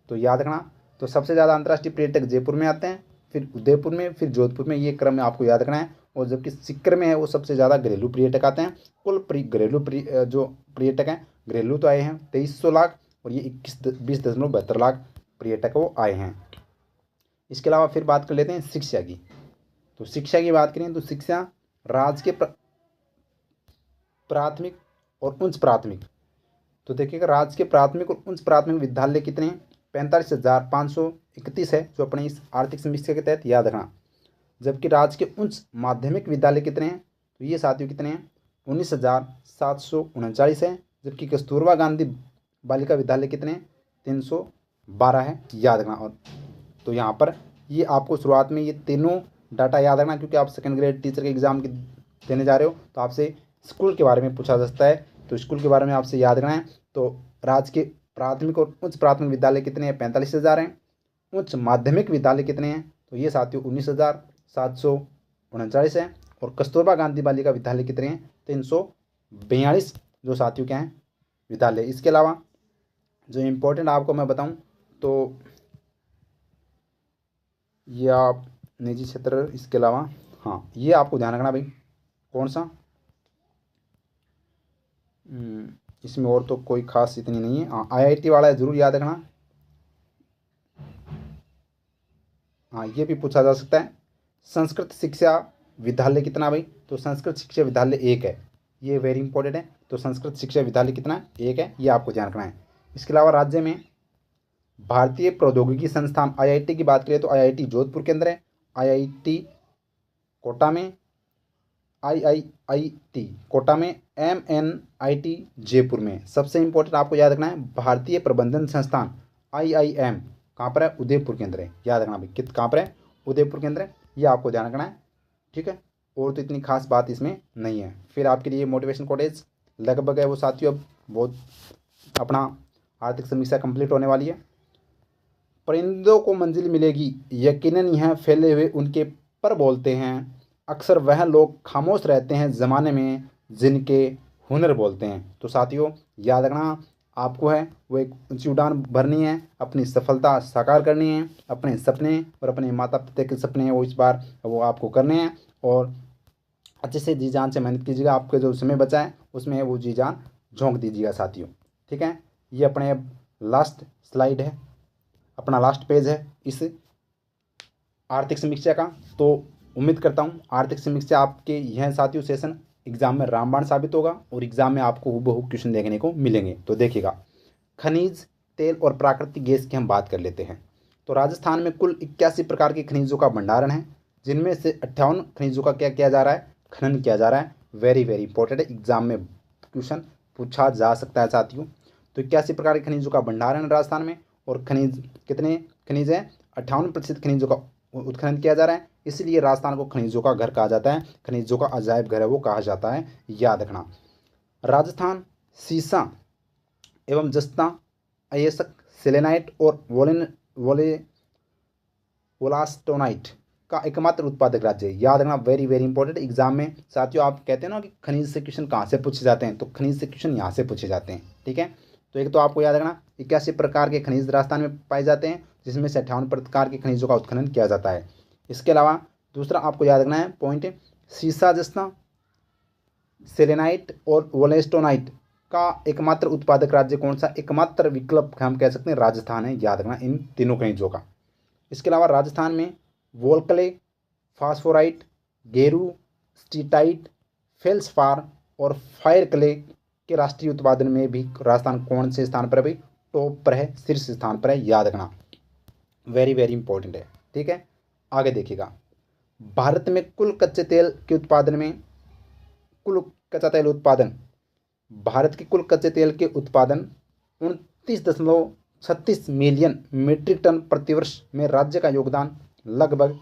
Speaker 1: तो याद रखना, तो सबसे ज़्यादा अंतर्राष्ट्रीय पर्यटक जयपुर में आते हैं, फिर उदयपुर में, फिर जोधपुर में, ये क्रम में आपको याद रखना है। और जबकि सीकर में है वो सबसे ज़्यादा घरेलू पर्यटक आते हैं। कुल घरेलू जो पर्यटक हैं घरेलू तो आए हैं 2,300 लाख और ये 20.72 लाख पर्यटक वो आए हैं। इसके अलावा फिर बात कर लेते हैं शिक्षा की। तो शिक्षा की बात करें तो शिक्षा राज्य के प्राथमिक और उच्च प्राथमिक, तो देखिएगा राज्य के प्राथमिक और उच्च प्राथमिक विद्यालय कितने हैं? 45,531 है, जो अपने इस आर्थिक समीक्षा के तहत याद रखना। जबकि राज्य के उच्च माध्यमिक विद्यालय कितने हैं? तो ये साथियों कितने हैं? 19,739 है। जबकि कस्तूरबा गांधी बालिका विद्यालय कितने हैं? 312 है, याद रखना। और तो यहाँ पर ये आपको शुरुआत में ये तीनों डाटा याद रखना, क्योंकि आप सेकंड ग्रेड टीचर के एग्जाम की देने जा रहे हो तो आपसे स्कूल के बारे में पूछा जा सकता है। तो स्कूल के बारे में आपसे याद रखना है। तो राज्य के प्राथमिक और उच्च प्राथमिक विद्यालय कितने हैं? 45,000 हैं। उच्च माध्यमिक विद्यालय कितने हैं? तो ये साथियों 19,739 है। और कस्तूरबा गांधी बालिका विद्यालय कितने हैं? 342 जो साथियों क्या हैं? विद्यालय। इसके अलावा जो इम्पोर्टेंट आपको मैं बताऊं तो ये आप निजी क्षेत्र, इसके अलावा हाँ ये आपको ध्यान रखना भाई, कौन सा इसमें और तो कोई खास इतनी नहीं है। हाँ IIT वाला है, ज़रूर याद रखना। हाँ ये भी पूछा जा सकता है। संस्कृत शिक्षा विद्यालय कितना भाई? तो संस्कृत शिक्षा विद्यालय 1 है, ये वेरी इंपॉर्टेंट है। तो संस्कृत शिक्षा विद्यालय कितना? 1 है, ये आपको ध्यान रखना है। इसके अलावा राज्य में भारतीय प्रौद्योगिकी संस्थान आईआईटी की बात करें तो आईआईटी जोधपुर के अंदर है, आईआईटी कोटा में, आईआईटी कोटा में, एमएनआईटी जयपुर में। सबसे इंपॉर्टेंट आपको याद रखना है भारतीय प्रबंधन संस्थान आईआईएम कहाँ पर है, उदयपुर के अंदर है। याद रखना भाई कहाँ पर है, उदयपुर के अंदर है, ये आपको ध्यान रखना है। ठीक है, और तो इतनी खास बात इसमें नहीं है। फिर आपके लिए मोटिवेशन कॉटेज लगभग है वो साथियों, अब बहुत अपना आर्थिक समीक्षा कंप्लीट होने वाली है। परिंदों को मंजिल मिलेगी, यकीनन यह फैले हुए उनके पर बोलते हैं, अक्सर वह लोग खामोश रहते हैं ज़माने में जिनके हुनर बोलते हैं। तो साथियों याद रखना आपको है वो एक ऊंची उड़ान भरनी है, अपनी सफलता साकार करनी है, अपने सपने और अपने माता पिता के सपने हैं वो इस बार वो आपको करने हैं, और अच्छे से जी जान से मेहनत कीजिएगा। आपके जो समय बचा है उसमें वो जी जान झोंक दीजिएगा साथियों। ठीक है, ये अपने लास्ट स्लाइड है, अपना लास्ट पेज है इस आर्थिक समीक्षा का। तो उम्मीद करता हूँ आर्थिक समीक्षा आपके यह साथियों सेशन एग्जाम में रामबाण साबित होगा और एग्जाम में आपको हूबहू क्वेश्चन देखने को मिलेंगे। तो देखिएगा, खनिज तेल और प्राकृतिक गैस की हम बात कर लेते हैं। तो राजस्थान में कुल 81 प्रकार के खनिजों का भंडारण है, जिनमें से 58 खनिजों का क्या किया जा रहा है, खनन किया जा रहा है। वेरी वेरी इंपॉर्टेंट है, एग्जाम में क्वेश्चन पूछा जा सकता है साथियों। तो 81 प्रकार के खनिजों का भंडारण है राजस्थान में, और खनिज कितने खनिज हैं, 58% खनिजों का उत्खनन किया जा रहा है। इसलिए राजस्थान को खनिजों का घर कहा जाता है, खनिजों का अजायब घर है वो कहा जाता है। याद रखना, राजस्थान सीसा एवं जस्ता, अयस्क, सेलेनाइट और वोलास्टोनाइट का एकमात्र उत्पादक राज्य है। याद रखना, वेरी वेरी इंपॉर्टेंट एग्जाम में साथियों। आप कहते हैं ना कि खनिज से क्वेश्चन कहाँ से पूछे जाते हैं, तो खनिज से क्वेश्चन यहाँ से पूछे जाते हैं। ठीक है, तो एक तो आपको याद रखना 81 प्रकार के खनिज राजस्थान में पाए जाते हैं, जिसमें से 58 प्रकार के खनिजों का उत्खनन किया जाता है। इसके अलावा दूसरा आपको याद रखना है पॉइंट, सीसा जस्ता, सेलेनाइट और वोलेस्टोनाइट का एकमात्र उत्पादक राज्य कौन सा, एकमात्र विकल्प हम कह सकते हैं राजस्थान है। याद रखना इन तीनों खनिजों का। इसके अलावा राजस्थान में वोल्क्ले, फास्फोराइट, गेरू, स्टीटाइट, फेल्सपार और फायर क्ले के राष्ट्रीय उत्पादन में भी राजस्थान कौन से स्थान पर है भाई, टॉप पर है, शीर्ष स्थान पर है। याद रखना, वेरी वेरी इंपॉर्टेंट है। ठीक है, आगे देखिएगा, भारत में कुल कच्चे तेल के उत्पादन में, कुल कच्चा तेल उत्पादन, भारत के कुल कच्चे तेल के उत्पादन 29.36 मिलियन मीट्रिक टन प्रतिवर्ष में राज्य का योगदान लगभग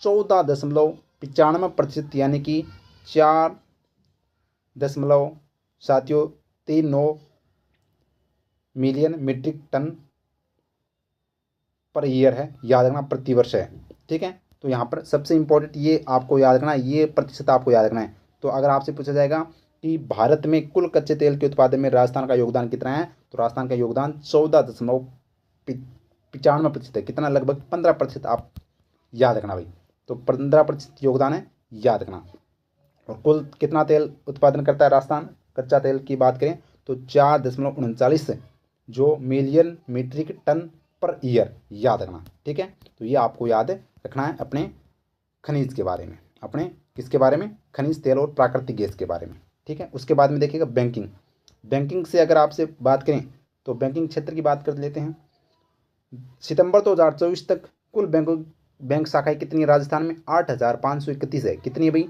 Speaker 1: 14.95% यानी कि 4 दशमलव साथियों 39 million metric ton per year है। याद रखना, प्रतिवर्ष है। ठीक है, तो यहाँ पर सबसे इंपॉर्टेंट ये आपको याद रखना, ये प्रतिशत आपको याद रखना है। तो अगर आपसे पूछा जाएगा कि भारत में कुल कच्चे तेल के उत्पादन में राजस्थान का योगदान कितना है, तो राजस्थान का योगदान 14.95% है। कितना, लगभग 15% आप याद रखना भाई। तो 15% योगदान है, याद रखना। और कुल कितना तेल उत्पादन करता है राजस्थान, कच्चा तेल की बात करें तो 4.39 जो million metric ton per year. याद रखना, ठीक है। तो ये आपको याद रखना है अपने खनिज के बारे में, अपने किसके बारे में, खनिज तेल और प्राकृतिक गैस के बारे में। ठीक है, उसके बाद में देखिएगा बैंकिंग। बैंकिंग से अगर आपसे बात करें तो बैंकिंग क्षेत्र की बात कर लेते हैं। सितंबर 2024 तक कुल बैंक शाखाएं कितनी है राजस्थान में, 8,531 है। कितनी है भाई,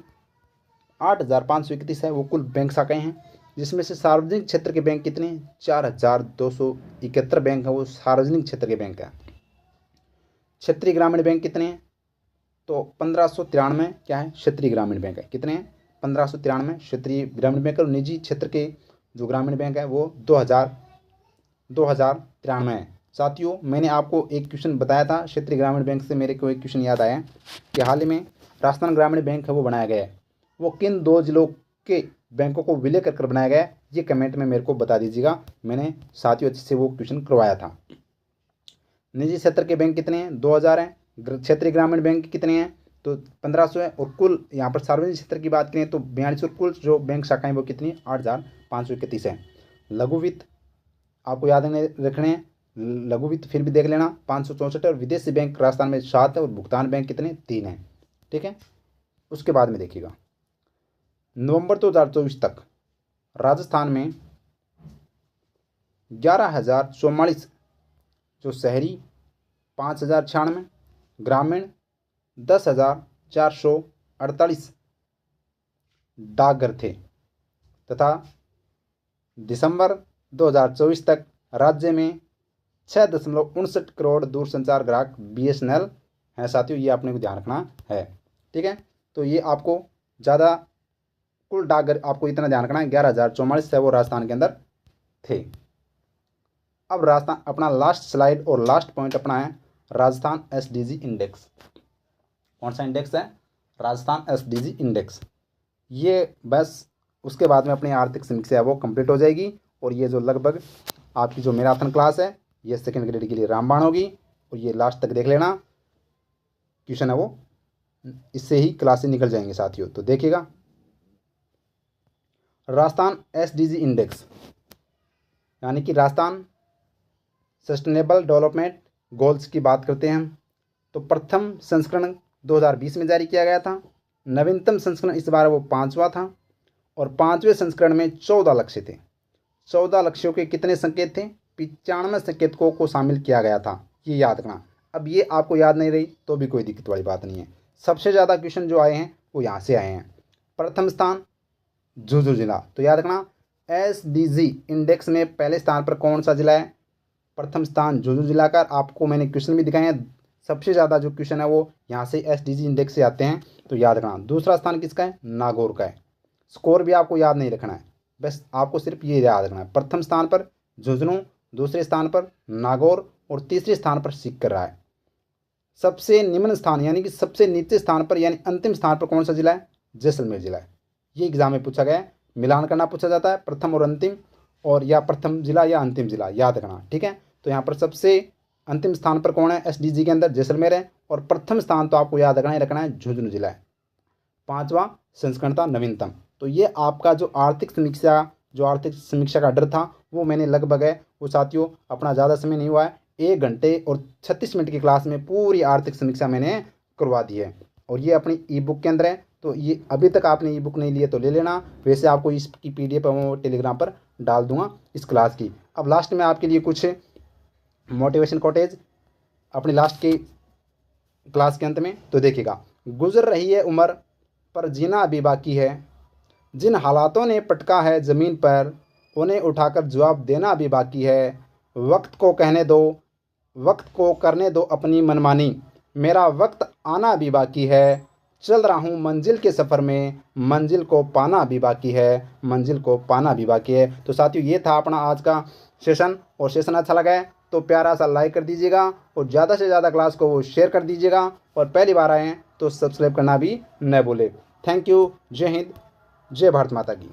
Speaker 1: 8,531 है वो कुल बैंक शाखाएं हैं। जिसमें से सार्वजनिक क्षेत्र के बैंक कितने हैं, 4,271 बैंक है वो सार्वजनिक क्षेत्र के बैंक हैं। क्षेत्रीय ग्रामीण बैंक कितने हैं, तो 1593 क्या है, क्षेत्रीय ग्रामीण बैंक है। कितने हैं, 1593 क्षेत्रीय ग्रामीण बैंक। और निजी क्षेत्र के जो ग्रामीण बैंक है वो 2093 है। साथियों मैंने आपको एक क्वेश्चन बताया था क्षेत्रीय ग्रामीण बैंक से, मेरे को एक क्वेश्चन याद आया कि हाल ही में राजस्थान ग्रामीण बैंक है वो बनाया गया है, वो किन 2 जिलों के बैंकों को विलय कर बनाया गया है, ये कमेंट में मेरे को बता दीजिएगा। मैंने साथियों अच्छे से वो क्वेश्चन करवाया था। निजी क्षेत्र के बैंक कितने हैं, 2000 हैं। क्षेत्रीय ग्रामीण बैंक कितने हैं, तो 1500 है। और कुल यहाँ पर सार्वजनिक क्षेत्र की बात करें तो 42, और कुल जो बैंक शाखाएं वो कितनी, 8,531 है। लघु वित्त आपको याद रखने हैं, लघु वित्त फिर भी देख लेना 564 है। और विदेशी बैंक राजस्थान में 7 है, और भुगतान बैंक कितने, 3 है। ठीक है, उसके बाद में देखिएगा नवंबर 2024 तक राजस्थान में 11,044 जो शहरी 5,096, ग्रामीण 10,448 डाकघर थे तथा दिसंबर 2024 तक राज्य में 6.59 करोड़ दूरसंचार ग्राहक BSNL हैं साथियों। ये आपने को ध्यान रखना है, ठीक है। तो ये आपको ज़्यादा कुल डाकघर आपको इतना ध्यान रखना है, 11,044 है वो राजस्थान के अंदर थे। अब राजस्थान अपना लास्ट स्लाइड और लास्ट पॉइंट अपना है राजस्थान SDG इंडेक्स। कौन सा इंडेक्स है? Rajasthan SDG index. ये बस उसके बाद में अपनी आर्थिक समीक्षा है वो कंप्लीट हो जाएगी। और ये जो लगभग आपकी जो मैराथन क्लास है ये सेकंड ग्रेड के लिए रामबाण होगी। और ये लास्ट तक देख लेना, क्वेश्चन है वो इससे ही क्लासेस निकल जाएंगे साथियों। तो देखिएगा, राजस्थान SDG इंडेक्स यानी कि राजस्थान सस्टेनेबल डेवलपमेंट गोल्स की बात करते हैं हम। तो प्रथम संस्करण 2020 में जारी किया गया था। नवीनतम संस्करण इस बार वो 5वां था और 5वें संस्करण में 14 लक्ष्य थे। 14 लक्ष्यों के कितने संकेत थे? 95 संकेतकों को शामिल किया गया था, ये याद रखना। अब ये आपको याद नहीं रही तो भी कोई दिक्कत वाली बात नहीं है। सबसे ज़्यादा क्वेश्चन जो आए हैं वो यहाँ से आए हैं। प्रथम स्थान झुंझुनू जिला, तो याद रखना SDG इंडेक्स में पहले स्थान पर कौन सा जिला है? प्रथम स्थान झुंझुनू जिला का। आपको मैंने क्वेश्चन भी दिखाए हैं, सबसे ज़्यादा जो क्वेश्चन है वो यहाँ से SDG इंडेक्स से आते हैं, तो याद रखना। दूसरा स्थान किसका है? नागौर का है। स्कोर भी आपको याद नहीं रखना है, बस आपको सिर्फ ये याद रखना है। प्रथम स्थान पर झुंझुनू, दूसरे स्थान पर नागौर और तीसरे स्थान पर सीकर रहा है। सबसे निम्न स्थान यानी कि सबसे नीचे स्थान पर यानी अंतिम स्थान पर कौन सा जिला है? जैसलमेर जिला है। ये एग्जाम में पूछा गया है, मिलान करना पूछा जाता है प्रथम और अंतिम, और या प्रथम जिला या अंतिम जिला, याद रखना, ठीक है। तो यहाँ पर सबसे अंतिम स्थान पर कौन है? SDG के अंदर जैसलमेर है। और प्रथम स्थान तो आपको याद रखना है झुंझुनू जिला है। 5वां संस्करण था, नवीनतम। तो ये आपका जो आर्थिक समीक्षा का डर था वो मैंने लगभग है वो साथियों, अपना ज़्यादा समय नहीं हुआ है, 1 घंटे और 36 मिनट की क्लास में पूरी आर्थिक समीक्षा मैंने करवा दी है। और ये अपनी ई-बुक के अंदर है, तो ये अभी तक आपने ई-बुक नहीं लिए तो ले लेना। वैसे आपको इसकी PDF मैं टेलीग्राम पर डाल दूंगा इस क्लास की। अब लास्ट में आपके लिए कुछ मोटिवेशन कोटेज अपनी लास्ट के क्लास के अंत में, तो देखिएगा। गुजर रही है उम्र पर जीना अभी बाकी है, जिन हालातों ने पटका है ज़मीन पर उन्हें उठाकर जवाब देना अभी बाकी है। वक्त को कहने दो, वक्त को करने दो अपनी मनमानी, मेरा वक्त आना अभी बाकी है। चल रहा हूँ मंजिल के सफ़र में, मंजिल को पाना अभी बाकी है, मंजिल को पाना अभी बाकी है। तो साथियों ये था अपना आज का सेशन। और सेशन अच्छा लगा है तो प्यारा सा लाइक कर दीजिएगा और ज़्यादा से ज़्यादा क्लास को वो शेयर कर दीजिएगा। और पहली बार आए हैं तो सब्सक्राइब करना भी न भूलें। Thank you. जय हिंद, जय भारत माता की।